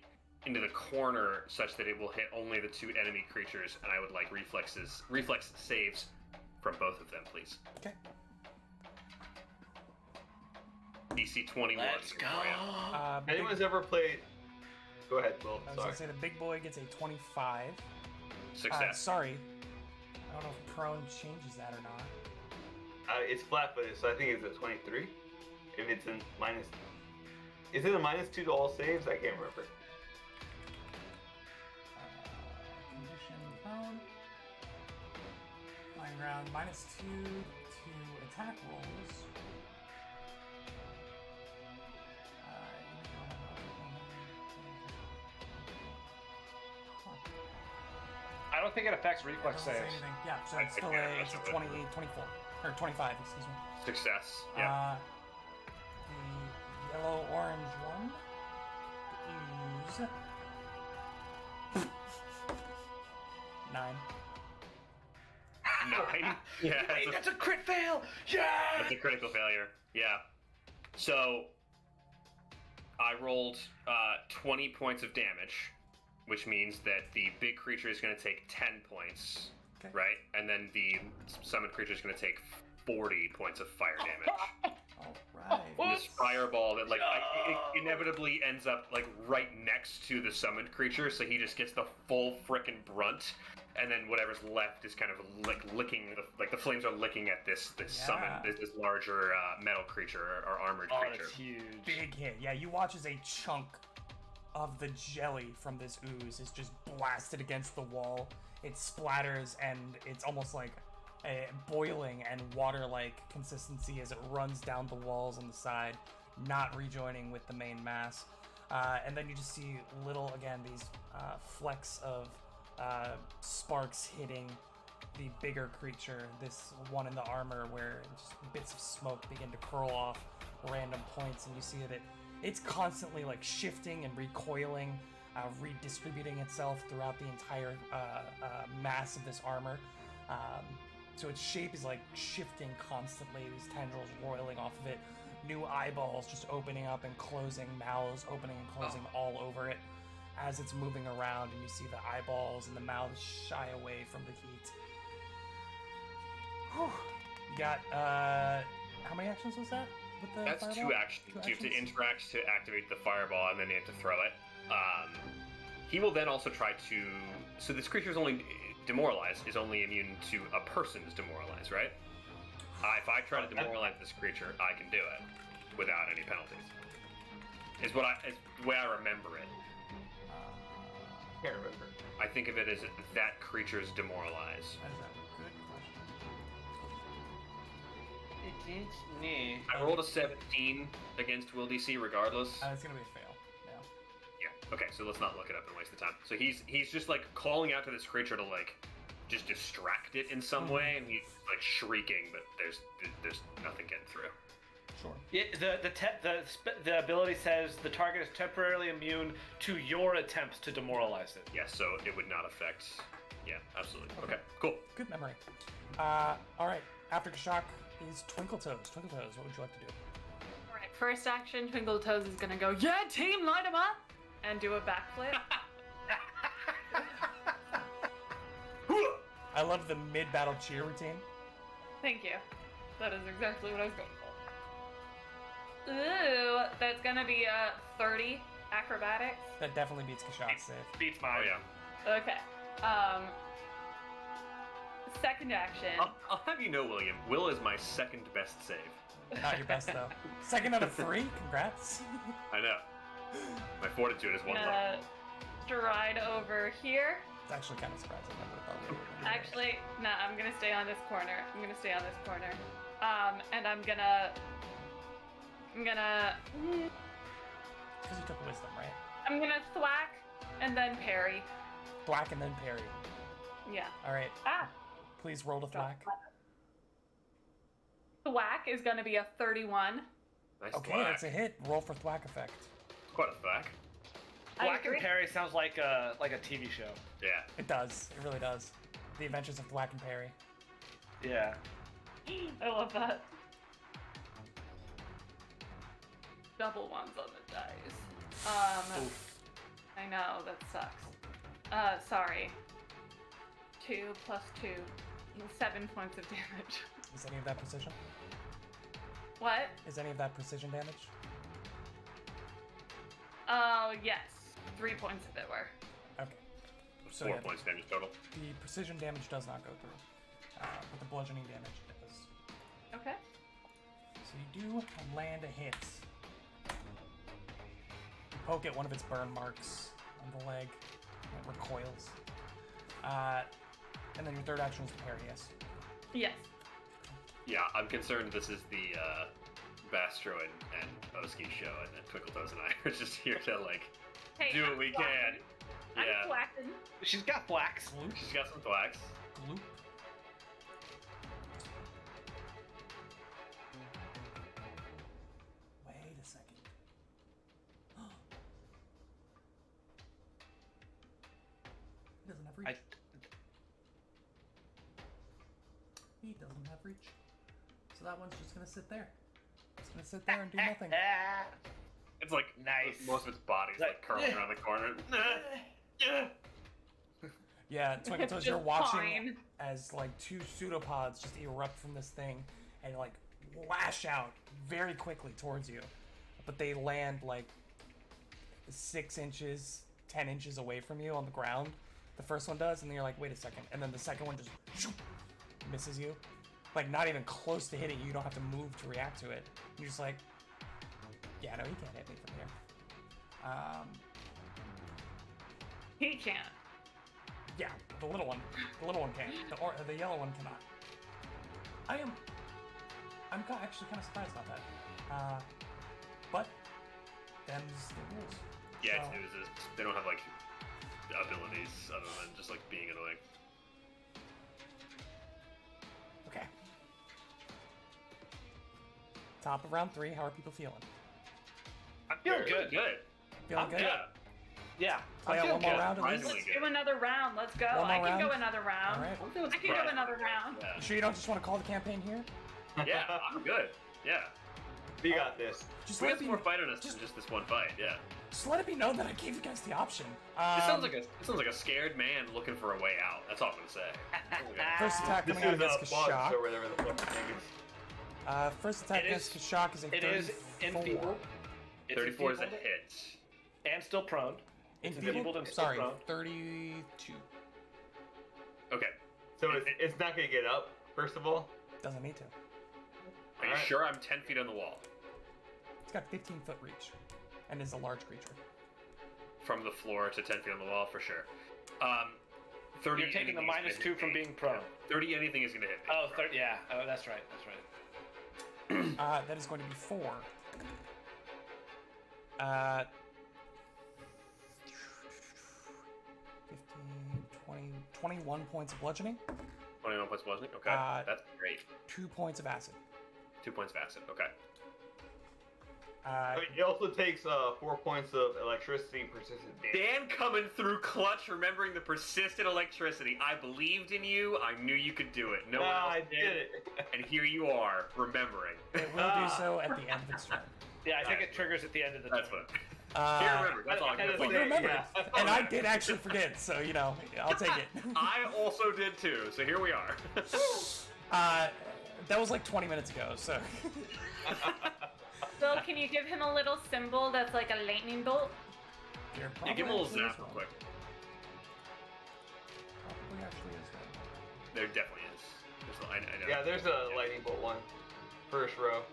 into the corner such that it will hit only the 2 enemy creatures, and I would like reflex saves from both of them, please. Okay. DC 21. Let's go. Big, Anyone's ever played? Go ahead, Will. I was Sorry. gonna say the big boy gets a 25. Success. Sorry. I don't know if prone changes that or not. It's flat-footed, so I think it's a 23. If it's in minus, is it a -2 to all saves? I can't remember. Condition prone. Lying ground -2 to attack rolls. I don't think it affects reflex Doesn't say saves. anything. Yeah, so it's still Yeah, it's a that's 28, 24, or 25, excuse me. Success. Yeah. The yellow-orange one use 9. 9. Yeah. Wait, that's a crit fail! Yeah! That's a critical failure. Yeah. So I rolled 20 points of damage, which means that the big creature is going to take 10 points, Okay. right? And then the summoned creature is going to take 40 points of fire damage. All right. This fireball that it inevitably ends up like right next to the summoned creature, so he just gets the full frickin' brunt, and then whatever's left is kind of licking the flames are licking at this summoned this larger metal creature or armored Oh, creature. that's huge. Big hit. Yeah, you watch as a chunk of the jelly from this ooze is just blasted against the wall. It splatters, and it's almost like a boiling and water-like consistency as it runs down the walls on the side, not rejoining with the main mass. And then you just see these flecks of sparks hitting the bigger creature, this one in the armor, where just bits of smoke begin to curl off random points, and you see that it's constantly like shifting and recoiling, redistributing itself throughout the entire mass of this armor. So its shape is like shifting constantly, these tendrils roiling off of it, new eyeballs just opening up and closing, mouths opening and closing all over it as it's moving around, and you see the eyeballs and the mouths shy away from the heat. Whew. You got, how many actions was that? With the That's fireball? 2 actions. Two You have to actions? interact to activate the fireball, and then you have to throw it. He will then also try to. So this creature is only demoralized, is only immune to a person's demoralized, right? If I try to demoralize this creature, I can do it without any penalties. Is the way I remember it. Can't remember. I think of it as that creature's demoralized. That is a good question. Against me. I rolled a 17 against Will DC regardless. It's gonna be a fail. No. Yeah. Okay, so let's not look it up and waste the time. So he's just like calling out to this creature to like just distract it in some way, and he's like shrieking, but there's nothing getting through. Sure. Yeah, the ability says the target is temporarily immune to your attempts to demoralize it. Yeah, so it would not affect. Yeah, absolutely. Okay, cool. Good memory. All right. After Kashak is Twinkle Toes. Twinkle Toes, what would you like to do? Alright, first action, Twinkle Toes is gonna go, yeah, team, light him up! And do a backflip. I love the mid-battle cheer routine. Thank you. That is exactly what I was going for. Ooh, that's gonna be a 30 acrobatics. That definitely beats Kashak's save. Beats Oh mine. yeah. Okay. Second action. I'll have you know, William. Will is my second best save. Not your best, though. Second out of 3? Congrats. I know. My fortitude is one level. Gonna stride over here. It's actually kind of surprising. I would have thought we were gonna do Actually, no, I'm gonna stay on this corner. And I'm gonna. Because you took wisdom, right? I'm gonna thwack and then parry. Thwack and then parry. Yeah. All right. Ah. Please roll to thwack. Thwack is gonna be a 31. Nice Okay, thwack. that's a hit. Roll for thwack effect. Quite a thwack. Black and agree. Parry sounds like a TV show. Yeah. It does. It really does. The Adventures of Thwack and Parry. Yeah. I love that. Double ones on the dice. I know, that sucks. Sorry. 2 plus 2. 7 points of damage. Is any of that precision? What? Is any of that precision damage? Oh, yes. 3 points of it were. Okay. So 4 yeah, points damage total. the precision damage does not go through. But the bludgeoning damage does. Okay. So you do land a hit. You poke at one of its burn marks on the leg. It recoils. And then your third action is to parry, yes. Yes. Yeah, I'm concerned this is the Bastro and Oski show, and then Twinkle Toes and I are just here to like Hey, do what I'm we thwacking. can. I'm Yeah, thwacking. She's got flax. Gloop, she's got some thwacks. gloop. Wait a second. He doesn't have reach. He doesn't have reach. So that one's just gonna sit there. It's gonna sit there and do nothing. It's like Nice. most of its body's like curling around the corner. Yeah, Twinkle Toes, Just you're watching fine. as like 2 pseudopods just erupt from this thing and like lash out very quickly towards you. But they land like 6 inches, 10 inches away from you on the ground. The first one does, and then you're like, wait a second. And then the second one just shoop, misses you. Like, not even close to hitting you. You don't have to move to react to it. You're just like, yeah, no, he can't hit me from here. He can't. Yeah, the little one can. The yellow one cannot. I'm actually kind of surprised about that. But them's the rules. Yeah, So- they don't have like abilities other than just like being annoying. Okay. Top of round 3. How are people feeling? I'm feeling really good. good. Feeling good? Yeah. Yeah. Play I'm out one feeling more good. round at least. Surprisingly Let's good. do another round. Let's go. One more I can go round? another round. All right. I can go another round. Yeah. You sure you don't just want to call the campaign here? Yeah, I'm good. Yeah. We got this. Just We let have it more be, fight on us just- than just this one fight. Yeah. just let it be known that I gave you guys the option. It sounds like a scared man looking for a way out. That's all I'm gonna say. First attack This coming out is against bugs Kashak. or whatever the fuck the thing is. First attack It against is- Kashak is a It 34. is enfeebled. It's 34 is a enfeebled hit. and still prone. It's Enfeebled? and still Sorry, prone. 32. Okay. So it's not gonna get up, first of all. Doesn't need to. Are you Alright. sure I'm 10 feet on the wall? It's got 15-foot reach, and is a large creature. From the floor to 10 feet on the wall, for sure. 30. You're taking the anything is gonna -2 hit from me. being prone. 30 anything is gonna hit me. Oh, yeah. Oh, that's right. That's right. That is going to be 4. 15, 20, 21 points of bludgeoning, 21 points bludgeoning. Okay, that's great. 2 points of acid. 2 points of acid. Okay. It also takes 4 points of electricity and persistent damage. Dan coming through clutch, remembering the persistent electricity. I believed in you. I knew you could do it. No one else I did it. And here you are, remembering. It will do so at the end of its turn. Yeah, I think it triggers at the end of the That's turn. fun. Here, remember. That's all I'm But gonna But say. you remembered, Yeah. and I did actually forget, so you know, I'll take it. I also did too. So here we are. That was like 20 minutes ago, so. So can you give him a little symbol that's like a lightning bolt? There Yeah, give him a little probably zap is real one. quick. Probably actually is one. There definitely is. I know. Yeah, there's a lightning bolt one. First row.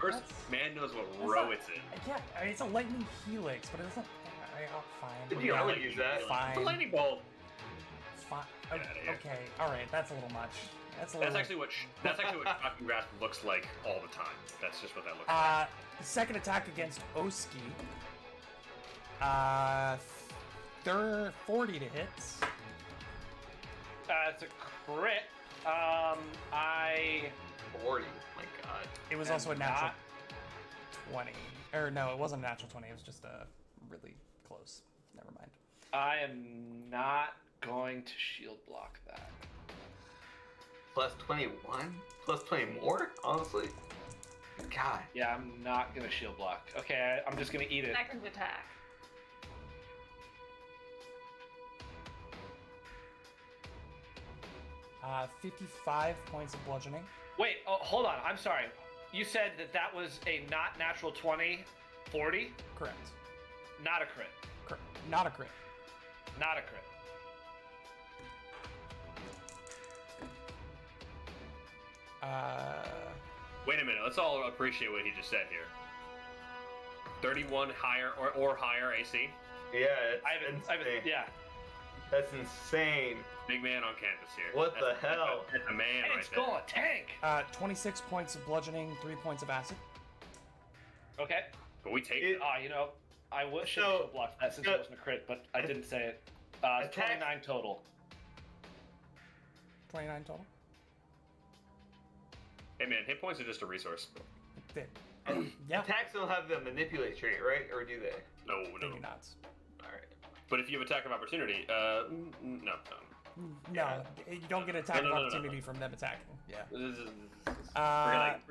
First, That's- man knows what that's row not- it's in. Yeah, I mean, it's a lightning helix, but it doesn't. Fine. Did we're you not- already use that? Fine. It's a lightning bolt. Fine. Get outta here. Okay. All right. That's a little much. That's a That's little. actually what Shocking Grasp looks like all the time. That's just what that looks like. The second attack against Oski. 40 to hit. It's a crit. I 40. My god. It was am also a natural not- 20. Or no, it wasn't a natural 20. It was just a really close. Never mind. I am not going to shield block that. Plus 21? Plus 20 more? Honestly? God. Yeah, I'm not gonna shield block. Okay, I'm just gonna eat it. Second attack. Uh, 55 points of bludgeoning. Wait, oh, hold on. I'm sorry. You said that was a not natural 20, 40? Correct. Not a crit. Not a crit. Not a crit. Wait a minute. Let's all appreciate what he just said here. 31 higher or higher AC. Yeah, it's insane. Yeah. That's insane. Big man on campus here. What the hell? That's a man Hey, right it's there. going tank. 26 points of bludgeoning, 3 points of acid. Okay. But we take It- You know, I would should So- shield block that since it wasn't a crit, but I didn't say it. Attack- 29 total. 29 total. Hey man, hit points are just a resource. Did. Yeah, Attacks don't have the manipulate trait, right? Or do they? No, they no. do not. Alright. But if you have attack of opportunity, no. No, you don't get attack No, of no, no, opportunity from them attacking. Yeah. We're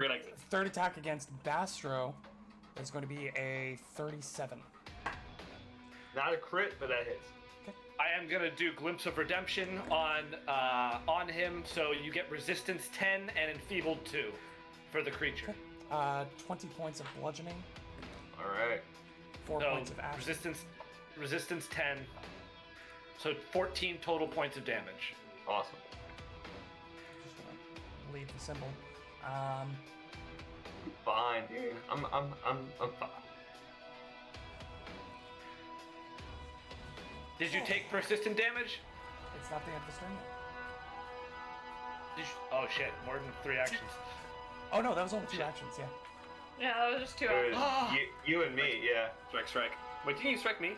gonna exit. Third attack against Bastro is going to be a 37. Not a crit, but that hits. I am gonna do Glimpse of Redemption on him, so you get Resistance 10 and Enfeebled 2 for the creature. 20 points of bludgeoning, Alright. 4 So points of acid. resistance 10, so 14 total points of damage. Awesome. Just gonna leave the symbol. Fine, dude. I'm fine. Did you take persistent damage? It's not the end of the turn yet. Oh shit, more than 3 actions. Oh no, that was only 2 actions. Yeah. Yeah, that was just 2 It was hours. you and me, yeah. Strike. Wait, didn't you strike me?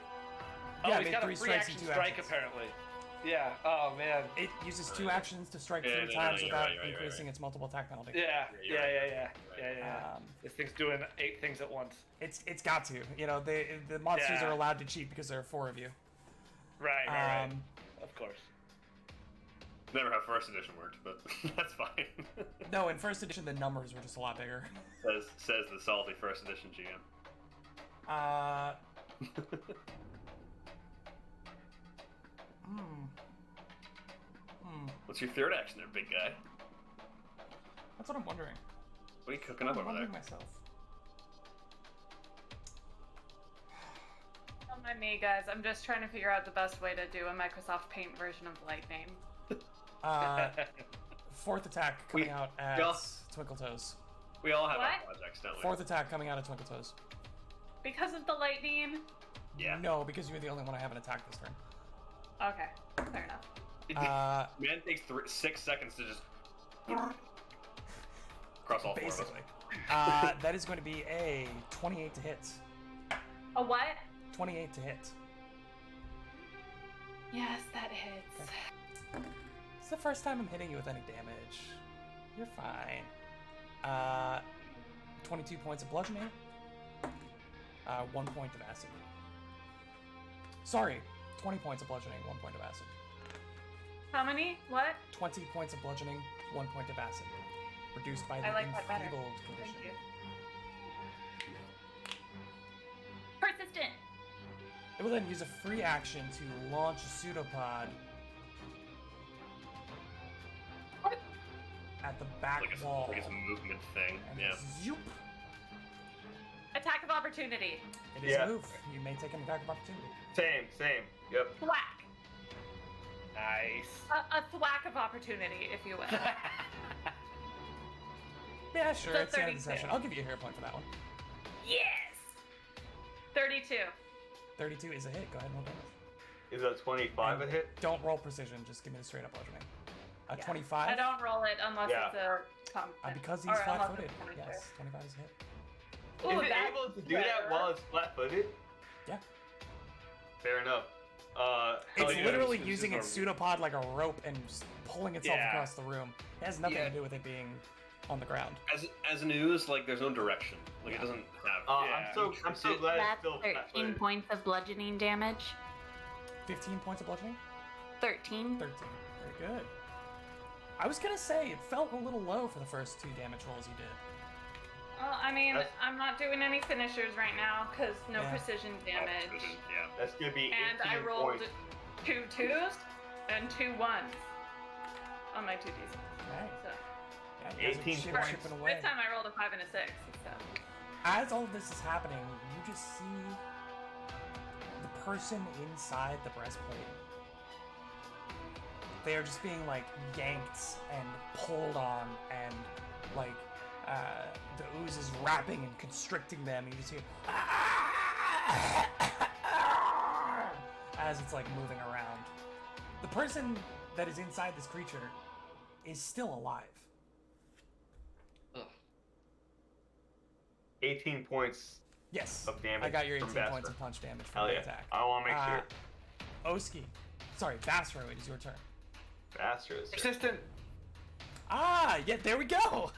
Oh, Yeah, I he's made got 3 a free strikes and action 2 strike actions. apparently. Yeah. Oh man. It uses 2 actions to strike Yeah, 3 no, times you're without right, you're increasing its multiple attack penalty. Yeah. you're Yeah. right. This thing's doing 8 things at once. It's got to. You know, the monsters Yeah. are allowed to cheat because there are 4 of you. Right. Of course. Never how first edition worked, but that's fine. No, in first edition the numbers were just a lot bigger. says the salty first edition GM. What's your third action there, big guy? That's what I'm wondering. What are you cooking up I'm over there? wondering myself. Don't mind me, guys. I'm just trying to figure out the best way to do a Microsoft Paint version of Lightning. Fourth attack coming out at yeah. Twinkle Toes. We all have What? our projects, don't we? Fourth attack coming out at Twinkle Toes. Because of the lightning? Yeah. No, because you're the only one I haven't attacked this turn. Okay, fair enough. Man takes 6 seconds to just cross all four of us. Basically. That is going to be a 28 to hit. A what? 28 to hit. Yes, that hits. It's the first time I'm hitting you with any damage. You're fine. 22 points of bludgeoning. 1 point of acid. Sorry, 20 points of bludgeoning, 1 point of acid. How many? What? 20 points of bludgeoning, 1 point of acid. Reduced by the I like that better. enfeebled Thank condition. you. Persistent. It will then use a free action to launch a pseudopod What? at the back Like wall. it's a movement thing. And Yeah. zoop! Attack of opportunity. It is Yeah. a move. You may take an attack of opportunity. Same. Yep. Thwack. Nice. A thwack of opportunity, if you will. Yeah, sure. So It's the end of the 32. session. I'll give you a hero point for that one. Yes. 32. 32 is a hit. Go ahead and roll damage. Is a 25 a hit? Don't roll precision. Just give me the straight up bludgeoning. A Yeah. 25. I don't roll it unless Yeah. it's a comp. Because he's or unless flat-footed. it's a finisher. Yes, 25 is a hit. Ooh, Is it that's able to do that better. while it's flat-footed? Yeah. Fair enough. It's yeah, literally this is using a- its pseudopod like a rope and just pulling itself Yeah. across the room. It has nothing Yeah. to do with it being on the ground. As an ooze, like there's no direction. Like it doesn't have. Yeah. I'm so glad it's That's still 13 flat-footed. points of bludgeoning damage. 15 points of bludgeoning? 13. 13. Very good. I was gonna say, it felt a little low for the first 2 damage rolls you did. Well, I mean, That's- I'm not doing any finishers right now because no Yeah. precision damage. Yeah. That's gonna be 18 And I rolled points. 2 2s and 2 1s on my 2d6. Right. So Yeah, you guys are 18 chipping points. away. this time I rolled a 5 and a 6. So As all of this is happening, you just see the person inside the breastplate. They are just being like yanked and pulled on, and like the ooze is wrapping and constricting them. And you just hear as it's like moving around. The person that is inside this creature is still alive. 18 points. Yes, Of damage I got your from 18 points Basra. of punch damage from Hell the yeah. attack. I want to make sure. Oski. Sorry, Basro, it is your turn. Bastards. Persistent. Ah, yeah, there we go!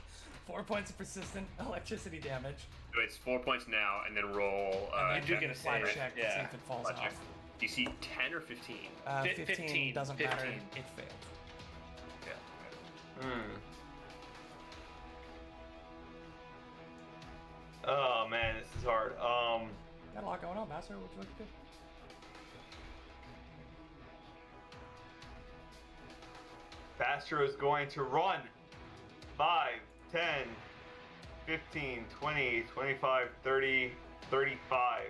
4 points of persistent electricity damage. So it's 4 points now, and then roll. And do then get a flat save, check to yeah. see if it falls Flat check. off. DC 10 or 15? 15, 15, doesn't matter. 15. It failed. Yeah. Oh man, this is hard. Got a lot going on, Basro. What you like to do? Bastro is going to run 5, 10, 15, 20, 25, 30, 35.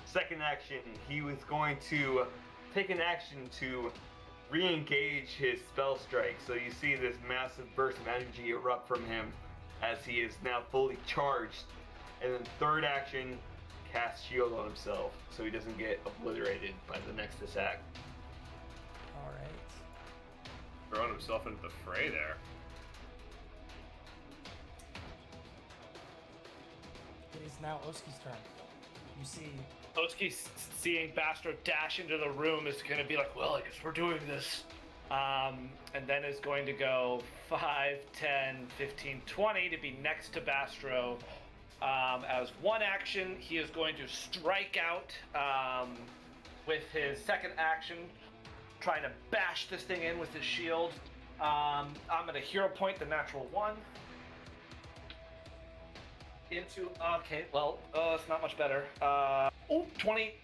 Second action, he was going to take an action to re-engage his spell strike. So you see this massive burst of energy erupt from him as he is now fully charged. And then third action, cast shield on himself so he doesn't get obliterated by the next attack. Alright. Throwing himself into the fray there. It is now Oski's turn. You see Oski seeing Bastro dash into the room is going to be like, well, I guess we're doing this. And then is going to go 5, 10, 15, 20 to be next to Bastro. As one action, he is going to strike out with his second action, trying to bash this thing in with his shield. I'm going to hero point the natural 1. Okay, well, it's not much better. 20.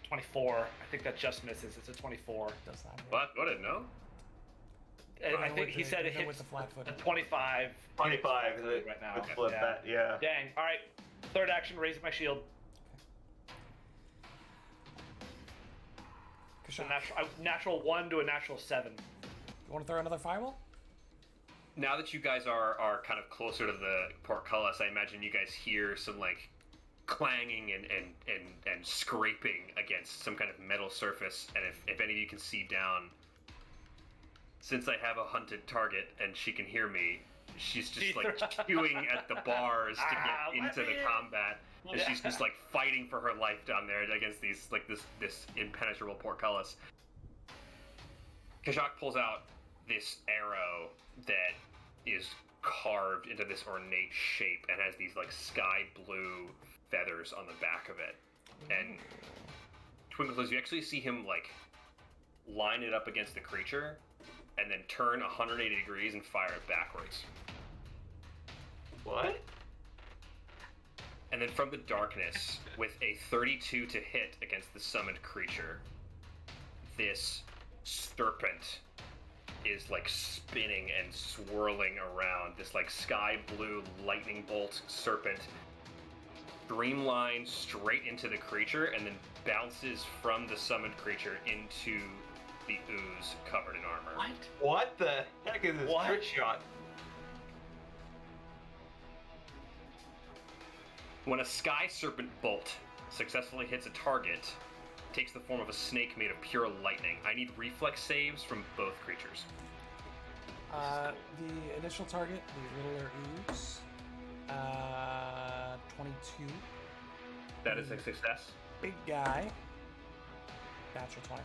24. I think that just misses. It's a 24. does not hit. What? What did no? And I Even think with he the- said it even with hits the flat-footed. a 25. 25 right now. with flip Yeah. that, yeah. Dang. All right. Third action, raise my shield. So Kashash. natural 1 to a natural 7. want to throw another fireball? Now that you guys are kind of closer to the portcullis, I imagine you guys hear some like clanging and scraping against some kind of metal surface. And if any of you can see down, since I have a hunted target and she can hear me, she's just like chewing at the bars to get into the combat. And she's just like fighting for her life down there against these like this impenetrable portcullis. Kajak pulls out this arrow that is carved into this ornate shape and has these like sky blue feathers on the back of it. And Twinkle, as you actually see him like line it up against the creature and then turn 180 degrees and fire it backwards. What? And then from the darkness, with a 32 to hit against the summoned creature, this serpent is like spinning and swirling around. This like sky blue lightning bolt serpent streamlines straight into the creature and then bounces from the summoned creature into the ooze covered in armor. What the heck is this trick shot? When a sky serpent bolt successfully hits a target, it takes the form of a snake made of pure lightning. I need reflex saves from both creatures. The initial target, the littler ooze, 22. That is a success. Big guy, natural 20.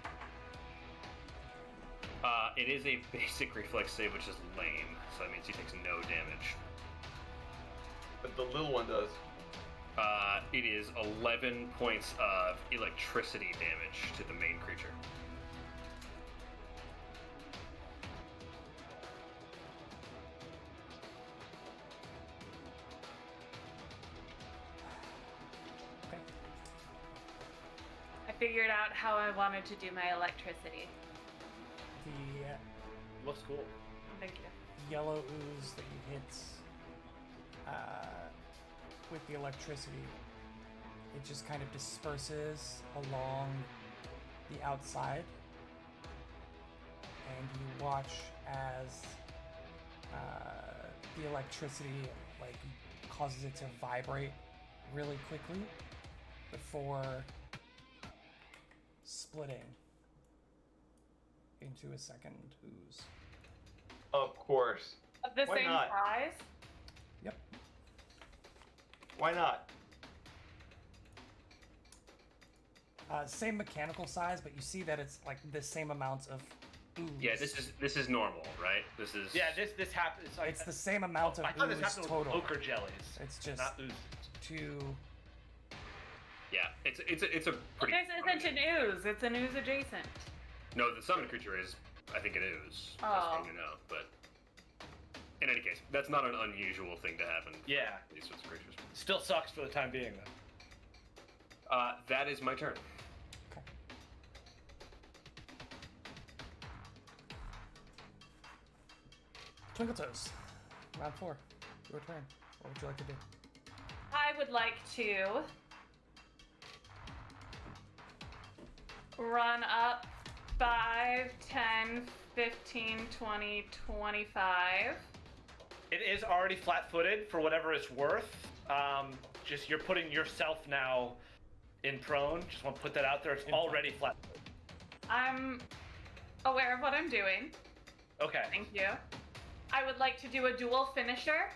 It is a basic reflex save, which is lame, so that means he takes no damage. But the little one does. It is 11 points of electricity damage to the main creature. Okay. I figured out how I wanted to do my electricity. The Looks cool. Thank you. yellow ooze that you hit with the electricity, it just kind of disperses along the outside, and you watch as the electricity like causes it to vibrate really quickly before splitting into a second ooze. Of course. Of the Why same not? size? Yep. Why not? Same mechanical size, but you see that it's like the same amount of ooze. Yeah, this is normal, right? This is This happens. It's the same amount of I thought this ooze happened total. with ochre jellies. It's just not ooze. two. yeah. It's a pretty. This isn't an ooze. It's an ooze adjacent. No, the summoned creature is, I think, an ooze. Oh. Just so you know, but in any case, that's not an unusual thing to happen. Yeah. For these sorts of creatures. Still sucks for the time being, though. That is my turn. Okay. Twinkle Toes. Round 4. Your turn. What would you like to do? I would like to run up 5, 10, 15, 20, 25. It is already flat-footed for whatever it's worth. Just you're putting yourself now in prone. Just want to put that out there. It's already flat. I'm aware of what I'm doing. Okay. Thank you. I would like to do a dual finisher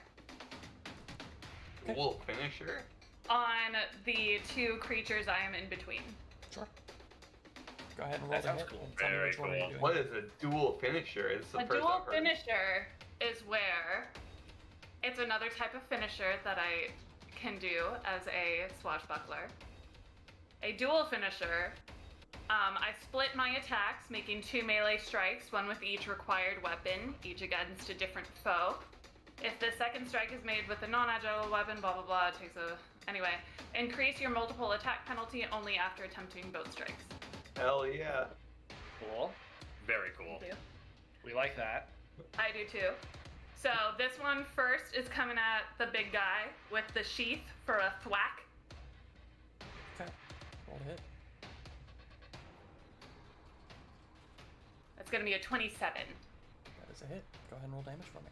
Dual finisher? on the two creatures I am in between. Sure. Go ahead and roll That the sounds hit. cool. And tell me Very which one cool. you're doing. What is a dual finisher? It's the A first dual I've heard. finisher is where it's another type of finisher that I can do as a swashbuckler. A dual finisher, I split my attacks, making 2 melee strikes, one with each required weapon, each against a different foe. If the second strike is made with a non-agile weapon, blah blah blah, it takes a... Anyway, increase your multiple attack penalty only after attempting both strikes. Hell yeah. Cool. Very cool. Thank you. We like that. I do too. So this one first is coming at the big guy with the sheath for a thwack. Okay. Roll the hit. That's gonna be a 27. is a hit. Go ahead and roll damage for me.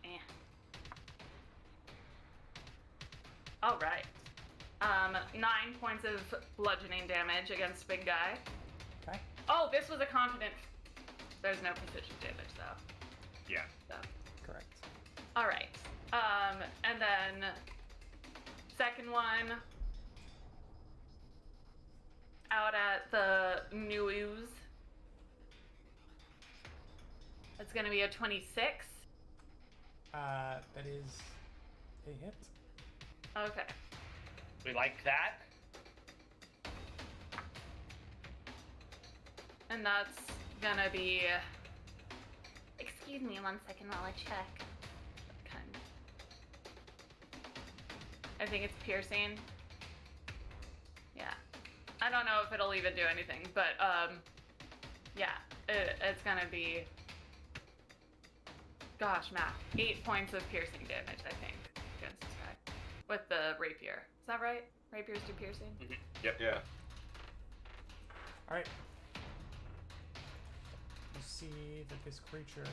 Eh. All right. 9 points of bludgeoning damage against big guy. Okay. Oh, this was a confident. There's no precision damage though. Yeah. So. Correct. All right. And then second one out at the new ooze. It's gonna be a 26. That is a hit. Okay. We like that. And that's gonna be. Excuse me 1 second while I check. I think it's piercing. Yeah. I don't know if it'll even do anything, but yeah, it's gonna be. Gosh, math. 8 points of piercing damage, I think, against this guy with the rapier. Is that right? Rapiers do piercing. Mm-hmm. Yep. Yeah. All right. You see that this creature,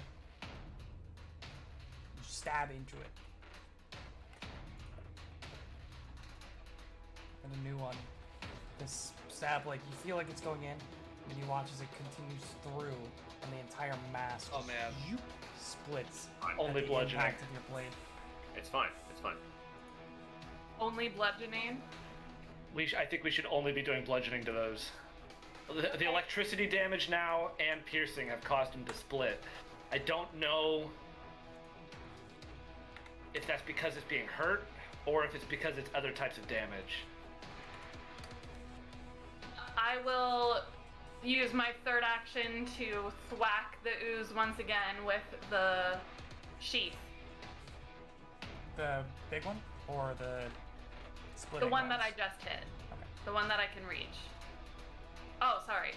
you stab into it, and a new one. This stab, like you feel like it's going in, and you watch as it continues through, and the entire mass Oh, man. splits. Fine. Only at the bludgeoning. impact of your blade. It's fine. It's fine. Only bludgeoning. I think we should only be doing bludgeoning to those. The electricity damage now and piercing have caused him to split. I don't know if that's because it's being hurt or if it's because it's other types of damage. I will use my third action to thwack the ooze once again with the sheath. The big one or the splitting The one that I ones? just hit. Okay. The one that I can reach. Oh, sorry.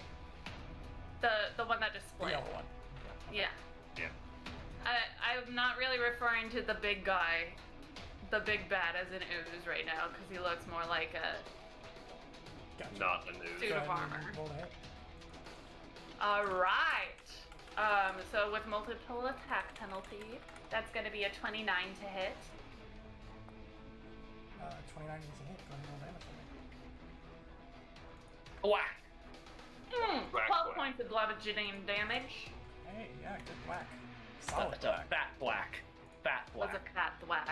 The one that just The split. yellow one. Yeah. Yeah. I'm not really referring to the big guy, the big bad as an ooze right now, because he looks more like a Gotcha. Not a news. Suit Go of ahead and armor. roll to hit. Alright. So with multiple attack penalty, that's gonna be a 29 to hit. 29 is a hit. Go ahead and roll damage for me. Whack! Whack, 12 whack. points of bludgeoning damage. Hey, yeah, good whack. Solid That's a whack. fat whack. Fat Was whack. a fat thwack.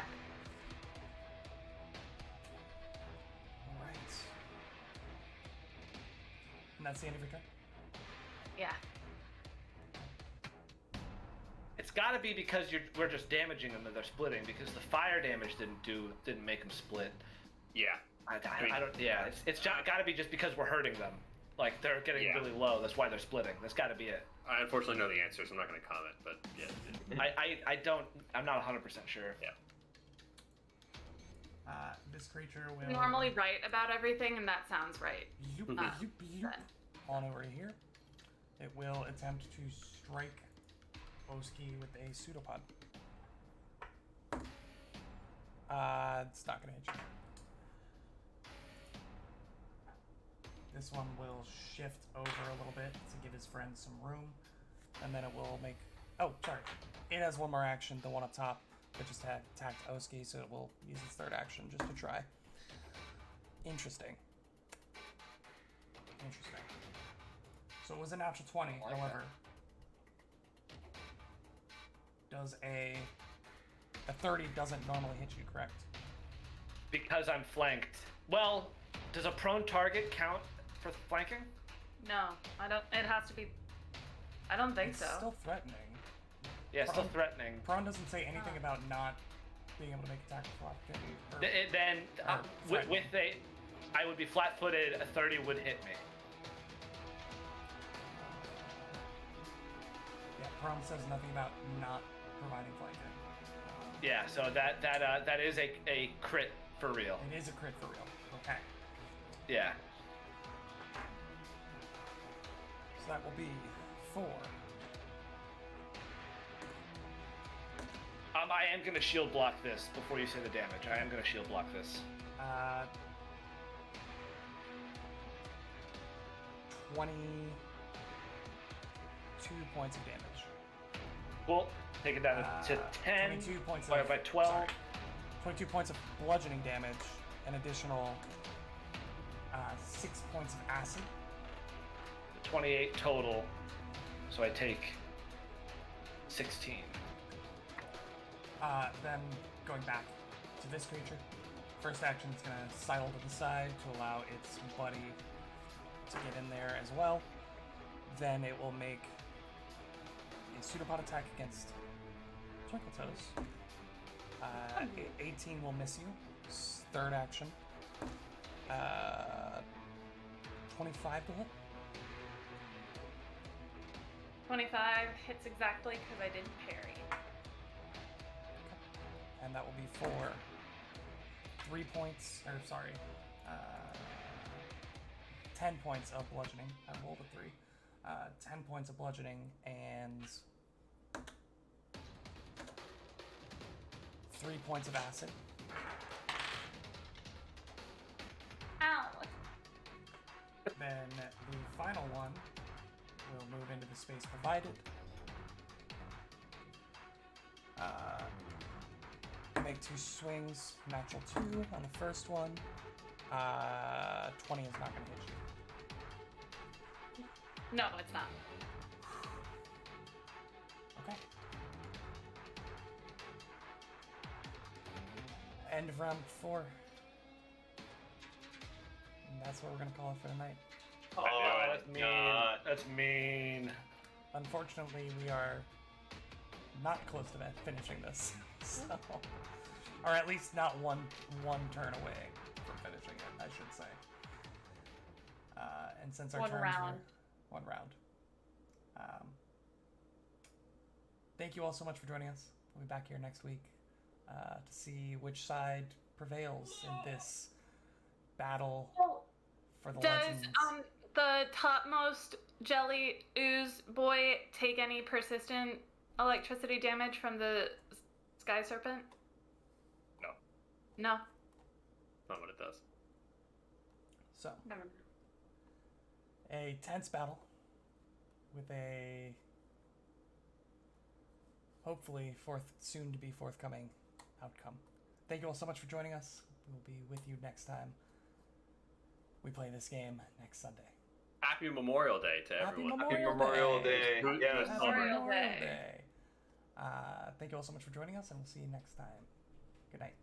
Alright. And that's the end of your turn? Yeah. It's got to be because we're just damaging them and they're splitting because the fire damage didn't make them split. Yeah. I don't. Yeah, it's got to be just because we're hurting them. Like they're getting Yeah. really low. That's why they're splitting. That's got to be it. I unfortunately know the answer, so I'm not going to comment. But yeah. I don't. I'm not 100% sure. Yeah. This creature will... I'm normally right about everything, and that sounds right. Yoop, Mhm. yoop, yoop. Then. On over here. It will attempt to strike Oski with a pseudopod. It's not going to hit you. This one will shift over a little bit to give his friend some room. And then it will make... Oh, sorry. It has one more action, the one up top, that just had attacked Oski, so it will use its third action just to try. Interesting. Interesting. So it was a natural 20, I like however. Does a 30 doesn't normally hit you, correct? Because I'm flanked. Well, does a prone target count for flanking? No, I don't. It has to be. I don't think It's so. still threatening. Yeah, still Prone- threatening. Prawn doesn't say anything about not being able to make attack for opportunity. Or, Then threatening. with I would be flat-footed. A 30 would hit me. yeah, Prawn says nothing about not providing flanking. Yeah, so that is a crit for real. It is a crit for real. Okay. Yeah. So that will be 4. I am gonna shield block this before you say the damage. I am gonna shield block this. 20. points of damage. Cool. Take it down to 10. 22 points divided by 12. sorry, 22 points of bludgeoning damage, an additional 6 points of acid. 28 total. So I take 16. Then going back to this creature, first action is going to sidle to the side to allow its buddy to get in there as well. Then it will make a pseudopod attack against Twinkle Toes. 18 will miss you. Third action. 25 to hit. 25 hits exactly because I didn't parry. And that will be for 3 points, 10 points of bludgeoning. I rolled a 3. 10 points of bludgeoning and 3 points of acid. Ow! Then the final one will move into the space provided. Make 2 swings, natural 2 on the first one. 20 is not going to hit you. No, it's not. Okay. End of round 4. And that's what we're going to call it for tonight. Oh, that's mean. That's mean. Unfortunately, we are not close to finishing this. So, or at least not one turn away from finishing it, I should say. And since our One turns round. were 1 round. Thank you all so much for joining us. We'll be back here next week to see which side prevails in this battle for the Does legends. the topmost jelly ooze boy take any persistent electricity damage from the sky serpent? No. No. Not what it does. So, Never mind. a tense battle with a hopefully soon to be forthcoming outcome. Thank you all so much for joining us. We'll be with you next time we play this game next Sunday. Happy Memorial Day to Happy everyone. Memorial Day. Who- Yes. who's Happy celebrating? Memorial Memorial Day. Day. Thank you all so much for joining us, and we'll see you next time. Good night.